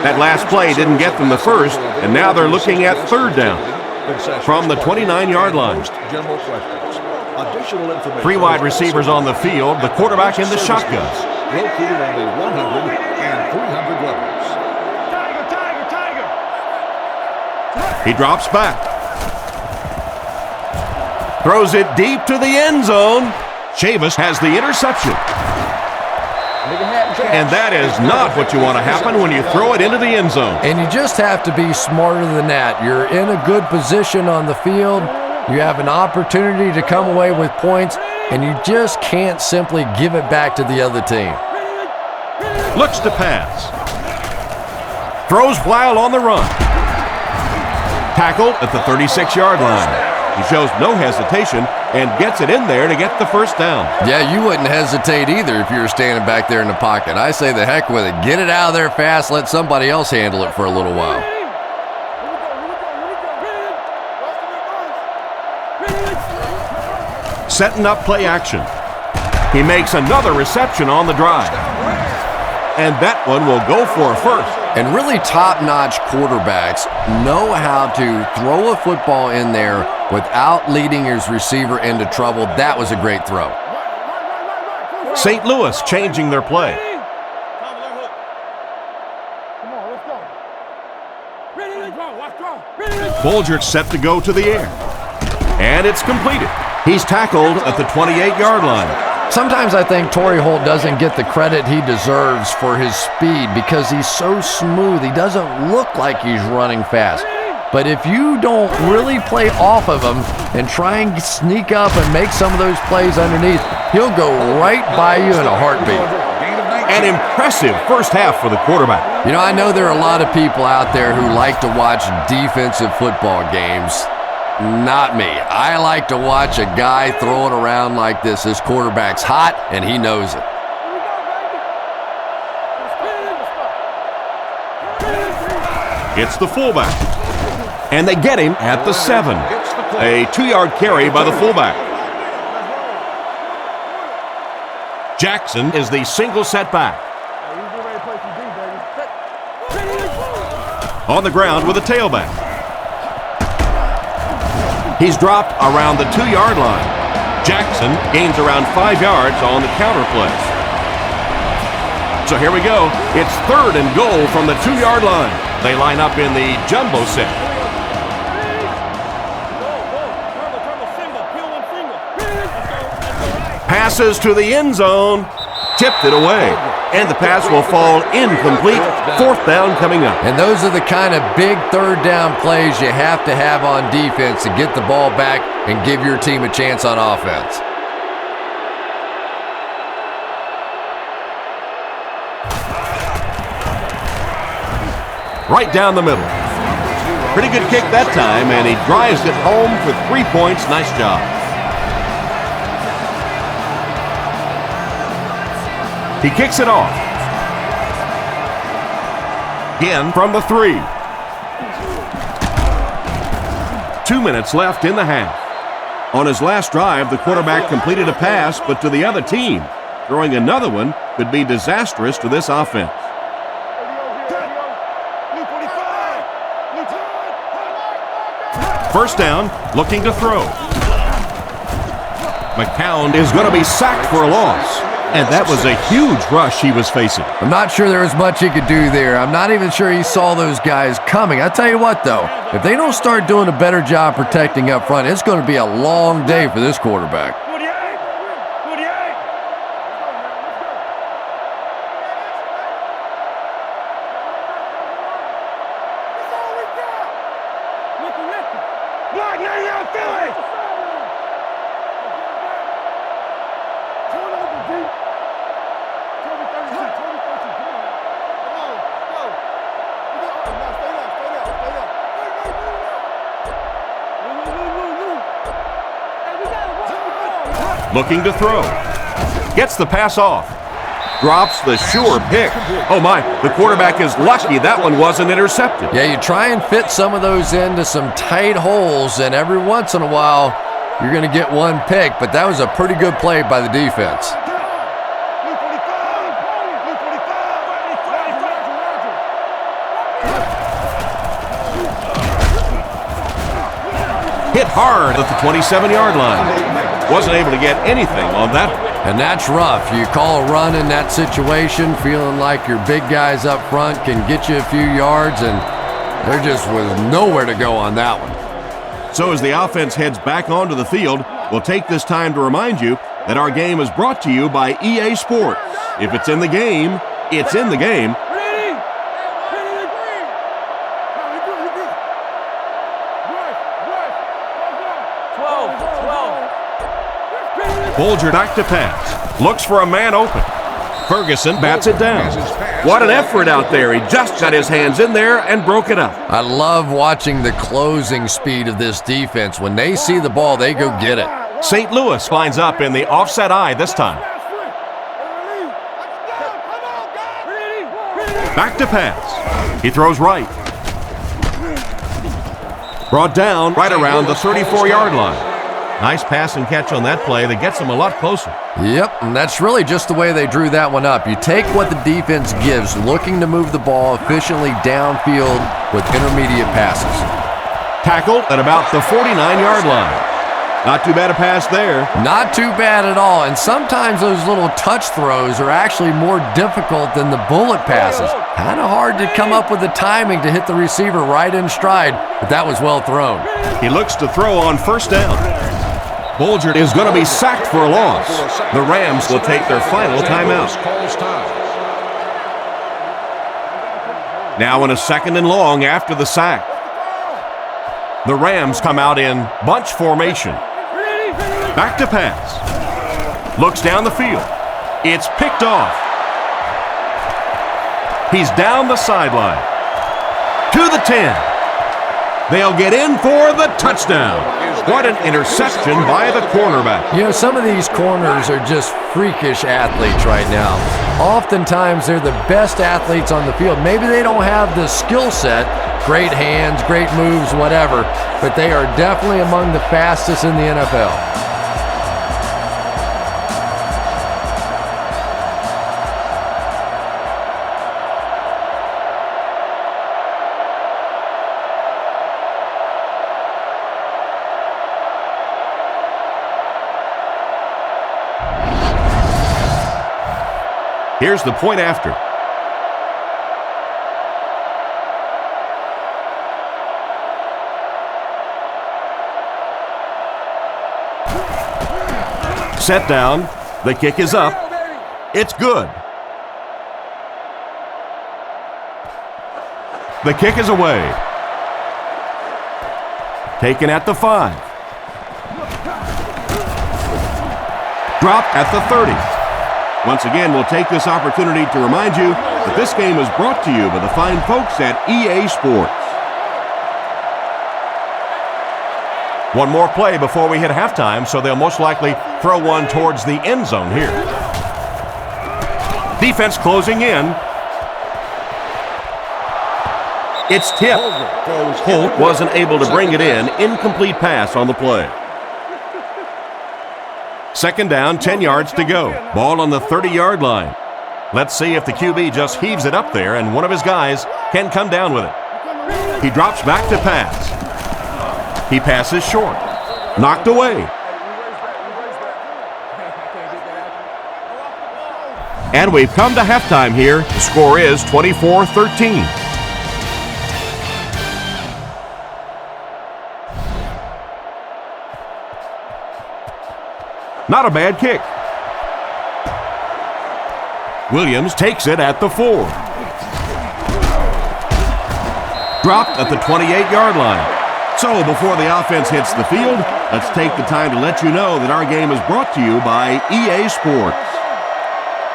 That last play didn't get them the first, and now they're looking at third down from the 29-yard line. 3 wide receivers on the field, the quarterback in the shotgun. Located on the 100 and 300 levels. He drops back. Throws it deep to the end zone. Chavis has the interception. And that is not what you want to happen when you throw it into the end zone. And you just have to be smarter than that. You're in a good position on the field. You have an opportunity to come away with points, and you just can't simply give it back to the other team. Looks to pass. Throws while on the run. Tackled at the 36-yard line. He shows no hesitation and gets it in there to get the first down. Yeah, you wouldn't hesitate either if you were standing back there in the pocket. I say the heck with it. Get it out of there fast. Let somebody else handle it for a little while. Setting up play action. He makes another reception on the drive. And that one will go for a first. And really top-notch quarterbacks know how to throw a football in there without leading his receiver into trouble. That was a great throw. St. Louis changing their play. Bulger set to go to the air. And it's completed. He's tackled at the 28-yard line. Sometimes I think Torrey Holt doesn't get the credit he deserves for his speed because he's so smooth. He doesn't look like he's running fast. But if you don't really play off of him and try and sneak up and make some of those plays underneath, he'll go right by you in a heartbeat. An impressive first half for the quarterback. You know, I know there are a lot of people out there who like to watch defensive football games. Not me. I like to watch a guy throw it around like this. His quarterback's hot, and he knows it. It's the fullback. And they get him at the 7. A 2-yard carry by the fullback. Jackson is the single setback. On the ground with a tailback. He's dropped around the 2-yard line. Jackson gains around 5 yards on the counter play. So here we go. It's 3rd and goal from the 2-yard line. They line up in the jumbo set. Passes to the end zone. Tipped it away. And the pass will fall incomplete. Fourth down coming up. And those are the kind of big third down plays you have to have on defense to get the ball back and give your team a chance on offense. Right down the middle. Pretty good kick that time, and he drives it home for 3 points. Nice job. He kicks it off. Again from the 3. 2 minutes left in the half. On his last drive, the quarterback completed a pass, but to the other team. Throwing another one could be disastrous to this offense. First down, looking to throw. McCown is going to be sacked for a loss. And that was a huge rush he was facing. I'm not sure there was much he could do there. I'm not even sure he saw those guys coming. I tell you what, though, if they don't start doing a better job protecting up front, it's going to be a long day for this quarterback. Looking to throw. Gets the pass off. Drops the sure pick. Oh my, the quarterback is lucky that one wasn't intercepted. Yeah, you try and fit some of those into some tight holes, and every once in a while, you're going to get one pick, but that was a pretty good play by the defense. Hit hard at the 27-yard line. Wasn't able to get anything on that. And that's rough. You call a run in that situation, feeling like your big guys up front can get you a few yards, and there just was nowhere to go on that one. So as the offense heads back onto the field, we'll take this time to remind you that our game is brought to you by EA Sports. If it's in the game, it's in the game. Bolger back to pass. Looks for a man open. Ferguson bats it down. What an effort out there. He just got his hands in there and broke it up. I love watching the closing speed of this defense. When they see the ball, they go get it. St. Louis lines up in the offset eye this time. Back to pass. He throws right. Brought down right around the 34-yard line. Nice pass and catch on that play that gets them a lot closer. Yep, and that's really just the way they drew that one up. You take what the defense gives, looking to move the ball efficiently downfield with intermediate passes. Tackled at about the 49-yard line. Not too bad a pass there. Not too bad at all, and sometimes those little touch throws are actually more difficult than the bullet passes. Kind of hard to come up with the timing to hit the receiver right in stride, but that was well thrown. He looks to throw on first down. Bolger is going to be sacked for a loss. The Rams will take their final timeout. Now in a second and long after the sack. The Rams come out in bunch formation. Back to pass. Looks down the field. It's picked off. He's down the sideline. To the 10. They'll get in for the touchdown. What an interception by the cornerback. You know, some of these corners are just freakish athletes right now. Oftentimes, they're the best athletes on the field. Maybe they don't have the skill set, great hands, great moves, whatever, but they are definitely among the fastest in the NFL. Here's the point after. Set down. The kick is up. It's good. The kick is away. Taken at the 5. Dropped at the 30. Once again, we'll take this opportunity to remind you that this game is brought to you by the fine folks at EA Sports. One more play before we hit halftime, so they'll most likely throw one towards the end zone here. Defense closing in. It's tipped. Holt wasn't able to bring it in. Incomplete pass on the play. Second down, 10 yards to go. Ball on the 30-yard line. Let's see if the QB just heaves it up there and one of his guys can come down with it. He drops back to pass. He passes short. Knocked away. And we've come to halftime here. The score is 24-13. Not a bad kick. Williams takes it at the 4. Dropped at the 28-yard line. So before the offense hits the field, let's take the time to let you know that our game is brought to you by EA Sports.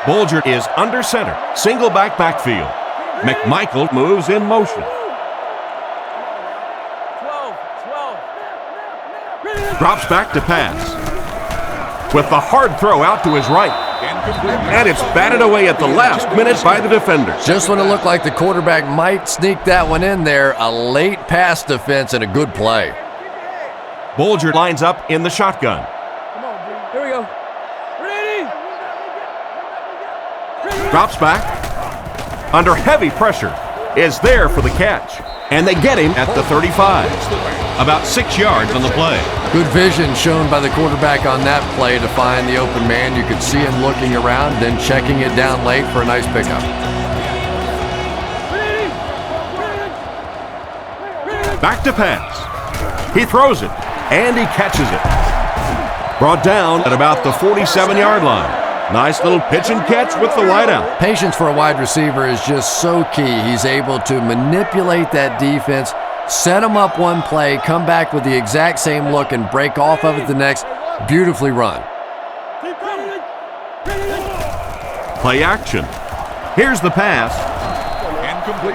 Bolger is under center, single backfield. McMichael moves in motion. Drops back to pass. With the hard throw out to his right. And it's batted away at the last minute by the defender. Just when it looked like the quarterback might sneak that one in there, a late pass defense and a good play. Bolger lines up in the shotgun. Here we go. Ready? Drops back. Under heavy pressure. Is there for the catch. And they get him at the 35. About 6 yards on the play. Good vision shown by the quarterback on that play to find the open man. You could see him looking around, then checking it down late for a nice pickup. Back to pass. He throws it, and he catches it. Brought down at about the 47-yard line. Nice little pitch and catch with the wideout. Patience for a wide receiver is just so key. He's able to manipulate that defense, set him up one play, come back with the exact same look, and break off of it the next. Beautifully run. Play action. Here's the pass.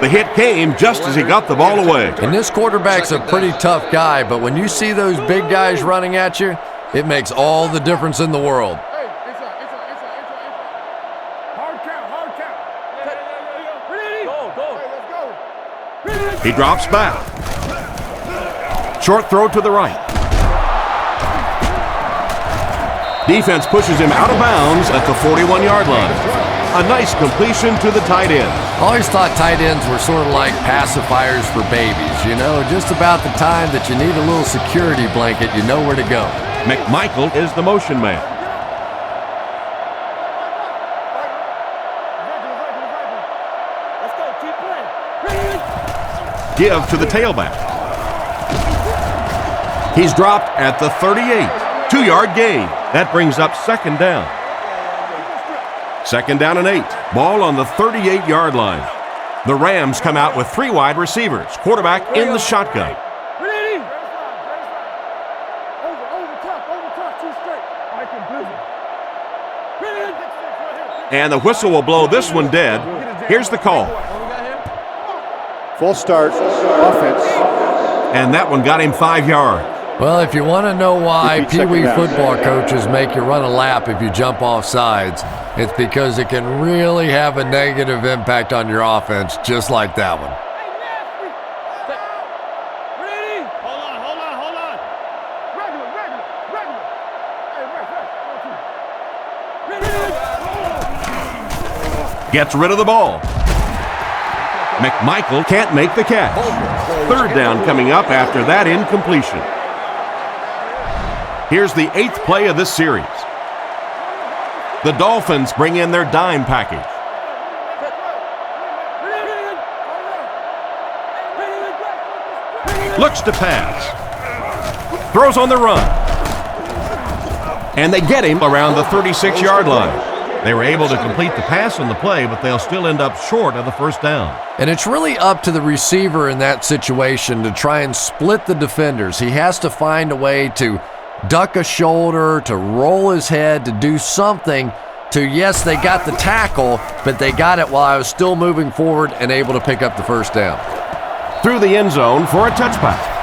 The hit came just as he got the ball away. And this quarterback's a pretty tough guy, but when you see those big guys running at you, it makes all the difference in the world. He drops back. Short throw to the right. Defense pushes him out of bounds at the 41-yard line. A nice completion to the tight end. I always thought tight ends were sort of like pacifiers for babies. You know, just about the time that you need a little security blanket, you know where to go. McMichael is the motion man. Give to the tailback. He's dropped at the 38. 2-yard gain. That brings up second down. Second down and 8. Ball on the 38-yard line. The Rams come out with 3 wide receivers. Quarterback in the shotgun. And the whistle will blow this one dead. Here's the call. Full start, offense. And that one got him 5 yards. Well, if you want to know why Pee Wee football coaches make you run a lap if you jump off sides, it's because it can really have a negative impact on your offense, just like that one. Gets rid of the ball. McMichael can't make the catch. Third down coming up after that incompletion. Here's the 8th play of this series. The Dolphins bring in their dime package. Looks to pass. Throws on the run. And they get him around the 36-yard line. They were able to complete the pass on the play, but they'll still end up short of the first down. And it's really up to the receiver in that situation to try and split the defenders. He has to find a way to duck a shoulder, to roll his head, to do something to, yes, they got the tackle, but they got it while I was still moving forward and able to pick up the first down. Through the end zone for a touchback.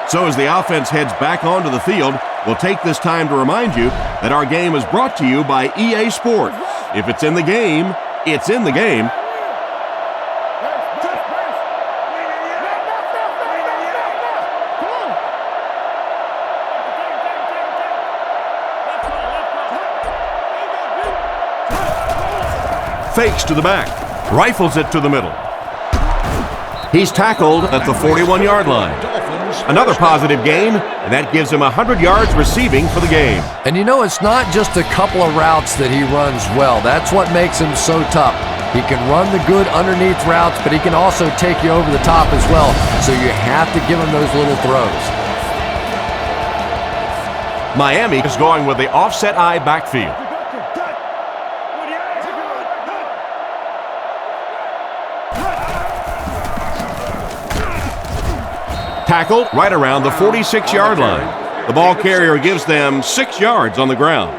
So as the offense heads back onto the field, we'll take this time to remind you that our game is brought to you by EA Sports. If it's in the game, it's in the game. Fakes to the back, rifles it to the middle. He's tackled at the 41-yard line. Another positive gain, and that gives him 100 yards receiving for the game. And you know, it's not just a couple of routes that he runs well. That's what makes him so tough. He can run the good underneath routes, but he can also take you over the top as well, so you have to give him those little throws. Miami is going with the offset eye backfield. Tackled right around the 46-yard line. The ball carrier gives them 6 yards on the ground.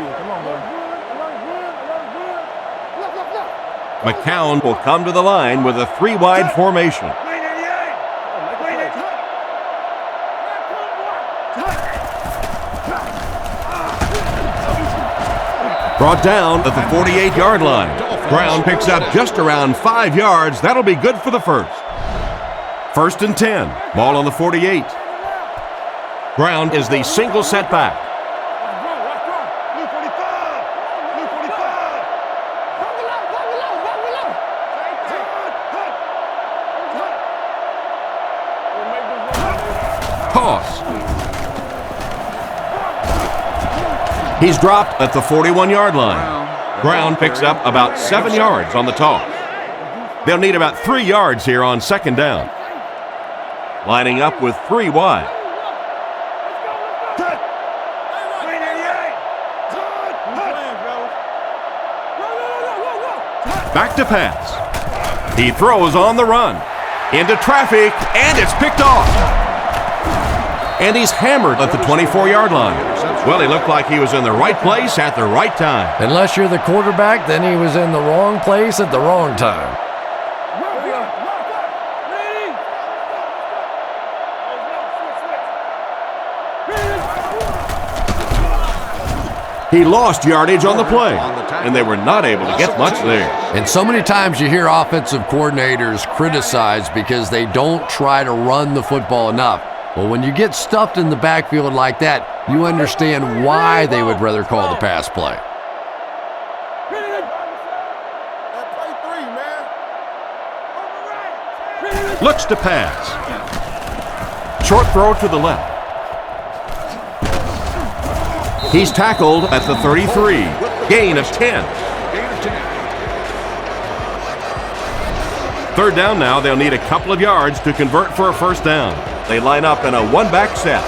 McCown will come to the line with a 3-wide formation. Brought down at the 48-yard line. Brown picks up just around 5 yards. That'll be good for the first. 1st and 10. Ball on the 48. Brown is the single setback. Toss. He's dropped at the 41-yard line. Brown picks up about 7 yards on the toss. They'll need about 3 yards here on 2nd down. Lining up with 3 wide. Back to pass. He throws on the run. Into traffic, and it's picked off. And he's hammered at the 24-yard line. Well, he looked like he was in the right place at the right time. Unless you're the quarterback, then he was in the wrong place at the wrong time. He lost yardage on the play, and they were not able to get much there. And so many times you hear offensive coordinators criticized because they don't try to run the football enough. Well, when you get stuffed in the backfield like that, you understand why they would rather call the pass play. Looks to pass. Short throw to the left. He's tackled at the 33. Gain of 10. 3rd down now. They'll need a couple of yards to convert for a first down. They line up in a one-back set.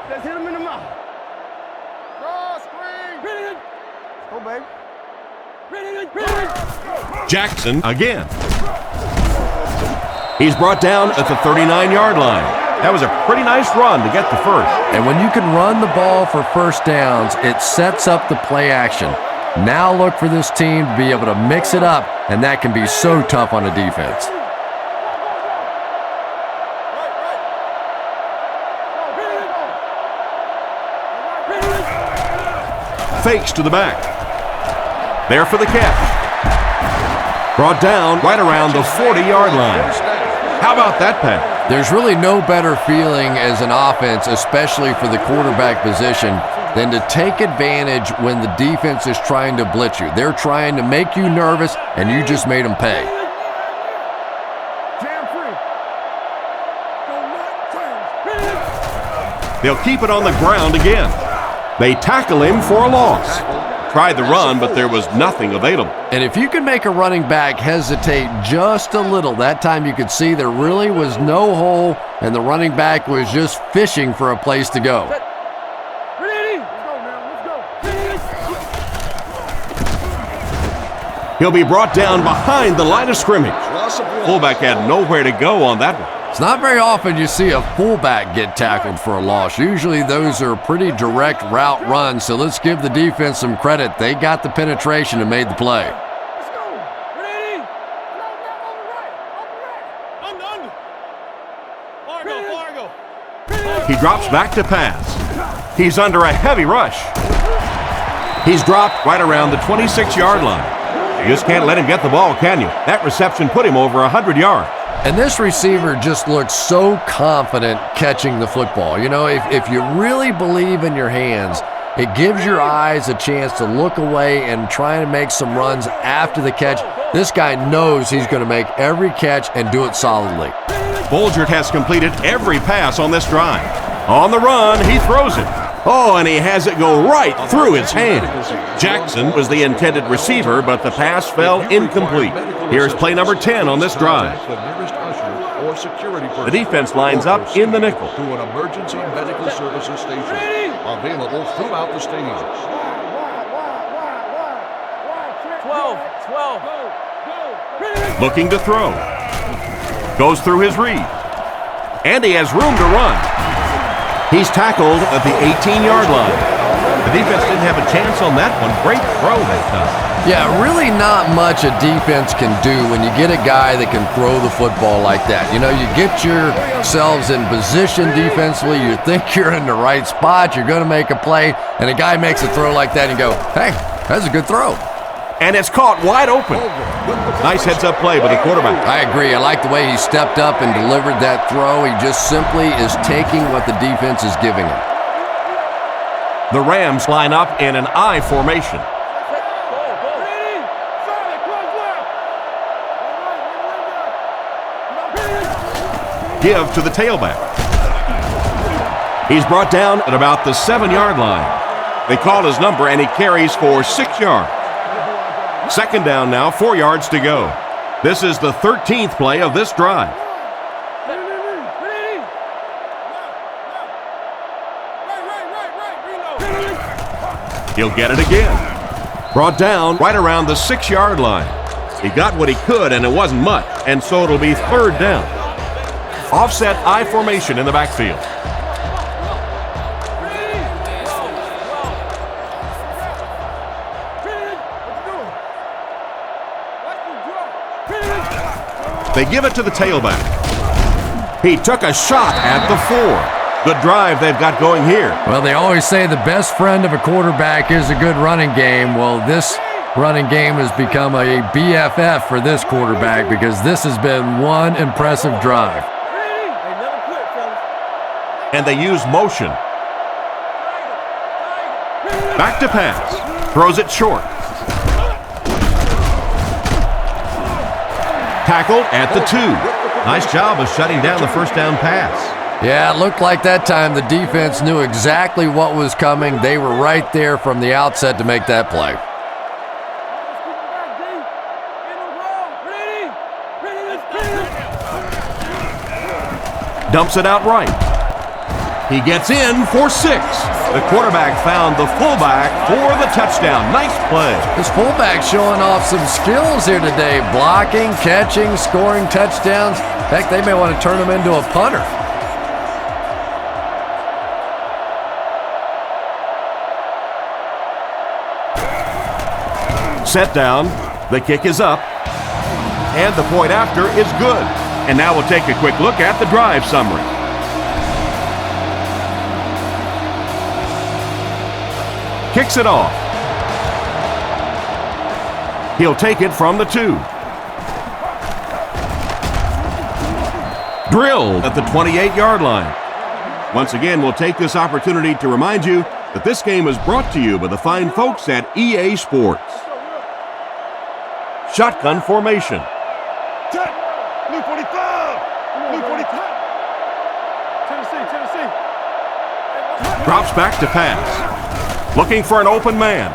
Let's hit him in the mouth. Cross screen. Go, baby. Jackson again. He's brought down at the 39-yard line. That was a pretty nice run to get the first. And when you can run the ball for first downs, it sets up the play action. Now look for this team to be able to mix it up, and that can be so tough on a defense. Fakes to the back. There for the catch. Brought down right around the 40-yard line. How about that pass? There's really no better feeling as an offense, especially for the quarterback position, than to take advantage when the defense is trying to blitz you. They're trying to make you nervous, and you just made them pay. They'll keep it on the ground again. They tackle him for a loss. tried the run, but there was nothing available. And if you can make a running back hesitate just a little, that time you could see there really was no hole, and the running back was just fishing for a place to go. He'll be brought down behind the line of scrimmage. Fullback had nowhere to go on that one. It's not very often you see a fullback get tackled for a loss. Usually those are pretty direct route runs, so let's give the defense some credit. They got the penetration and made the play. Let's go. Ready? Under. Fargo. He drops back to pass. He's under a heavy rush. He's dropped right around the 26-yard line. You just can't let him get the ball, can you? That reception put him over 100 yards. And this receiver just looks so confident catching the football. You know, if you really believe in your hands, it gives your eyes a chance to look away and try and make some runs after the catch. This guy knows he's going to make every catch and do it solidly. Bolgert has completed every pass on this drive. On the run, he throws it. Oh, and he has it go right through his hands. Jackson was the intended receiver, but the pass fell incomplete. Here's play number 10 on this drive. The defense lines up in the nickel. To an emergency medical services station available throughout the stadium. 12. Looking to throw. Goes through his read. And he has room to run. He's tackled at the 18-yard line. The defense didn't have a chance on that one. Great throw that time. Yeah, really not much a defense can do when you get a guy that can throw the football like that. You know, you get yourselves in position defensively, you think you're in the right spot, you're going to make a play, and a guy makes a throw like that and you go, hey, that's a good throw. And it's caught wide open. Nice heads-up play by the quarterback. I agree. I like the way he stepped up and delivered that throw. He just simply is taking what the defense is giving him. The Rams line up in an I formation. Give to the tailback. He's brought down at about the 7-yard line. They call his number and he carries for 6 yards. Second down now, 4 yards to go. This is the 13th play of this drive. He'll get it again. Brought down right around the 6-yard line. He got what he could, and it wasn't much, and so it'll be third down. Offset I formation in the backfield. They give it to the tailback. He took a shot at the 4. Good drive they've got going here. Well, they always say the best friend of a quarterback is a good running game. Well, this running game has become a BFF for this quarterback because this has been one impressive drive. And they use motion. Back to pass. Throws it short. Tackled at the 2. Nice job of shutting down the first down pass. Yeah, it looked like that time the defense knew exactly what was coming. They were right there from the outset to make that play. Dumps it out right. He gets in for 6. The quarterback found the fullback for the touchdown. Nice play. This fullback showing off some skills here today. Blocking, catching, scoring touchdowns. Heck, they may want to turn him into a punter. Set down. The kick is up. And the point after is good. And now we'll take a quick look at the drive summary. Kicks it off. He'll take it from the 2. Drilled at the 28-yard line. Once again, we'll take this opportunity to remind you that this game is brought to you by the fine folks at EA Sports. Shotgun formation. Blue 45. Blue 45. Tennessee. Drops back to pass. Looking for an open man.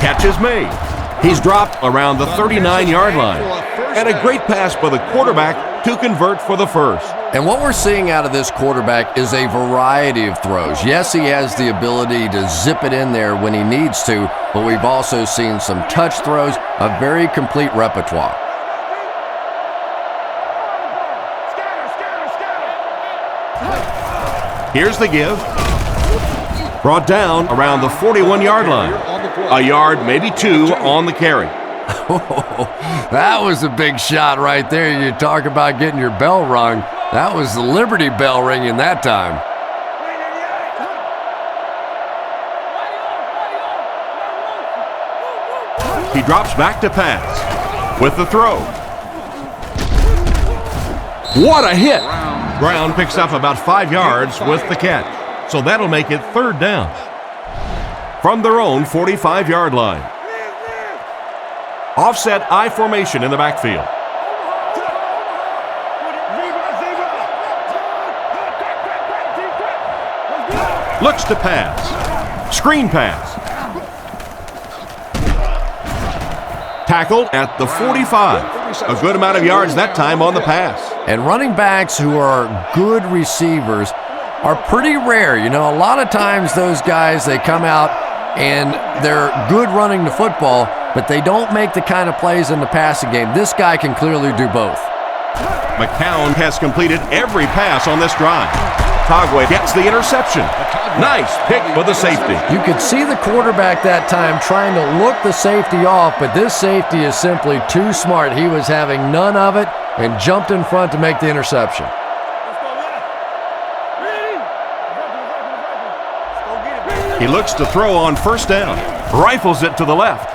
catch is made. He's dropped around the 39-yard line. And a great pass by the quarterback to convert for the first. And what we're seeing out of this quarterback is a variety of throws. Yes, he has the ability to zip it in there when he needs to, but we've also seen some touch throws, a very complete repertoire. Here's the give. Brought down around the 41-yard line. A yard, maybe two, on the carry. That was a big shot right there. You talk about getting your bell rung. That was the Liberty Bell ringing that time. He drops back to pass with the throw. What a hit! Brown picks up about 5 yards with the catch. So that'll make it third down. From their own 45-yard line. Offset I formation in the backfield. Looks to pass. Screen pass. Tackled at the 45. A good amount of yards that time on the pass. And running backs who are good receivers are pretty rare. You know, a lot of times those guys, they come out and they're good running the football, but they don't make the kind of plays in the passing game. This guy can clearly do both. McCown has completed every pass on this drive. Tagway gets the interception. Nice pick for the safety. You could see the quarterback that time trying to look the safety off, but this safety is simply too smart. He was having none of it and jumped in front to make the interception. He looks to throw on first down. Rifles it to the left.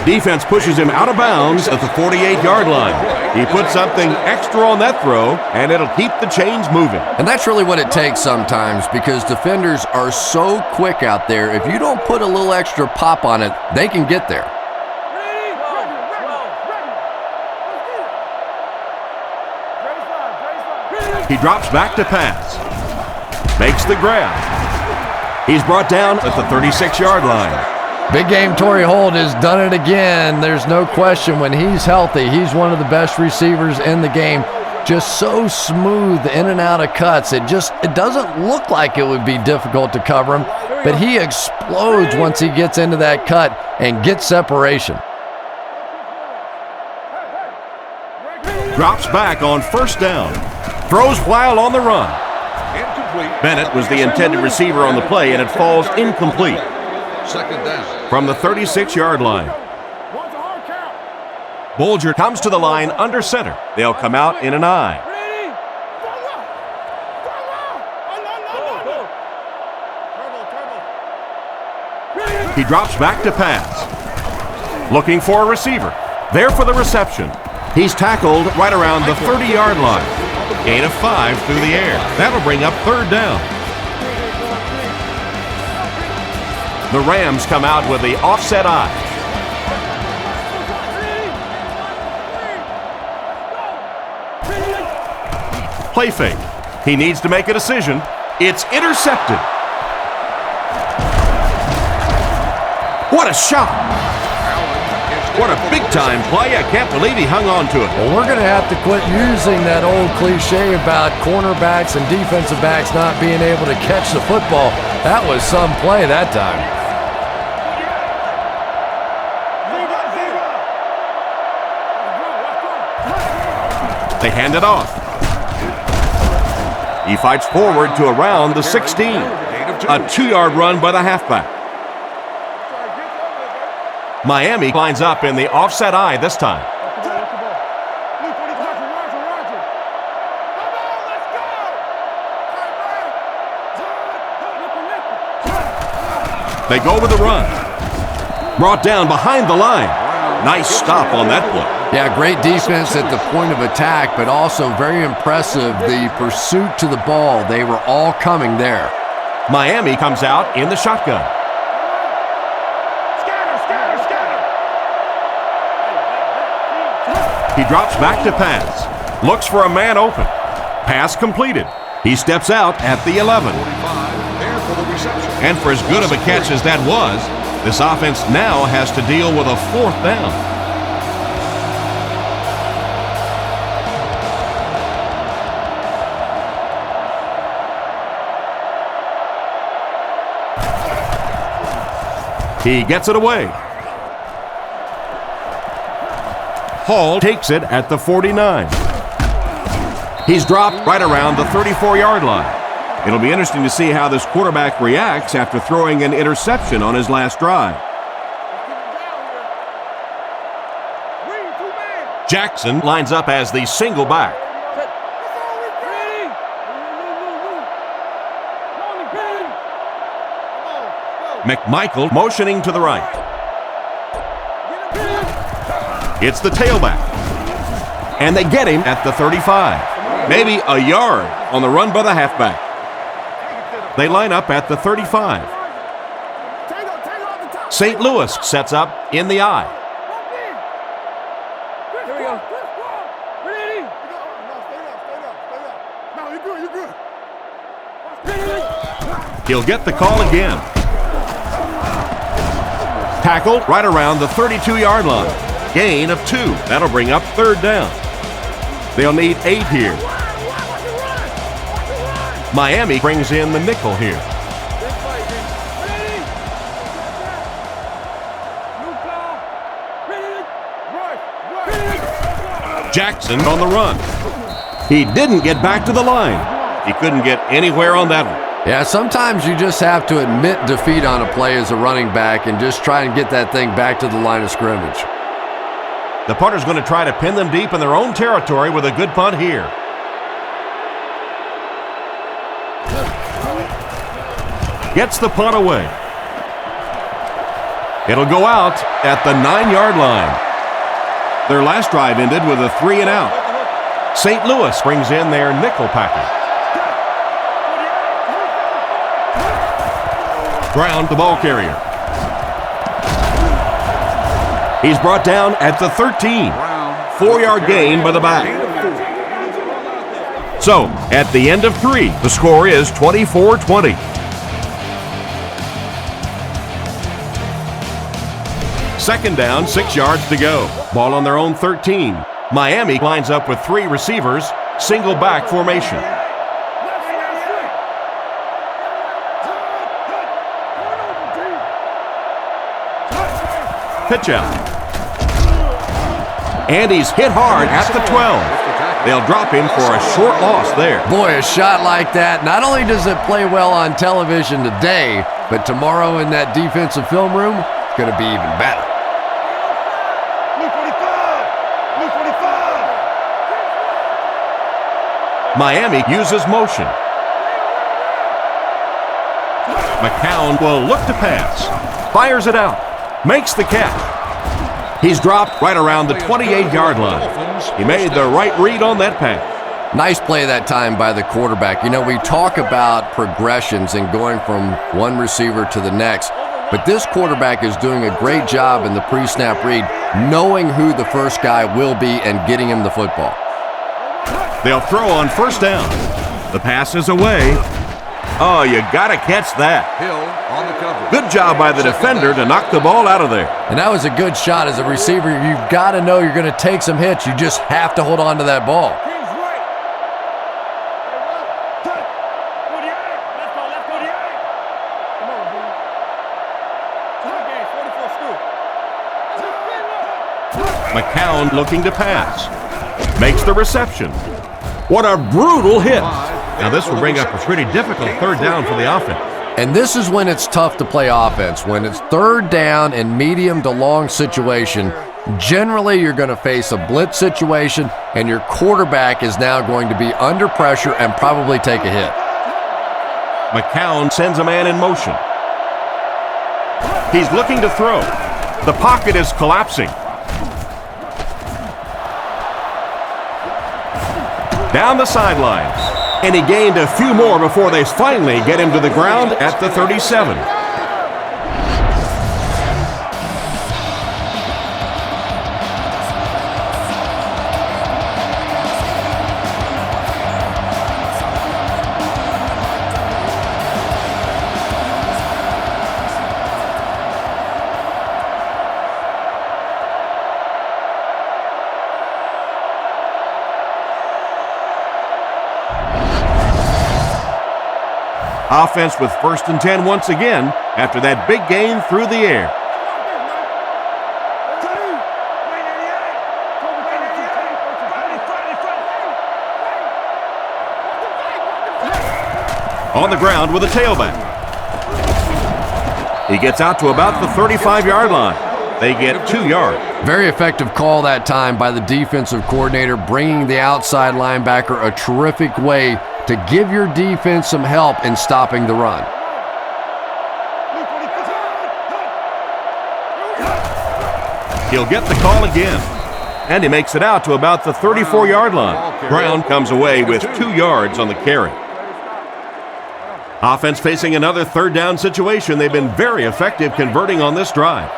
Defense pushes him out of bounds at the 48-yard line. He puts something extra on that throw, and it'll keep the chains moving. And that's really what it takes sometimes, because defenders are so quick out there. If you don't put a little extra pop on it, they can get there. He drops back to pass. Makes the grab. He's brought down at the 36-yard line. Big game Torrey Holt has done it again. There's no question when he's healthy, he's one of the best receivers in the game. Just so smooth in and out of cuts. It doesn't look like it would be difficult to cover him, but he explodes once he gets into that cut and gets separation. Drops back on first down. Throws while on the run. Bennett was the intended receiver on the play, and it falls incomplete. Second down. From the 36-yard line. Bolger comes to the line under center. They'll come out in an I. He drops back to pass. Looking for a receiver. There for the reception. He's tackled right around the 30-yard line. Gain of 5 through the air. That'll bring up third down. The Rams come out with the offset I. Play fake. He needs to make a decision. It's intercepted. What a shot. What a big-time play. I can't believe he hung on to it. Well, we're going to have to quit using that old cliche about cornerbacks and defensive backs not being able to catch the football. That was some play that time. They hand it off. He fights forward to around the 16. A 2-yard run by the halfback. Miami lines up in the offset I this time. They go with the run. Brought down behind the line. Nice stop on that play. Yeah, great defense at the point of attack, but also very impressive the pursuit to the ball. They were all coming there. Miami comes out in the shotgun. He drops back to pass. Looks for a man open. Pass completed. He steps out at the 11. And for as good of a catch as that was, This offense now has to deal with a 4th down. He gets it away. Hall takes it at the 49. He's dropped right around the 34-yard line. It'll be interesting to see how this quarterback reacts after throwing an interception on his last drive. Jackson lines up as the single back. McMichael motioning to the right. It's the tailback. And they get him at the 35. Maybe a yard on the run by the halfback. They line up at the 35. St. Louis sets up in the I. He'll get the call again. Tackled right around the 32-yard line. Gain of 2. That'll bring up 3rd down. They'll need 8 here. Miami brings in the nickel here. Jackson on the run. He didn't get back to the line. He couldn't get anywhere on that one. Yeah, sometimes you just have to admit defeat on a play as a running back and just try and get that thing back to the line of scrimmage. The punter's going to try to pin them deep in their own territory with a good punt here. Gets the punt away. It'll go out at the 9-yard line. Their last drive ended with a 3-and-out. St. Louis brings in their nickel package. Ground the ball carrier. He's brought down at the 13. 4-yard gain by the back. So, at the end of 3, the score is 24-20. Second down, 6 yards to go. Ball on their own 13. Miami lines up with 3 receivers, single back formation. Pitch out. And he's hit hard at the 12. They'll drop him for a short loss there. Boy, a shot like that, not only does it play well on television today, but tomorrow in that defensive film room, it's going to be even better. Miami uses motion. McCown will look to pass. Fires it out. Makes the catch. He's dropped right around the 28-yard line. He made the right read on that pass. Nice play that time by the quarterback. You know, we talk about progressions and going from one receiver to the next, but this quarterback is doing a great job in the pre-snap read, knowing who the first guy will be and getting him the football. They'll throw on first down. The pass is away. Oh, you gotta catch that. Hill on the cover. Good job by the defender to knock the ball out of there. And that was a good shot as a receiver. You've got to know you're going to take some hits. You just have to hold on to that ball. McCown looking to pass. Makes the reception. What a brutal hit. Now this will bring up a pretty difficult 3rd down for the offense. And this is when it's tough to play offense. When it's 3rd down and medium to long situation, generally you're going to face a blitz situation and your quarterback is now going to be under pressure and probably take a hit. McCown sends a man in motion. He's looking to throw. The pocket is collapsing. Down the sidelines. And he gained a few more before they finally get him to the ground at the 37. Offense with 1st and 10 once again after that big gain through the air. On the ground with a tailback. He gets out to about the 35-yard line. They get 2 yards. Very effective call that time by the defensive coordinator, bringing the outside linebacker, a terrific way to give your defense some help in stopping the run. He'll get the call again, and he makes it out to about the 34-yard line. Brown comes away with 2 yards on the carry. Offense facing another 3rd down situation. They've been very effective converting on this drive.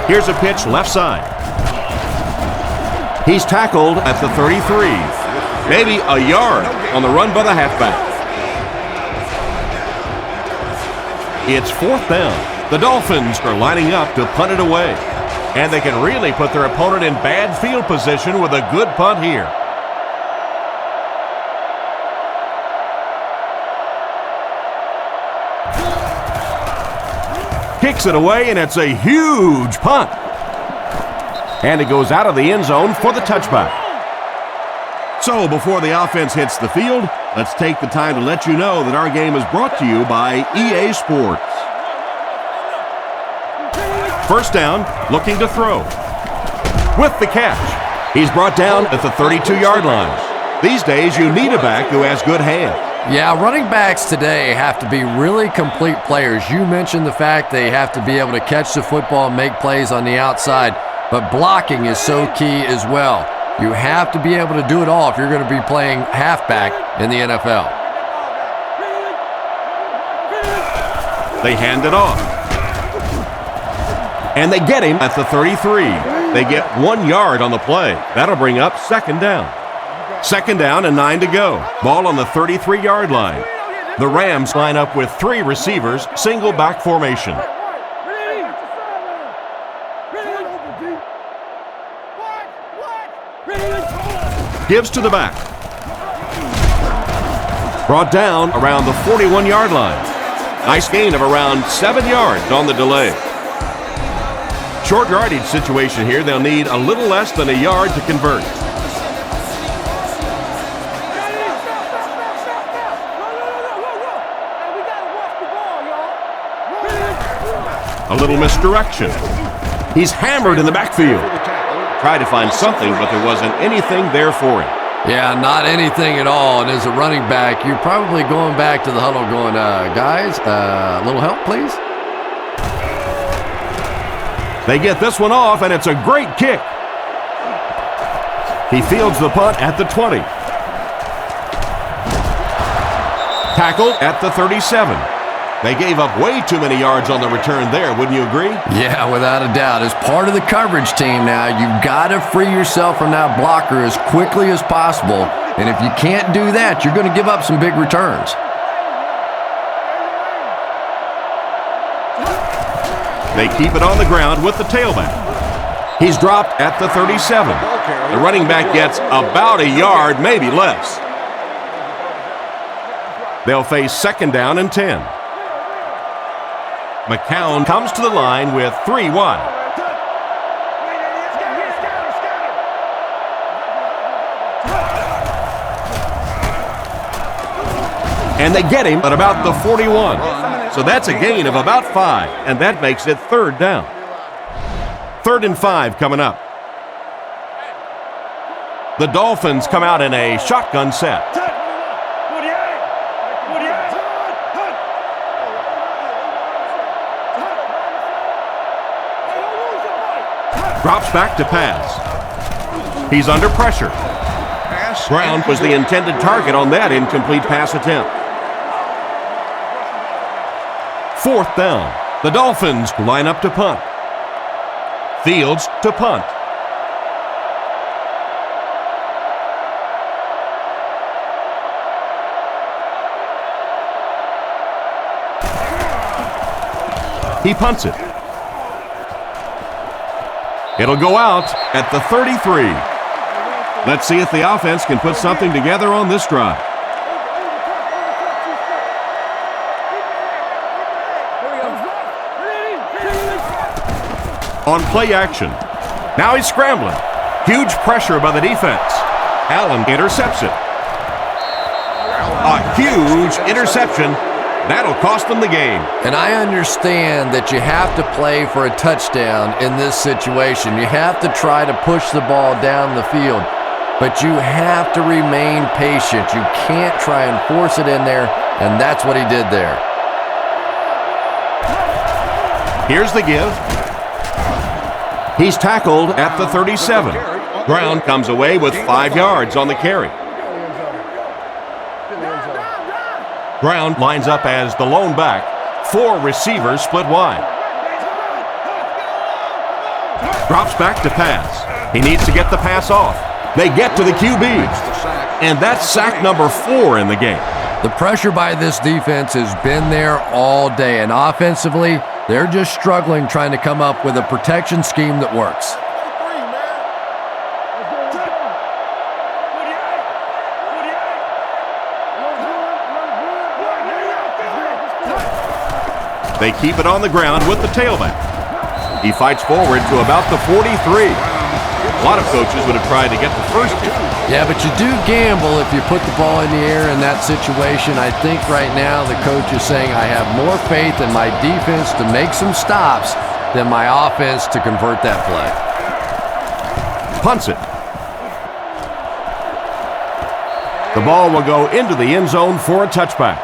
Here's a pitch left side. He's tackled at the 33. Maybe a yard on the run by the halfback. It's 4th down. The Dolphins are lining up to punt it away. And they can really put their opponent in bad field position with a good punt here. Kicks it away, and it's a huge punt. And it goes out of the end zone for the touchback. So before the offense hits the field, let's take the time to let you know that our game is brought to you by EA Sports. 1st down, looking to throw. With the catch, he's brought down at the 32-yard line. These days, you need a back who has good hands. Yeah, running backs today have to be really complete players. You mentioned the fact they have to be able to catch the football and make plays on the outside, but blocking is so key as well. You have to be able to do it all if you're going to be playing halfback in the NFL. They hand it off. And they get him at the 33. They get 1 yard on the play. That'll bring up 2nd down. 2nd down and 9 to go. Ball on the 33-yard line. The Rams line up with 3 receivers, single back formation. Gives to the back. Brought down around the 41-yard line. Nice gain of around 7 yards on the delay. Short yardage situation here. They'll need a little less than a yard to convert. A little misdirection. He's hammered in the backfield. Tried to find something, but there wasn't anything there for him. Yeah, not anything at all. And as a running back, you're probably going back to the huddle going, guys, a little help, please? They get this one off, and it's a great kick. He fields the punt at the 20. Tackled at the 37. They gave up way too many yards on the return there, wouldn't you agree? Yeah, without a doubt. As part of the coverage team now, you've got to free yourself from that blocker as quickly as possible. And if you can't do that, you're going to give up some big returns. They keep it on the ground with the tailback. He's dropped at the 37. The running back gets about a yard, maybe less. They'll face 2nd down and 10. McCown comes to the line with 3 wide. And they get him at about the 41. So that's a gain of about 5, and that makes it 3rd down. 3rd and 5 coming up. The Dolphins come out in a shotgun set. Drops back to pass. He's under pressure. Brown was the intended target on that incomplete pass attempt. 4th down. The Dolphins line up to punt. Fields to punt. He punts it. It'll go out at the 33. Let's see if the offense can put something together on this drive. On play action. Now he's scrambling. Huge pressure by the defense. Allen intercepts it. A huge interception. That'll cost them the game. And I understand that you have to play for a touchdown in this situation. You have to try to push the ball down the field. But you have to remain patient. You can't try and force it in there, and that's what he did there. Here's the give. He's tackled at the 37. Brown comes away with 5 yards on the carry. Brown lines up as the lone back. 4 receivers split wide. Drops back to pass. He needs to get the pass off. They get to the QB. And that's sack number 4 in the game. The pressure by this defense has been there all day. And offensively, they're just struggling trying to come up with a protection scheme that works. They keep it on the ground with the tailback. He fights forward to about the 43. A lot of coaches would have tried to get the first here. Yeah, but you do gamble if you put the ball in the air in that situation. I think right now the coach is saying I have more faith in my defense to make some stops than my offense to convert that play. Punts it. The ball will go into the end zone for a touchback.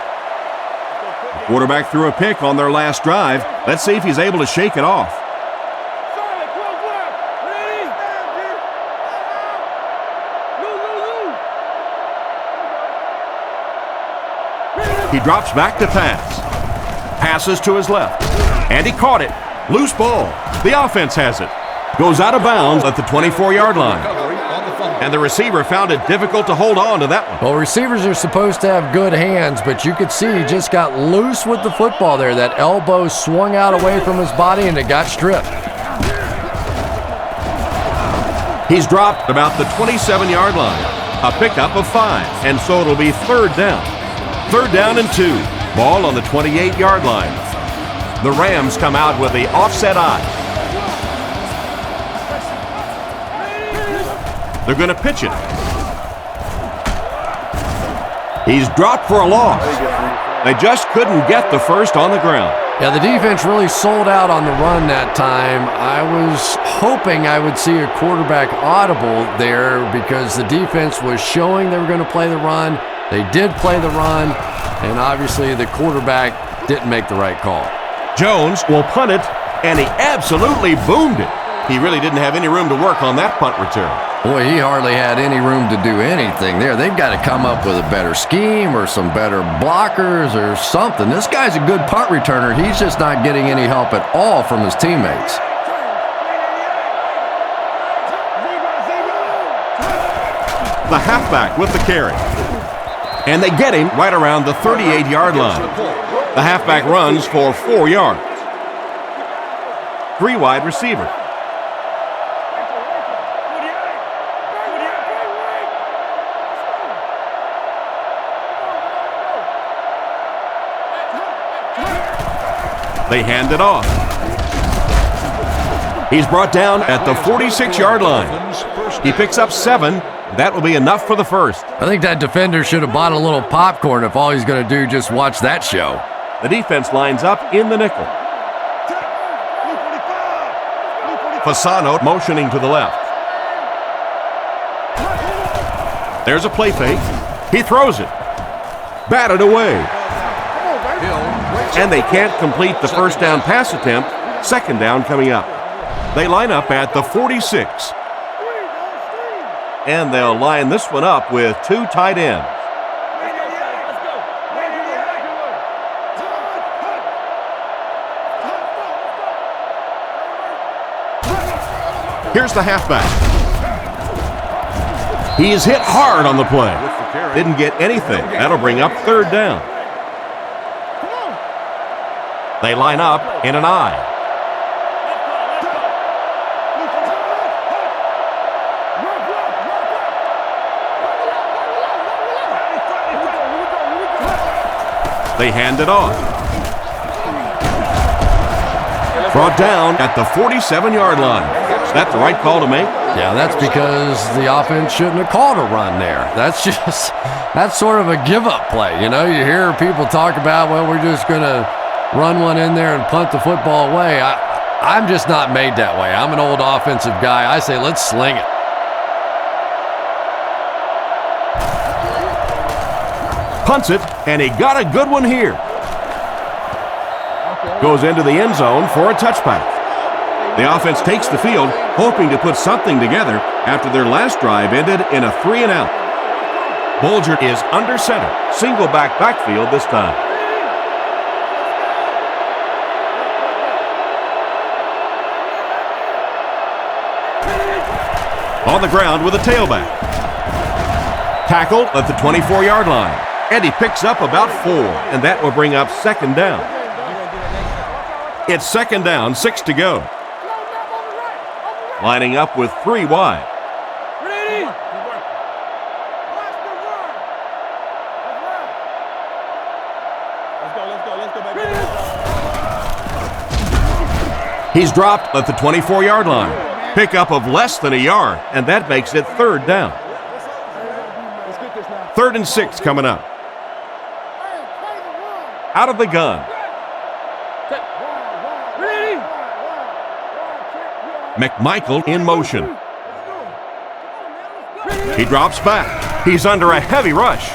Quarterback threw a pick on their last drive. Let's see if he's able to shake it off. He drops back to pass. Passes to his left. And he caught it. Loose ball. The offense has it. Goes out of bounds at the 24-yard line. And the receiver found it difficult to hold on to that one. Well, receivers are supposed to have good hands, but you could see he just got loose with the football there. That elbow swung out away from his body, and it got stripped. He's dropped about the 27-yard line. A pickup of 5, and so it'll be 3rd down. 3rd down and 2. Ball on the 28-yard line. The Rams come out with the offset eye. They're going to pitch it. He's dropped for a loss. They just couldn't get the first on the ground. Yeah, the defense really sold out on the run that time. I was hoping I would see a quarterback audible there because the defense was showing they were going to play the run. They did play the run, and obviously the quarterback didn't make the right call. Jones will punt it, and he absolutely boomed it. He really didn't have any room to work on that punt return. Boy, he hardly had any room to do anything there. They've got to come up with a better scheme or some better blockers or something. This guy's a good punt returner. He's just not getting any help at all from his teammates. The halfback with the carry. And they get him right around the 38-yard line. The halfback runs for 4 yards. 3 wide receiver. They hand it off. He's brought down at the 46-yard line. He picks up 7. That will be enough for the first. I think that defender should have bought a little popcorn if all he's going to do just watch that show. The defense lines up in the nickel. Fasano motioning to the left. There's a play fake. He throws it. Batted away. And they can't complete the first down pass attempt. 2nd down coming up. They line up at the 46. And they'll line this one up with 2 tight ends. Here's the halfback. He is hit hard on the play. Didn't get anything. That'll bring up 3rd down. They line up in an I. They hand it off. Brought down at the 47-yard line. Is that the right call to make? Yeah, that's because the offense shouldn't have called a run there. That's sort of a give-up play. You know, you hear people talk about, well, we're just going to run one in there and punt the football away. I'm just not made that way. I'm an old offensive guy. I say, let's sling it. Punts it, and he got a good one here. Goes into the end zone for a touchback. The offense takes the field, hoping to put something together after their last drive ended in a 3-and-out. Bulger is under center, single backfield this time. On the ground with a tailback. Tackled at the 24-yard line. And he picks up about 4, and that will bring up second down. It's second down, 6 to go. Lining up with 3 wide. He's dropped at the 24-yard line. Pickup of less than a yard, and that makes it third down. 3rd and 6 coming up. Out of the gun. McMichael in motion. He drops back. He's under a heavy rush.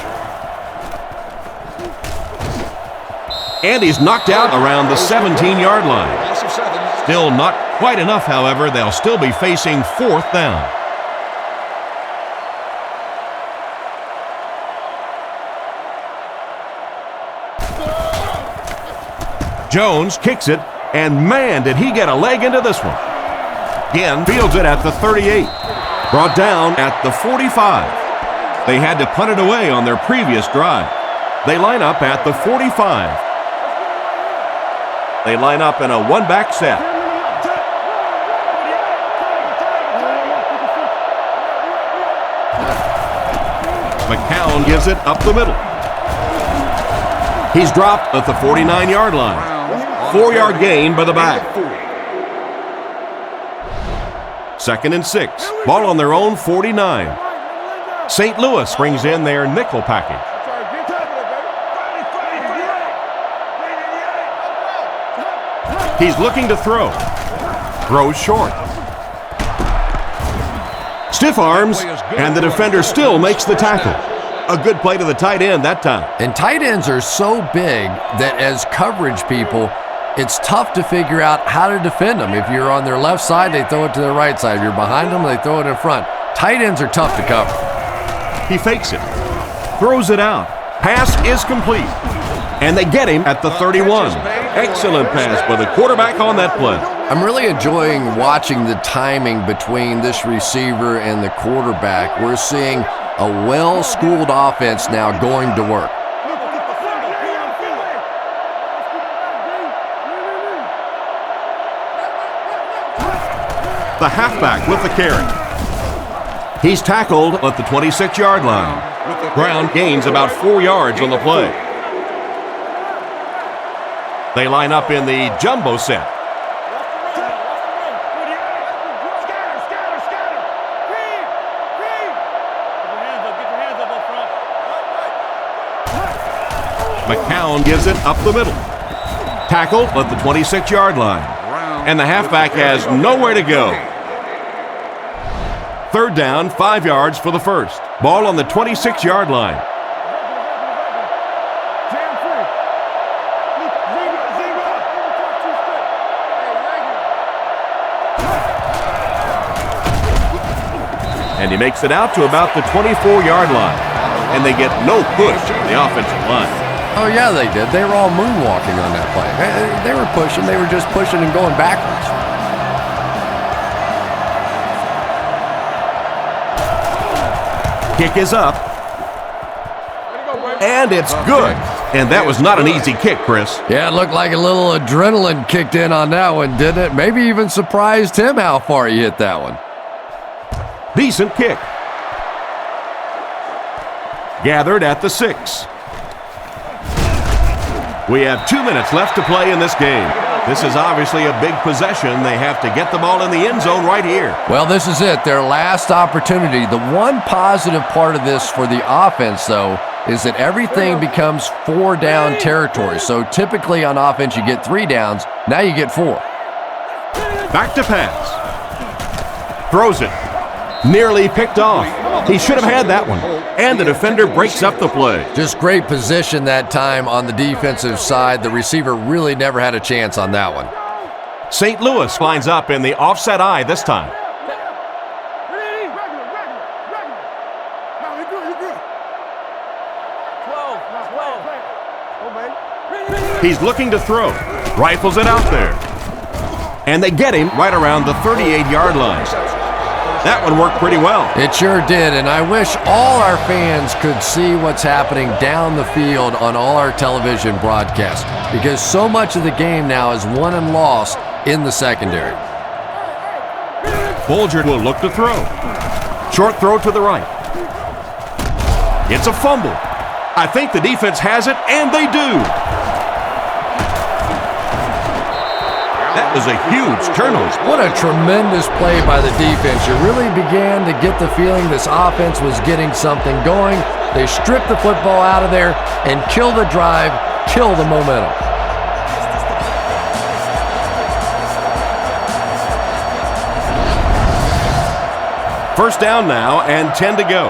And he's knocked out around the 17-yard line. Still not quite enough, however. They'll still be facing 4th down. Jones kicks it, and man, did he get a leg into this one. Again, fields it at the 38. Brought down at the 45. They had to punt it away on their previous drive. They line up at the 45. They line up in a one-back set. McCown gives it up the middle. He's dropped at the 49-yard line. 4-yard gain by the back. 2nd and 6. Ball on their own 49. St. Louis brings in their nickel package. He's looking to throw. Throws short. Stiff arms, and the defender still makes the tackle. A good play to the tight end that time. And tight ends are so big that as coverage people, it's tough to figure out how to defend them. If you're on their left side, they throw it to their right side. If you're behind them, they throw it in front. Tight ends are tough to cover. He fakes it. Throws it out. Pass is complete. And they get him at the 31. Excellent pass by the quarterback on that play. I'm really enjoying watching the timing between this receiver and the quarterback. We're seeing a well-schooled offense now going to work. The halfback with the carry. He's tackled at the 26-yard line. Brown gains about 4 yards on the play. They line up in the jumbo set. McCown gives it up the middle. Tackled at the 26-yard line. And the halfback has nowhere to go. 3rd down, 5 yards for the first. Ball on the 26-yard line. And he makes it out to about the 24-yard line. And they get no push on the offensive line. Oh, yeah, they did. They were all moonwalking on that play. They were pushing. They were just pushing and going backwards. Kick is up. And it's good. And that was not an easy kick, Chris. Yeah, it looked like a little adrenaline kicked in on that one, didn't it? Maybe even surprised him how far he hit that one. Decent kick. Gathered at the 6. We have 2 minutes left to play in this game. This is obviously a big possession. They have to get the ball in the end zone right here. Well, this is it, their last opportunity. The one positive part of this for the offense, though, is that everything becomes 4-down territory. So typically on offense you get 3 downs. Now you get 4. Back to pass. Throws it. Nearly picked off. He should have had that one. And the defender breaks up the play. Just great position that time on the defensive side. The receiver really never had a chance on that one. St. Louis lines up in the offset eye this time. He's looking to throw. Rifles it out there. And they get him right around the 38-yard line. That one worked pretty well. It sure did, and I wish all our fans could see what's happening down the field on all our television broadcasts, because so much of the game now is won and lost in the secondary. Bolger will look to throw. Short throw to the right. It's a fumble. I think the defense has it, and they do. That was a huge turnover. What a tremendous play by the defense. You really began to get the feeling this offense was getting something going. They stripped the football out of there and kill the drive, kill the momentum. First down now and 10 to go.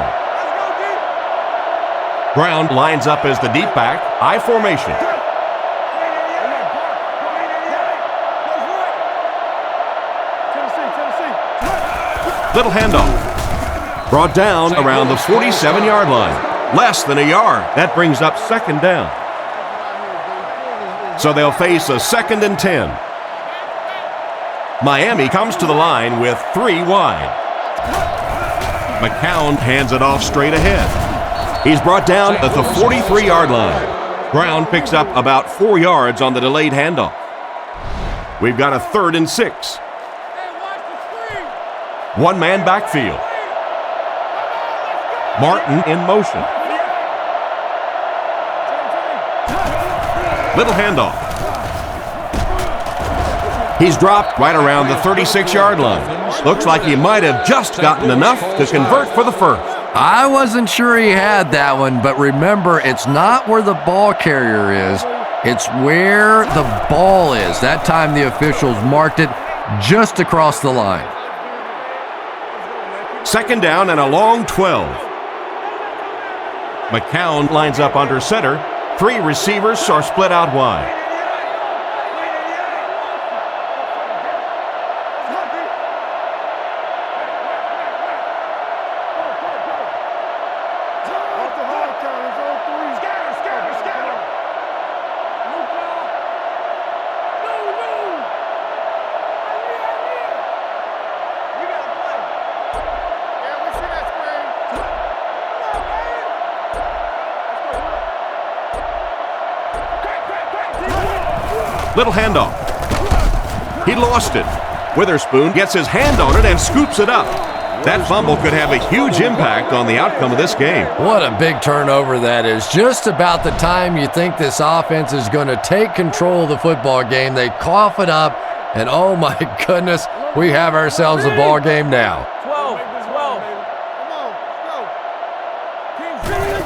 Brown lines up as the deep back, I formation. Little handoff. Brought down around the 47-yard line. Less than a yard. That brings up second down. So they'll face a 2nd and 10. Miami comes to the line with 3 wide. McCown hands it off straight ahead. He's brought down at the 43-yard line. Brown picks up about 4 yards on the delayed handoff. We've got a 3rd and 6. One-man backfield. Martin in motion. Little handoff. He's dropped right around the 36-yard line. Looks like he might have just gotten enough to convert for the first. I wasn't sure he had that one, but remember, it's not where the ball carrier is. It's where the ball is. That time the officials marked it just across the line. Second down and a long 12. McCown lines up under center. 3 receivers are split out wide. Little handoff. He lost it. Witherspoon gets his hand on it and scoops it up. That fumble could have a huge impact on the outcome of this game. What a big turnover that is. Just about the time you think this offense is going to take control of the football game, they cough it up, and oh my goodness, we have ourselves a ball game now. 12.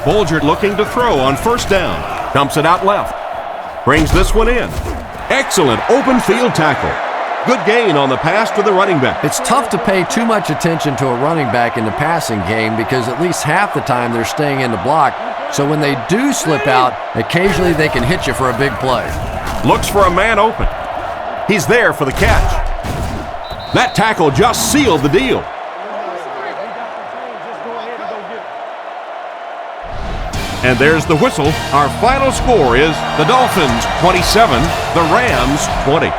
Bolger looking to throw on first down. Dumps it out left. Brings this one in. Excellent open field tackle. Good gain on the pass to the running back. It's tough to pay too much attention to a running back in the passing game because at least half the time they're staying in the block. So when they do slip out, occasionally they can hit you for a big play. Looks for a man open. He's there for the catch. That tackle just sealed the deal. And there's the whistle. Our final score is the Dolphins 27, the Rams 20.